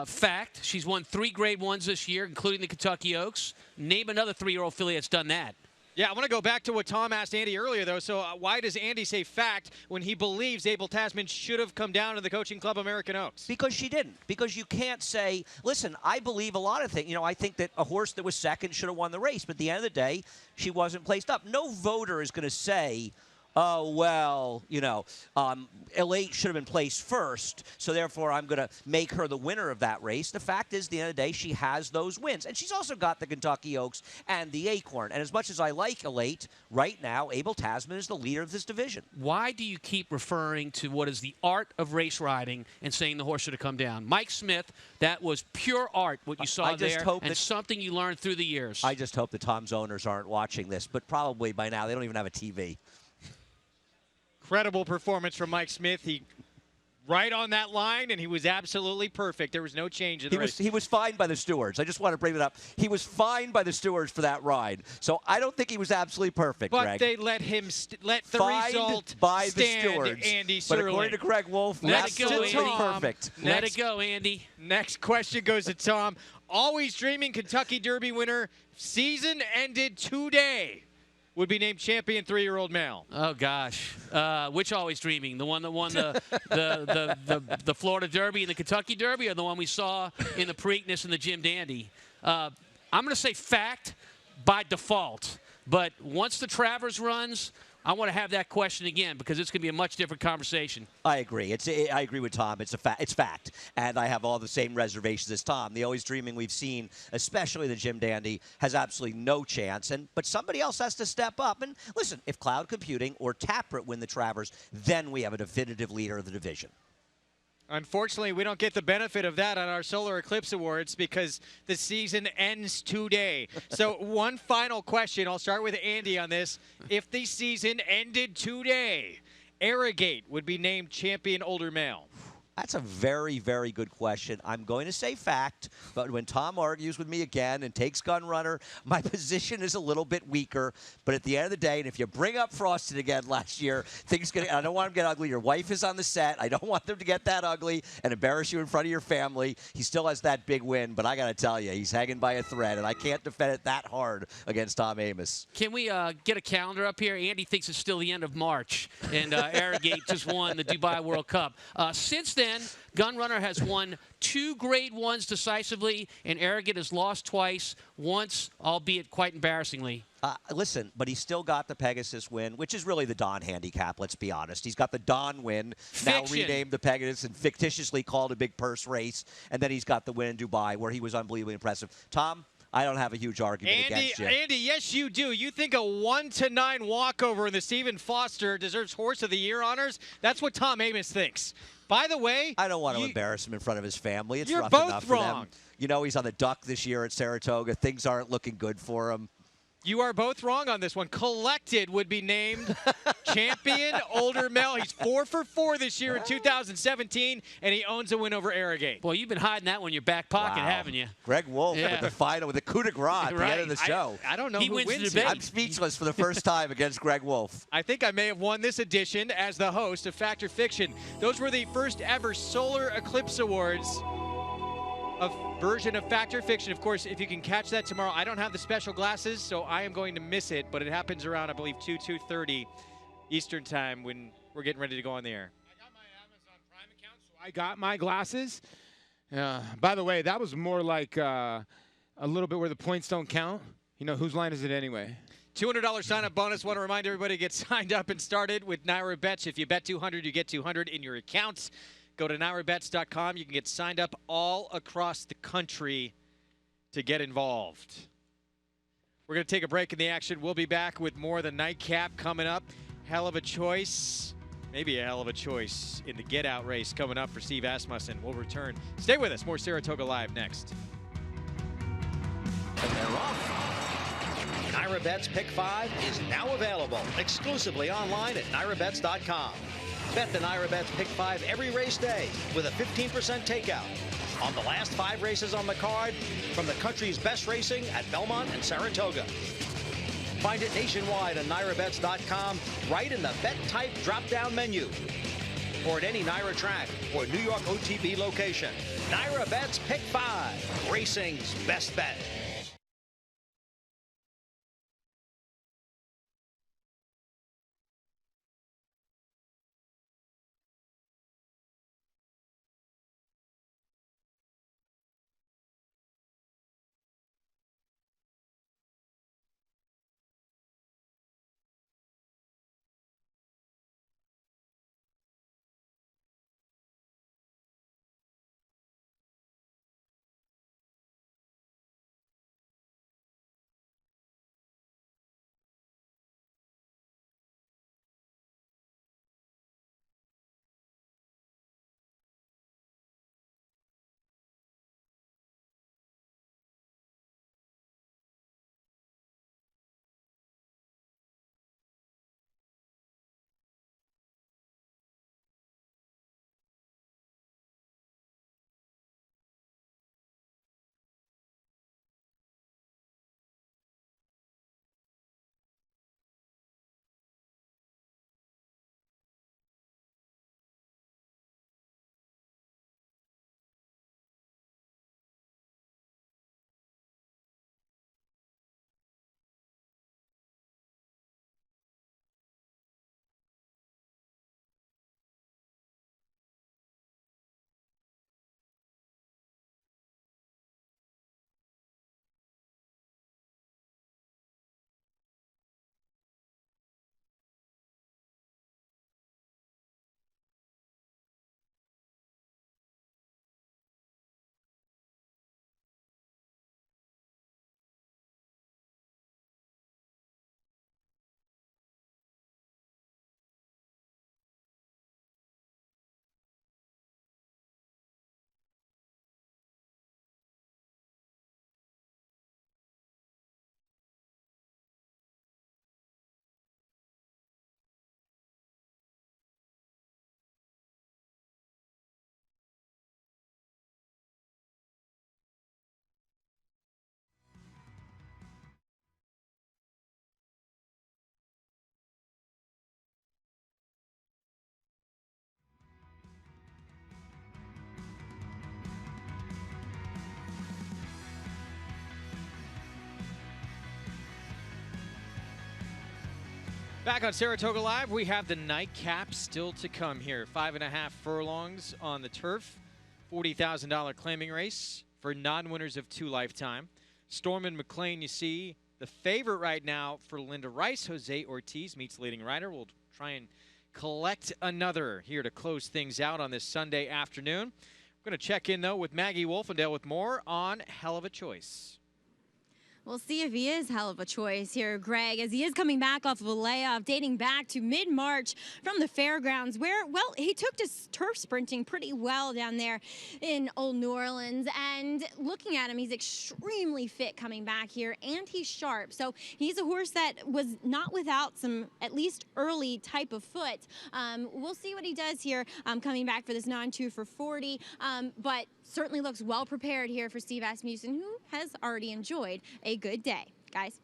Fact. She's won 3 Grade 1s this year, including the Kentucky Oaks. Name another 3-year-old filly that's done that. Yeah, I want to go back to what Tom asked Andy earlier, though. So why does Andy say fact when he believes Abel Tasman should have come down to the Coaching Club American Oaks? Because she didn't. Because you can't say, listen, I believe a lot of things. You know, I think that a horse that was second should have won the race. But at the end of the day, she wasn't placed up. No voter is going to say, oh, well, you know, Elate should have been placed first, so therefore I'm going to make her the winner of that race. The fact is, at the end of the day, she has those wins. And she's also got the Kentucky Oaks and the Acorn. And as much as I like Elate, right now, Abel Tasman is the leader of this division. Why do you keep referring to what is the art of race riding and saying the horse should have come down? Mike Smith, that was pure art, what you saw there, and something you learned through the years. I just hope that Tom's owners aren't watching this, but probably by now they don't even have a TV. Incredible performance from Mike Smith. He right on that line, and he was absolutely perfect. There was no change in the race. He was fined by the stewards. I just want to bring it up. He was fined by the stewards for that ride. So I don't think he was absolutely perfect, but Greg. They let him let the fined result by stand, the stewards. Andy But Serling. according to Greg Wolf, let it go, absolutely Andy. perfect. Let it go, Andy. Next question goes to Tom. Always Dreaming Kentucky Derby winner, season ended today, would be named champion 3-year-old male. Oh gosh, which Always Dreaming? The one that won the Florida Derby and the Kentucky Derby, or the one we saw in the Preakness and the Jim Dandy? I'm going to say fact by default, but once the Travers runs, I want to have that question again because it's going to be a much different conversation. I agree. I agree with Tom. It's fact, and I have all the same reservations as Tom. The Always Dreaming we've seen, especially the Jim Dandy, has absolutely no chance. But somebody else has to step up. And listen, if Cloud Computing or Taproot win the Travers, then we have a definitive leader of the division. Unfortunately, we don't get the benefit of that on our Solar Eclipse Awards because the season ends today. So one final question. I'll start with Andy on this. If the season ended today, Arrogate would be named champion older male. That's a very, very good question. I'm going to say fact, but when Tom argues with me again and takes Gunrunner, my position is a little bit weaker. But at the end of the day, and if you bring up Frosted again last year, I don't want him to get ugly. Your wife is on the set. I don't want them to get that ugly and embarrass you in front of your family. He still has that big win, but I got to tell you, he's hanging by a thread, and I can't defend it that hard against Tom Amoss. Can we get a calendar up here? Andy thinks it's still the end of March, and Arrogate just won the Dubai World Cup. Since then, Gunrunner has won 2 Grade 1s decisively, and Arrogate has lost twice, once, albeit quite embarrassingly. Listen, but he's still got the Pegasus win, which is really the Don handicap, let's be honest. He's got the Don win, now renamed the Pegasus and fictitiously called a big purse race, and then he's got the win in Dubai where he was unbelievably impressive. Tom, I don't have a huge argument against you. Andy, yes, you do. You think a 1-9 walkover in the Stephen Foster deserves Horse of the Year honors? That's what Tom Amoss thinks. By the way, I don't want to embarrass him in front of his family. It's you're rough both enough wrong. for them. You know, he's on the Duck this year at Saratoga. Things aren't looking good for him. You are both wrong on this one. Collected would be named champion older male. He's 4 for 4 this year in 2017, and he owns a win over Arrogate. Boy, you've been hiding that one in your back pocket, haven't you? Greg Wolf with the final, with the coup de grace at the end of the show. I don't know he who wins wins the debate. I'm speechless for the first time against Greg Wolf. I think I may have won this edition as the host of Fact or Fiction. Those were the first ever Solar Eclipse Awards. A version of Fact or Fiction. Of course, if you can catch that tomorrow, I don't have the special glasses, so I am going to miss it, but it happens around, I believe, 2:30 Eastern time when we're getting ready to go on the air. I got my Amazon Prime account, so I got my glasses. By the way, that was more like a little bit where the points don't count. You know, whose line is it anyway? $200 sign-up bonus. Want to remind everybody to get signed up and started with Naira Bets. If you bet 200, you get 200 in your accounts. Go to NairaBets.com. You can get signed up all across the country to get involved. We're going to take a break in the action. We'll be back with more of the nightcap coming up. Hell of a choice. Maybe a hell of a choice in the get-out race coming up for Steve Asmussen. We'll return. Stay with us. More Saratoga Live next. And they're off. Naira Bets Pick 5 is now available exclusively online at NairaBets.com. Bet the Naira Bets Pick 5 every race day with a 15% takeout on the last 5 races on the card from the country's best racing at Belmont and Saratoga. Find it nationwide on NairaBets.com right in the Bet Type drop-down menu or at any Naira track or New York OTB location. Naira Bets Pick 5, racing's best bet. Back on Saratoga Live, we have the nightcap still to come here. 5.5 furlongs on the turf. $40,000 claiming race for non-winners of 2 lifetime. Storm and McLean, you see, the favorite right now for Linda Rice. Jose Ortiz meets leading rider. We'll try and collect another here to close things out on this Sunday afternoon. We're going to check in, though, with Maggie Wolfendale with more on Hell of a Choice. We'll see if he is hell of a choice here, Greg, as he is coming back off of a layoff dating back to mid-March from the fairgrounds where, well, he took to turf sprinting pretty well down there in Old New Orleans. And looking at him, he's extremely fit coming back here, and he's sharp. So he's a horse that was not without some at least early type of foot. We'll see what he does here coming back for this non-2 for 40. But certainly looks well prepared here for Steve Asmussen, who has already enjoyed a good day. Guys.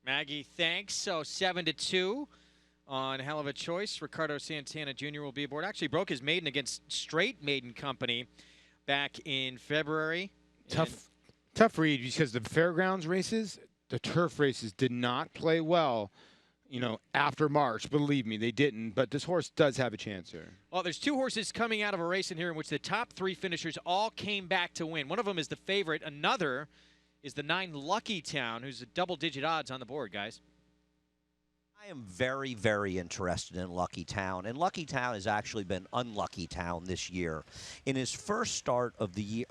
Maggie, thanks. So 7-2 on Hell of a Choice. Ricardo Santana Jr. will be aboard. Actually broke his maiden against Straight Maiden Company back in February. Tough read because the fairgrounds races, the turf races did not play well. You know, after March, believe me, they didn't. But this horse does have a chance here. Well, there's 2 horses coming out of a race in here in which the top 3 finishers all came back to win. One of them is the favorite. Another is the 9 Lucky Town, who's a double-digit odds on the board, guys. I am very, very interested in Lucky Town, and Lucky Town has actually been Unlucky Town this year. In his first start of the year,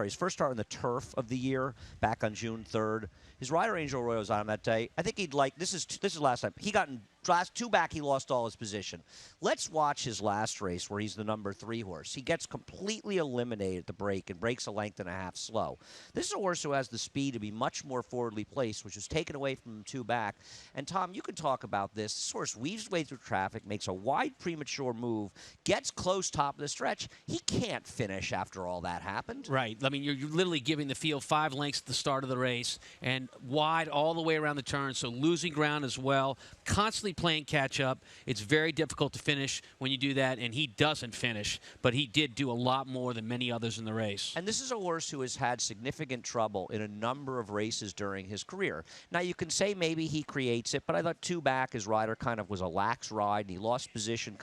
his first start on the turf of the year, back on June 3rd, his rider Angel Roy was on him that day. I think he'd like, this is last time. He got in last 2 back, he lost all his position. Let's watch his last race where he's the number 3 horse. He gets completely eliminated at the break and breaks a length and a half slow. This is a horse who has the speed to be much more forwardly placed, which was taken away from him 2 back. And Tom, you can talk about this. This horse weaves his way through traffic, makes a wide premature move, gets close top of the stretch. He can't finish after all that happened. Right. I mean, you're literally giving the field 5 lengths at the start of the race and wide all the way around the turn, so losing ground as well, constantly playing catch up. It's very difficult to finish when you do that, and he doesn't finish, but he did do a lot more than many others in the race. And this is a horse who has had significant trouble in a number of races during his career. Now, you can say maybe he creates it, but I thought 2 back, his rider kind of was a lax ride, and he lost position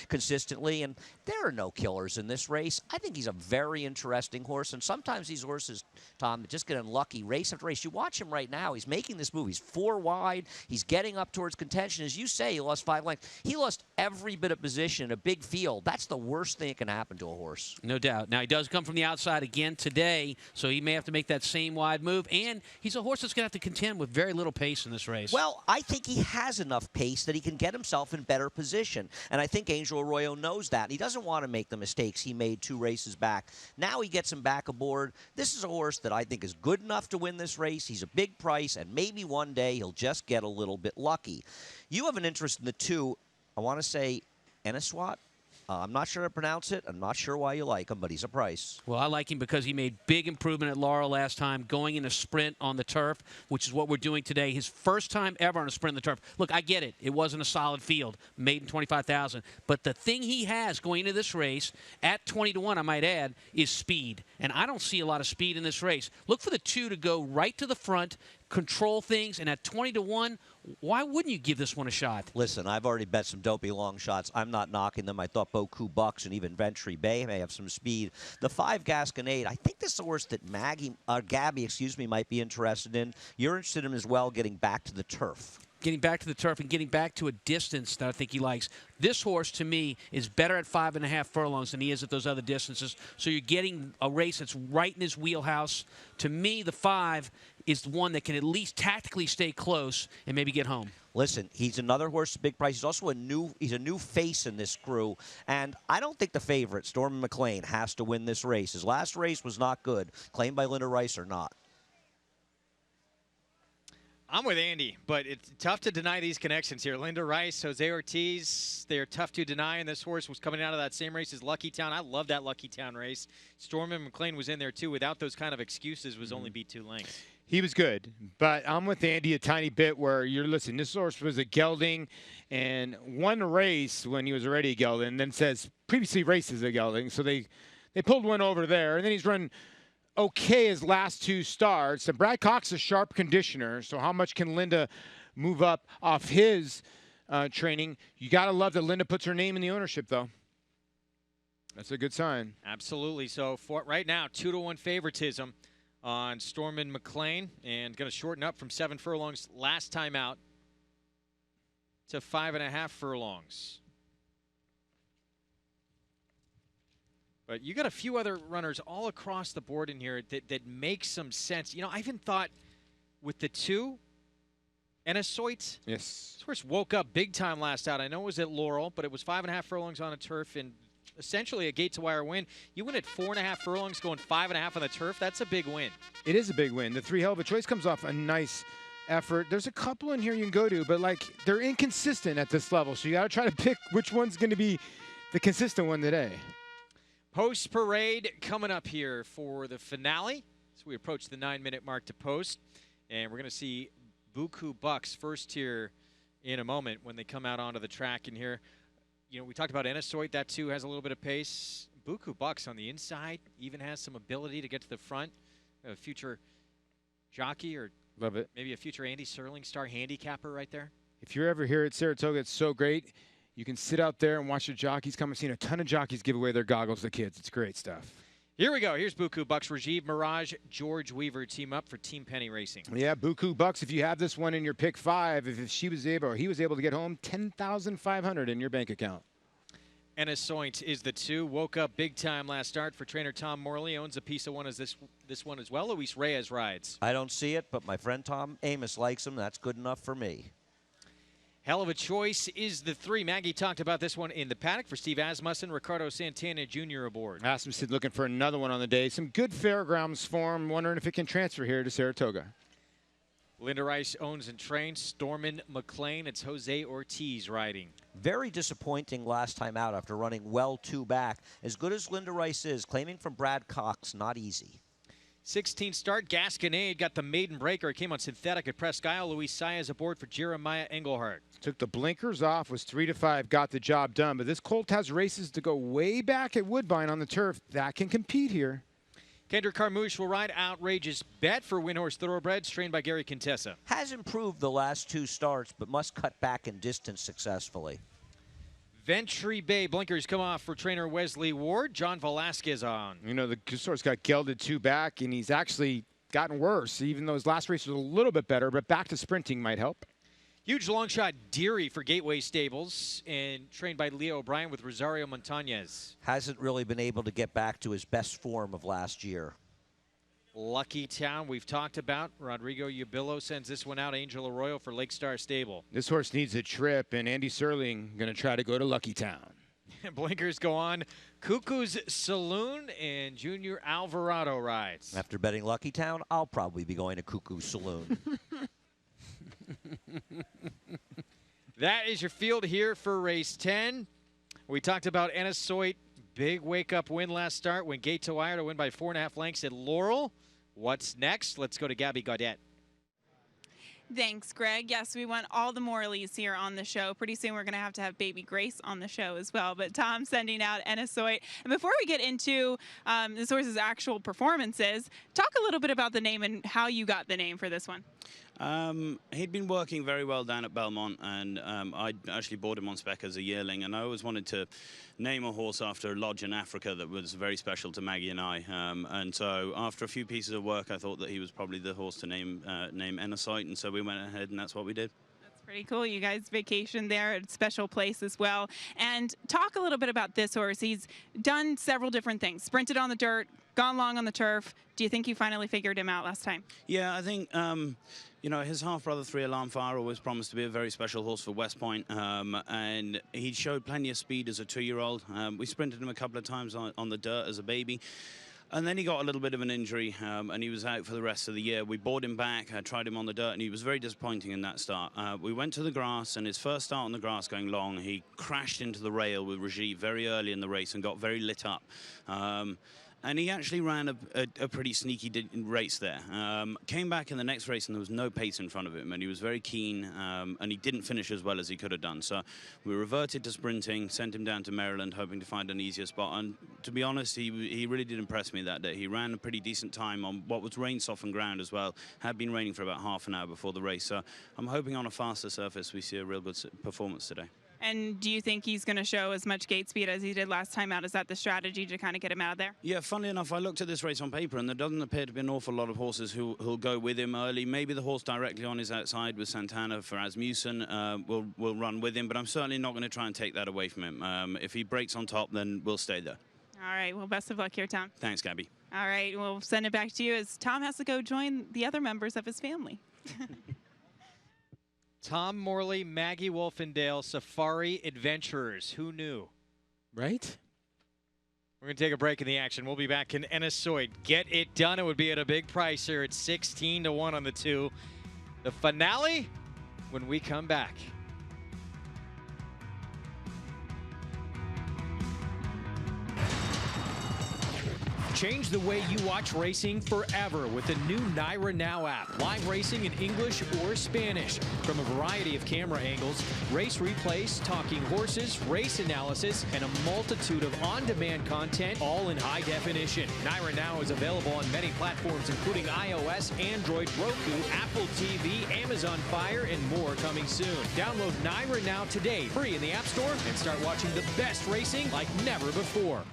consistently, and there are no killers in this race. I think he's a very interesting horse, and sometimes these horses, Tom, that just get unlucky race after race. You watch him right now. He's making this move. He's 4 wide. He's getting up towards contention. As you say, he lost 5 lengths. He lost every bit of position in a big field. That's the worst thing that can happen to a horse. No doubt. Now, he does come from the outside again today, so he may have to make that same wide move, and he's a horse that's going to have to contend with very little pace in this race. Well, I think he has enough pace that he can get himself in better position, and I think Angel Arroyo knows that. He doesn't want to make the mistakes he made 2 races back. Now he gets him back aboard. This is a horse that I think is good enough to win this race. He's a big price, and maybe one day he'll just get a little bit lucky. You have an interest in the 2, I want to say, Eniswat. I'm not sure how to pronounce it. I'm not sure why you like him, but he's a price. Well, I like him because he made big improvement at Laurel last time, going in a sprint on the turf, which is what we're doing today. His first time ever on a sprint on the turf. Look, I get it. It wasn't a solid field, maiden 25,000. But the thing he has going into this race, at 20-1, I might add, is speed. And I don't see a lot of speed in this race. Look for the 2 to go right to the front, control things, and at 20-1, why wouldn't you give this one a shot? Listen, I've already bet some dopey long shots. I'm not knocking them. I thought Boku Bucks and even Ventry Bay may have some speed. The 5 Gasconade, I think this is a horse that Gabby, might be interested in. You're interested in him as well, getting back to the turf. Getting back to the turf and getting back to a distance that I think he likes. This horse, to me, is better at 5.5 furlongs than he is at those other distances. So you're getting a race that's right in his wheelhouse. To me, the 5 is the one that can at least tactically stay close and maybe get home. Listen, he's another horse, big price. He's also a new face in this crew, and I don't think the favorite, Storm McLean, has to win this race. His last race was not good, claimed by Linda Rice or not. I'm with Andy, but it's tough to deny these connections here. Linda Rice, Jose Ortiz, they're tough to deny, and this horse was coming out of that same race as Lucky Town. I love that Lucky Town race. Storm and McLean was in there, too. Without those kind of excuses, was only beat 2 lengths. He was good, but I'm with Andy a tiny bit where listen, this horse was a gelding and won a race when he was already a gelding, and then says previously raced as a gelding. So they pulled one over there, and then he's run okay his last 2 starts. And Brad Cox is a sharp conditioner, so how much can Linda move up off his training? You got to love that Linda puts her name in the ownership, though. That's a good sign. Absolutely. So for right now, 2-1 favoritism on Stormin McLean, and going to shorten up from 7 furlongs last time out to 5.5 furlongs. But you got a few other runners all across the board in here that make some sense. You know, I even thought with the 2, Enesoit. Yes. This horse woke up big time last out. I know it was at Laurel, but it was 5.5 furlongs on a turf and essentially a gate-to-wire win. You win at 4.5 furlongs, going 5.5 on the turf. That's a big win. It is a big win. The 3 Hell of a Choice comes off a nice effort. There's a couple in here you can go to, but like they're inconsistent at this level. So you got to try to pick which one's going to be the consistent one today. Post parade coming up here for the finale. So we approach the 9-minute mark to post, and we're going to see Buku Bucks first here in a moment when they come out onto the track in here. You know, we talked about Enesoit. That too has a little bit of pace. Buku Bucks on the inside even has some ability to get to the front. A future jockey or love it. Maybe a future Andy Serling star handicapper right there. If you're ever here at Saratoga, it's so great. You can sit out there and watch the jockeys come. I've seen a ton of jockeys give away their goggles to kids. It's great stuff. Here we go. Here's Buku Bucks. Rajiv Mirage, George Weaver team up for Team Penny Racing. Yeah, Buku Bucks. If you have this one in your pick 5, if she was able or he was able to get home, $10,500 in your bank account. Enesoit is the 2. Woke up big time last start for trainer Tom Morley. Owns a piece of one as this one as well. Luis Reyes rides. I don't see it, but my friend Tom Amos likes him. That's good enough for me. Hell of a Choice is the 3. Maggie talked about this one in the paddock for Steve Asmussen, Ricardo Santana Jr. aboard. Asmussen looking for another one on the day. Some good fairgrounds form. Wondering if it can transfer here to Saratoga. Linda Rice owns and trains Stormin McLean. It's Jose Ortiz riding. Very disappointing last time out after running well 2 back. As good as Linda Rice is, claiming from Brad Cox, not easy. 16 start, Gasconade got the maiden breaker. It came on synthetic at Presque Isle. Luis Saez aboard for Jeremiah Engelhardt. Took the blinkers off, was 3-5, got the job done. But this colt has races to go way back at Woodbine on the turf. That can compete here. Kendrick Carmouche will ride Outrageous Bet for Windhorse Thoroughbreds, trained by Gary Contessa. Has improved the last 2 starts, but must cut back in distance successfully. Ventry Bay blinkers come off for trainer Wesley Ward. John Velasquez on. You know, the horse got gelded 2 back, and he's actually gotten worse, even though his last race was a little bit better, but back to sprinting might help. Huge long shot Deary for Gateway Stables, and trained by Leo O'Brien with Rosario Montañez. Hasn't really been able to get back to his best form of last year. Lucky Town we've talked about. Rodrigo Ubillo sends this one out. Angel Arroyo for Lake Star Stable. This horse needs a trip, and Andy Serling going to try to go to Lucky Town. Blinkers go on. Cuckoo's Saloon and Junior Alvarado rides. After betting Lucky Town, I'll probably be going to Cuckoo's Saloon. That is your field here for race 10. We talked about Enesoit. Big wake-up win last start. Went gate to wire to win by 4.5 lengths at Laurel. What's next? Let's go to Gabby Gaudet. Thanks, Greg. Yes, we want all the Morleys here on the show. Pretty soon we're going to have Baby Grace on the show as well. But Tom sending out Enesoit. And before we get into this horse's actual performances, talk a little bit about the name and how you got the name for this one. He'd been working very well down at Belmont, and I actually bought him on spec as a yearling, and I always wanted to name a horse after a lodge in Africa that was very special to Maggie and I. And so after a few pieces of work, I thought that he was probably the horse to name Enesoit, and so we went ahead, and that's what we did. Pretty cool. You guys vacation there at a special place as well. And talk a little bit about this horse. He's done several different things. Sprinted on the dirt, gone long on the turf. Do you think you finally figured him out last time? Yeah, I think, you know, his half-brother 3-Alarm Fire always promised to be a very special horse for West Point. And he showed plenty of speed as a 2-year-old. We sprinted him a couple of times on the dirt as a baby. And then he got a little bit of an injury, and he was out for the rest of the year. We brought him back, tried him on the dirt, and he was very disappointing in that start. We went to the grass, and his first start on the grass going long, he crashed into the rail with Rajiv very early in the race and got very lit up. and he actually ran a pretty sneaky race there. Came back in the next race, and there was no pace in front of him, and he was very keen, and he didn't finish as well as he could have done. So we reverted to sprinting, sent him down to Maryland, hoping to find an easier spot. And to be honest, he really did impress me that day. He ran a pretty decent time on what was rain-softened ground as well. Had been raining for about half an hour before the race. So I'm hoping on a faster surface we see a real good performance today. And do you think he's going to show as much gate speed as he did last time out? Is that the strategy to kind of get him out of there? Yeah, funnily enough, I looked at this race on paper, and there doesn't appear to be an awful lot of horses who'll go with him early. Maybe the horse directly on his outside with Santana for Asmussen will run with him, but I'm certainly not going to try and take that away from him. If he breaks on top, then we'll stay there. All right. Well, best of luck here, Tom. Thanks, Gabby. All right. We'll send it back to you as Tom has to go join the other members of his family. Tom Morley, Maggie Wolfendale, Safari Adventurers. Who knew? Right? We're going to take a break in the action. We'll be back in Ennisoid. Get It Done. It would be at a big price here at 16-1 on the 2. The finale when we come back. Change the way you watch racing forever with the new Naira Now app. Live racing in English or Spanish. From a variety of camera angles, race replays, talking horses, race analysis, and a multitude of on-demand content, all in high definition. Naira Now is available on many platforms, including iOS, Android, Roku, Apple TV, Amazon Fire, and more coming soon. Download Naira Now today, free in the App Store, and start watching the best racing like never before.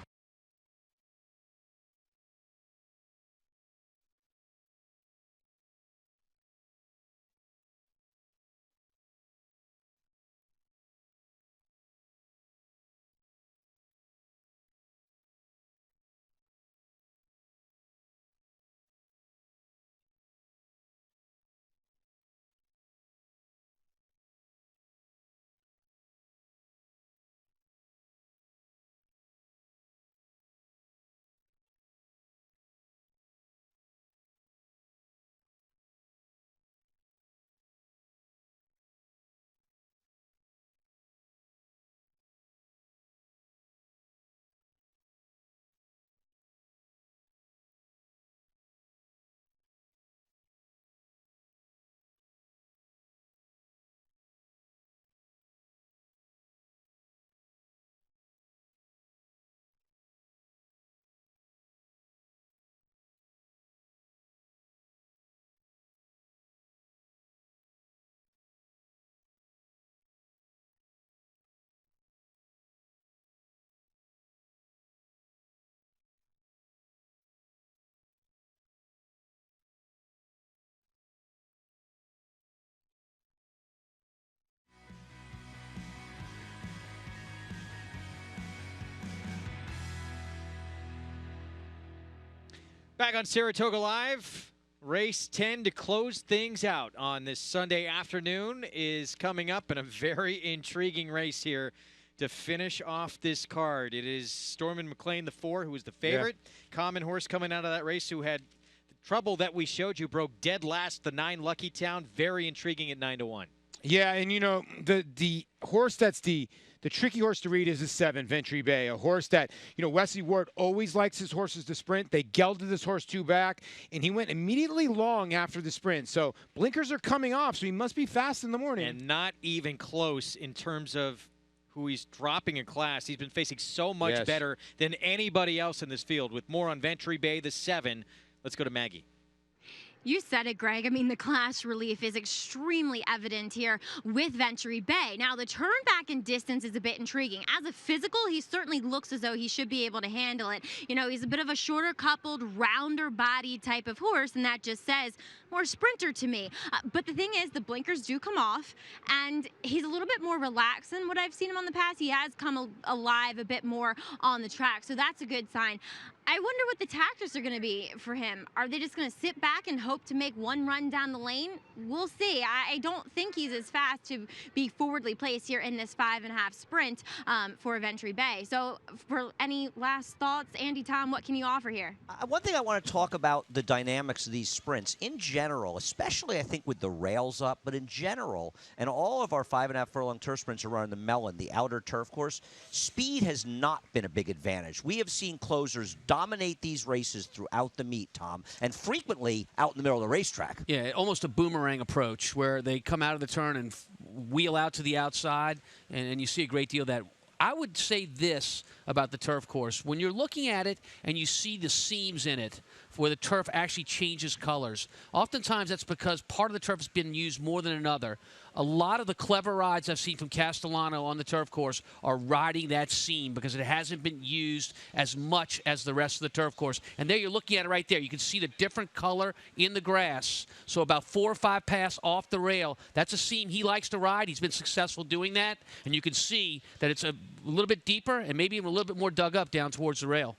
Back on Saratoga Live, race 10 to close things out on this Sunday afternoon is coming up, and a very intriguing race here to finish off this card. It is Stormin McLean, the 4, who was the favorite. Yeah. Common Horse coming out of that race, who had the trouble that we showed you, broke dead last, the 9 Lucky Town. Very intriguing at 9-1. Yeah, and you know, the horse that's the tricky horse to read is the 7, Ventry Bay, a horse that, you know, Wesley Ward always likes his horses to sprint. They gelded this horse 2 back, and he went immediately long after the sprint. So blinkers are coming off, so he must be fast in the morning. And not even close in terms of who he's dropping in class. He's been facing so much better than anybody else in this field. With more on Ventry Bay, the 7, let's go to Maggie. You said it, Greg. I mean, the class relief is extremely evident here with Ventry Bay. Now, the turn back in distance is a bit intriguing. As a physical, he certainly looks as though he should be able to handle it. You know, he's a bit of a shorter coupled, rounder body type of horse, and that just says more sprinter to me. But the thing is, the blinkers do come off, and he's a little bit more relaxed than what I've seen him on the past. He has come alive a bit more on the track, so that's a good sign. I wonder what the tactics are going to be for him. Are they just going to sit back and hope to make one run down the lane? We'll see. I don't think he's as fast to be forwardly placed here in this 5.5 sprint for Ventry Bay. So for any last thoughts, Andy, Tom, what can you offer here? One thing I want to talk about the dynamics of these sprints. In general, general, especially I think with the rails up, but in general, and all of our 5.5 furlong turf sprints are run the Mellon, the outer turf course, speed has not been a big advantage. We have seen closers dominate these races throughout the meet, Tom, and frequently out in the middle of the racetrack. Yeah, almost a boomerang approach where they come out of the turn and wheel out to the outside, and you see a great deal of that. I would say this about the turf course. When you're looking at it and you see the seams in it where the turf actually changes colors, oftentimes that's because part of the turf has been used more than another. A lot of the clever rides I've seen from Castellano on the turf course are riding that seam because it hasn't been used as much as the rest of the turf course. And there you're looking at it right there. You can see the different color in the grass. So about 4 or 5 pass off the rail. That's a seam he likes to ride. He's been successful doing that. And you can see that it's a little bit deeper and maybe even a little bit more dug up down towards the rail.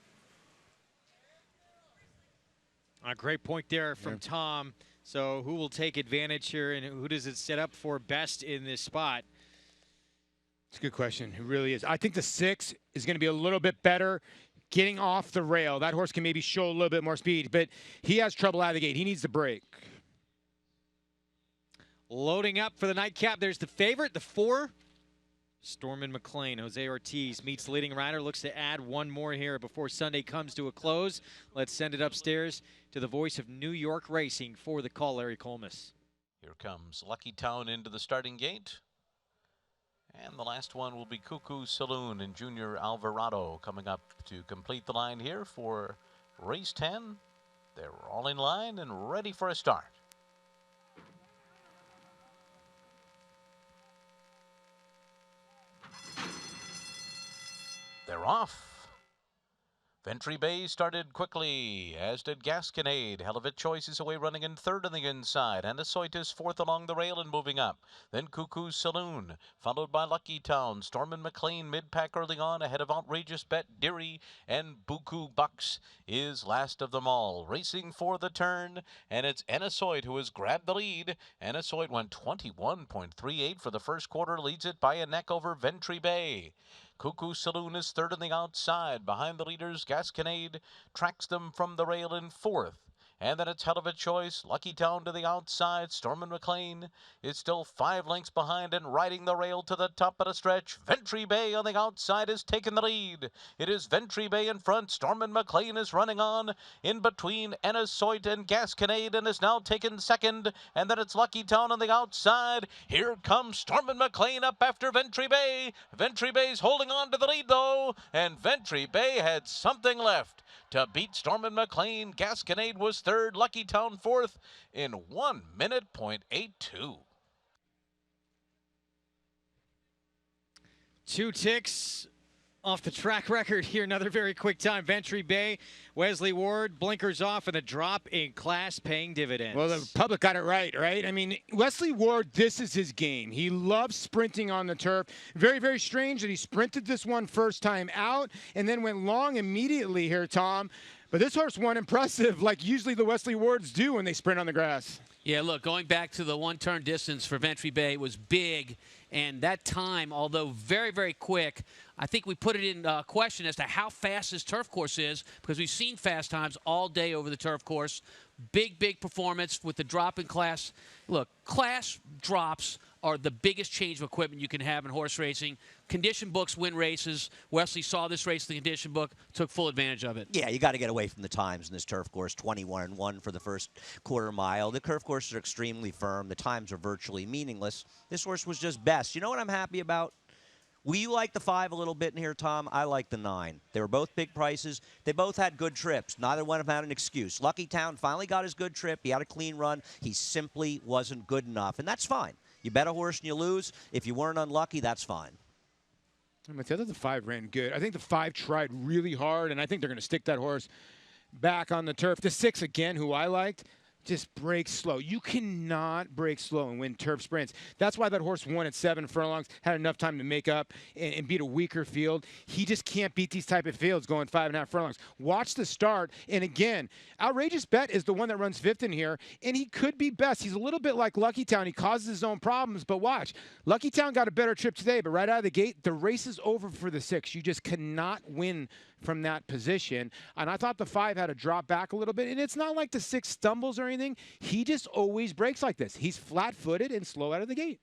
A great point there from Tom. So who will take advantage here, and who does it set up for best in this spot? It's a good question. It really is. I think the 6 is going to be a little bit better getting off the rail. That horse can maybe show a little bit more speed, but he has trouble out of the gate. He needs the break. Loading up for the nightcap. There's the favorite, the 4. Stormin McLean. Jose Ortiz meets leading rider. Looks to add one more here before Sunday comes to a close. Let's send it upstairs to the voice of New York racing for the call, Larry Colmus. Here comes Lucky Town into the starting gate. And the last one will be Cuckoo Saloon and Junior Alvarado coming up to complete the line here for race 10. They're all in line and ready for a start. They're off. Ventry Bay started quickly, as did Gasconade. Hell of a Choice is away running in third on the inside. Anasoit is fourth along the rail and moving up. Then Cuckoo Saloon, followed by Lucky Town. Stormin McLean mid-pack early on, ahead of Outrageous Bet, Deary, and Buku Bucks is last of them all. Racing for the turn, and it's Anasoit who has grabbed the lead. Anasoit went 21.38 for the first quarter, leads it by a neck over Ventry Bay. Cuckoo Saloon is third on the outside. Behind the leaders, Gasconade tracks them from the rail in fourth. And then it's Hell of a Choice. Lucky Town to the outside. Stormin McLean is still 5 lengths behind and riding the rail to the top of the stretch. Ventry Bay on the outside has taken the lead. It is Ventry Bay in front. Stormin McLean is running on in between Anasoit and Gasconade and is now taken second. And then it's Lucky Town on the outside. Here comes Stormin McLean up after Ventry Bay. Ventry Bay's holding on to the lead though. And Ventry Bay had something left to beat Stormin McLean. Gasconade was third. Lucky Town fourth in 1 minute .82. 2 ticks off the track record here. Another very quick time. Ventry Bay, Wesley Ward, blinkers off, and a drop in class paying dividends. Well, the public got it right? I mean, Wesley Ward, this is his game. He loves sprinting on the turf. Very, very strange that he sprinted this one first time out and then went long immediately here, Tom. But this horse won impressive, like usually the Wesley Wards do when they sprint on the grass. Yeah, look, going back to the one-turn distance for Ventry Bay was big, and that time, although very, very quick, I think we put it in question as to how fast this turf course is because we've seen fast times all day over the turf course. Big, big performance with the drop in class. Look, class drops are the biggest change of equipment you can have in horse racing. Condition books win races. Wesley saw this race in the condition book, took full advantage of it. Yeah, you got to get away from the times in this turf course. 21-1 for the first quarter mile. The turf courses are extremely firm. The times are virtually meaningless. This horse was just best. You know what I'm happy about? Will you like the 5 a little bit in here, Tom? I like the 9. They were both big prices. They both had good trips. Neither one of them had an excuse. Lucky Town finally got his good trip. He had a clean run. He simply wasn't good enough, and that's fine. You bet a horse and you lose. If you weren't unlucky, that's fine. I thought the 5 ran good. I think the 5 tried really hard, and I think they're going to stick that horse back on the turf. The 6, again, who I liked, just breaks slow. You cannot break slow and win turf sprints. That's why that horse won at 7 furlongs, had enough time to make up and beat a weaker field. He just can't beat these type of fields going 5.5 furlongs. Watch the start. And again, Outrageous Bet is the one that runs 5th in here, and he could be best. He's a little bit like Lucky Town. He causes his own problems, but watch. Lucky Town got a better trip today, but right out of the gate, the race is over for the 6. You just cannot win from that position. And I thought the 5 had to drop back a little bit, and it's not like the 6 stumbles or anything. He just always breaks like this. He's flat-footed and slow out of the gate.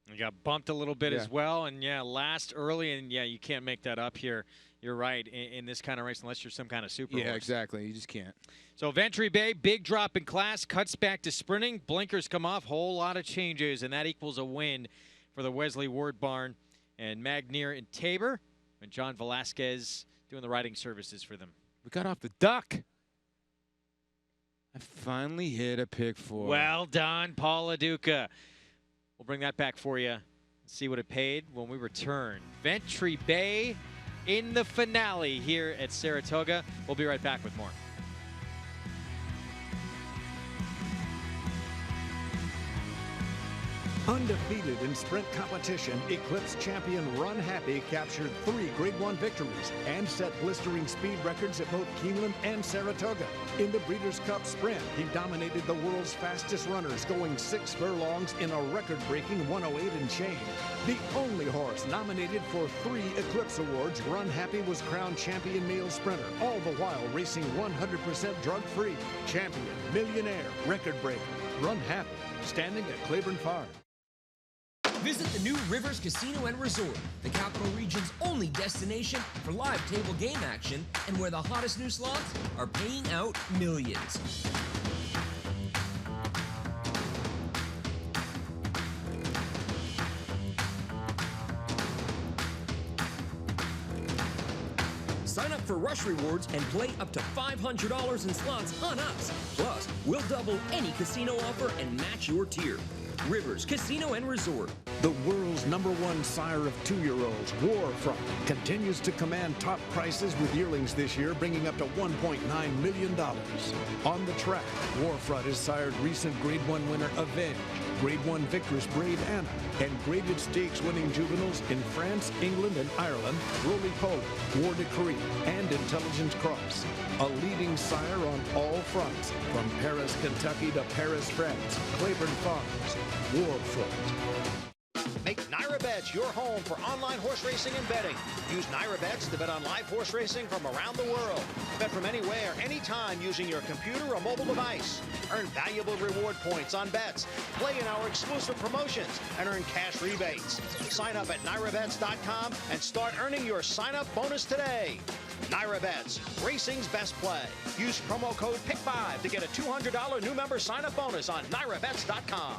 He got bumped a little bit Yeah. as well, and last early, and you can't make that up here. You're right, in this kind of race, unless you're some kind of super horse. Exactly. You just can't. So Ventry Bay, big drop in class, cuts back to sprinting, blinkers come off, whole lot of changes, and that equals a win for the Wesley Ward Barn and Magnier and Tabor, and John Velasquez doing the riding services for them. We got off the duck. I finally hit a pick 4. Well done, Paul LaDuca. We'll bring that back for you and see what it paid when we return. Ventry Bay in the finale here at Saratoga. We'll be right back with more. Undefeated in sprint competition, Eclipse champion Run Happy captured 3 Grade 1 victories and set blistering speed records at both Keeneland and Saratoga. In the Breeders' Cup Sprint, he dominated the world's fastest runners, going 6 furlongs in a record-breaking 1:08 and change. The only horse nominated for 3 Eclipse awards, Run Happy was crowned champion male sprinter, all the while racing 100% drug-free. Champion, millionaire, record breaker, Run Happy, standing at Claiborne Farm. Visit the new Rivers Casino and Resort, the Capital Region's only destination for live table game action and where the hottest new slots are paying out millions. Sign up for Rush Rewards and play up to $500 in slots on us. Plus, we'll double any casino offer and match your tier. Rivers Casino and Resort. The world's #1 sire of 2-year-olds, Warfront, continues to command top prices with yearlings this year, bringing up to $1.9 million. On the track, Warfront has sired recent Grade 1 winner Avenge, Grade 1 victors Brave Anna, and graded stakes winning juveniles in France, England, and Ireland, Roly Poly, War Decree, and Intelligence Cross. A leading sire on all fronts, from Paris, Kentucky to Paris, France, Claiborne Farms, Warfront. Make NyraBets your home for online horse racing and betting. Use NyraBets to bet on live horse racing from around the world. Bet from anywhere, anytime using your computer or mobile device. Earn valuable reward points on bets. Play in our exclusive promotions and earn cash rebates. Sign up at NyraBets.com and start earning your sign-up bonus today. NyraBets, racing's best play. Use promo code PICK5 to get a $200 new member sign-up bonus on NyraBets.com.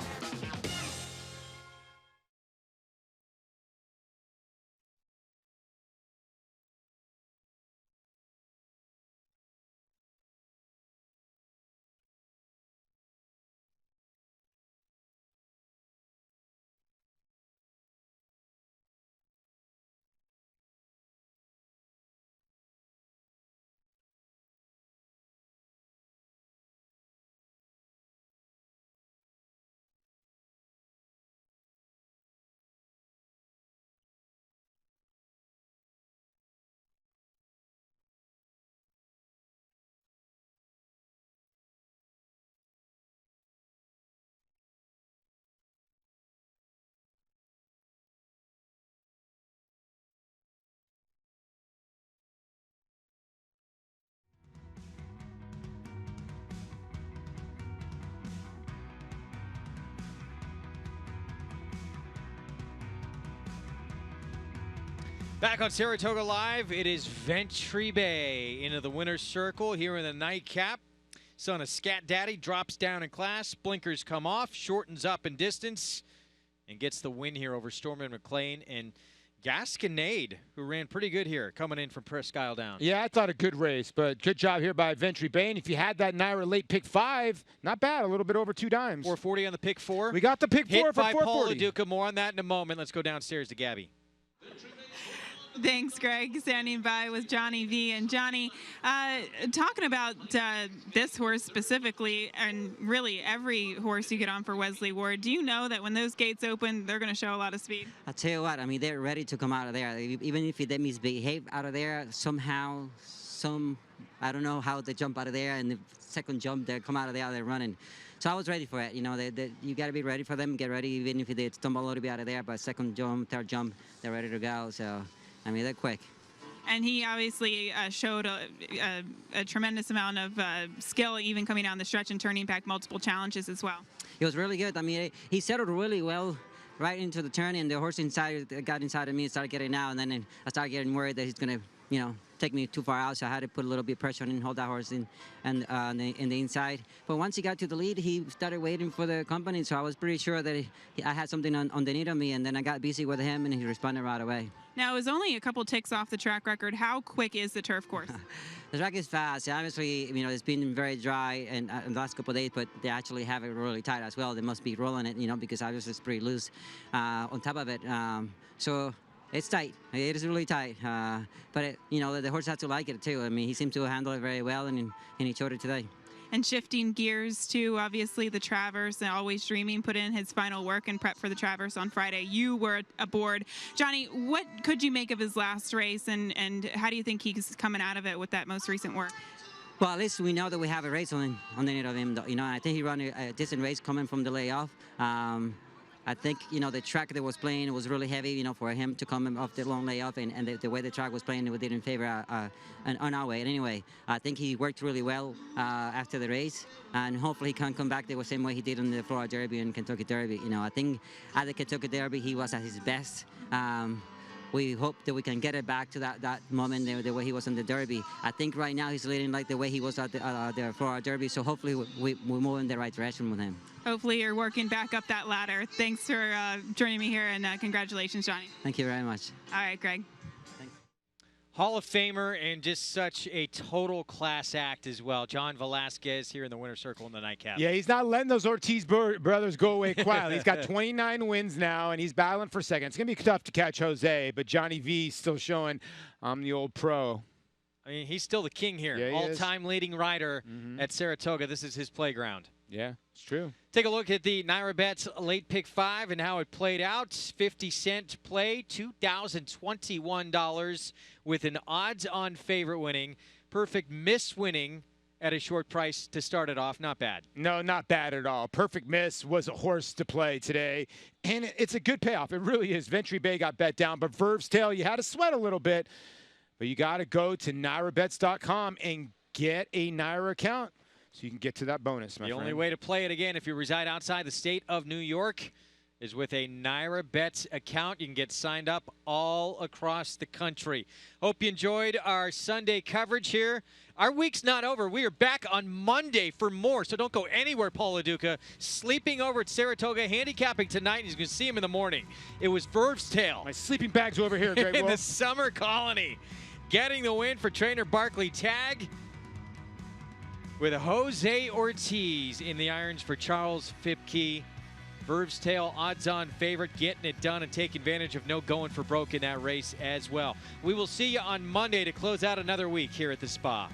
Back on Saratoga Live, it is Ventry Bay into the winner's circle here in the nightcap. Son of Scat Daddy drops down in class, blinkers come off, shortens up in distance, and gets the win here over Stormin McLean and Gasconade, who ran pretty good here, coming in from Presque Isle down. Yeah, I thought a good race, but good job here by Ventry Bay. And if you had that Naira late pick 5, not bad, a little bit over 2 dimes. 440 on the pick 4. We got the pick 4 Hit for by 440. Paul LaDuca. More on that in a moment. Let's go downstairs to Gabby. Thanks, Greg. Standing by with Johnny V. And Johnny, talking about this horse specifically, and really every horse you get on for Wesley Ward, do you know that when those gates open, they're going to show a lot of speed? I'll tell you what, I mean, they're ready to come out of there. Even if they misbehave out of there, somehow, I don't know how they jump out of there, and the second jump, they come out of there, they're running. So I was ready for it. You know, you got to be ready for them, get ready, even if they stumble a little bit out of there, but second jump, third jump, they're ready to go. So, I mean, they're quick. And he obviously showed a tremendous amount of skill, even coming down the stretch and turning back multiple challenges as well. It was really good. I mean, he settled really well right into the turn, and the horse got inside of me and started getting out, and then I started getting worried that he's going to, you know, take me too far out, so I had to put a little bit of pressure on and hold that horse in the inside. But once he got to the lead, he started waiting for the company, so I was pretty sure that I had something underneath of me, and then I got busy with him, and he responded right away. Now, it was only a couple ticks off the track record. How quick is the turf course? The track is fast. Obviously, you know, it's been very dry in the last couple of days, but they actually have it really tight as well. They must be rolling it, you know, because obviously it's pretty loose on top of it. So it's tight. It is really tight. But, you know, the horse has to like it, too. I mean, he seemed to handle it very well, and he showed it today. And shifting gears to, obviously, the Travers, and Always Dreaming put in his final work and prep for the Travers on Friday. You were aboard. Johnny, what could you make of his last race, and how do you think he's coming out of it with that most recent work? Well, at least we know that we have a race underneath of him. You know, I think he ran a decent race coming from the layoff. I think, you know, the track that was playing was really heavy, you know, for him to come off the long layoff, and the way the track was playing, it didn't favor on our way. And anyway, I think he worked really well after the race, and hopefully he can come back the same way he did in the Florida Derby and Kentucky Derby. You know, I think at the Kentucky Derby, he was at his best. We hope that we can get it back to that moment the way he was in the Derby. I think right now he's leading like the way he was at the Florida Derby, so hopefully we move in the right direction with him. Hopefully you're working back up that ladder. Thanks for joining me here, and congratulations, Johnny. Thank you very much. All right, Greg. Hall of Famer and just such a total class act as well. John Velasquez here in the winner's circle in the nightcap. Yeah, he's not letting those Ortiz brothers go away quietly. He's got 29 wins now, and he's battling for second. It's going to be tough to catch Jose, but Johnny V still showing I'm the old pro. I mean, he's still the king here. Yeah, all-time leading rider at Saratoga. This is his playground. Yeah, it's true. Take a look at the Naira Bets late pick 5 and how it played out. 50-cent play, $2,021 with an odds-on favorite winning. Perfect miss winning at a short price to start it off. Not bad. No, not bad at all. Perfect Miss was a horse to play today, and it's a good payoff. It really is. Ventry Bay got bet down, but Verve's Tail, you had to sweat a little bit, but you got to go to NairaBets.com and get a Naira account so you can get to that bonus, my friend. The only way to play it, again, if you reside outside the state of New York, is with a Naira Bets account. You can get signed up all across the country. Hope you enjoyed our Sunday coverage here. Our week's not over. We are back on Monday for more, so don't go anywhere, Paul LaDuca. Sleeping over at Saratoga, handicapping tonight. He's going to see him in the morning. It was Verve's Tail. My sleeping bag's over here, Greg in Wolf. the Summer Colony. Getting the win for trainer Barkley Tagg, with Jose Ortiz in the irons for Charles Fipke. Verve's Tail, odds-on favorite, getting it done and taking advantage of no going for broke in that race as well. We will see you on Monday to close out another week here at the Spa.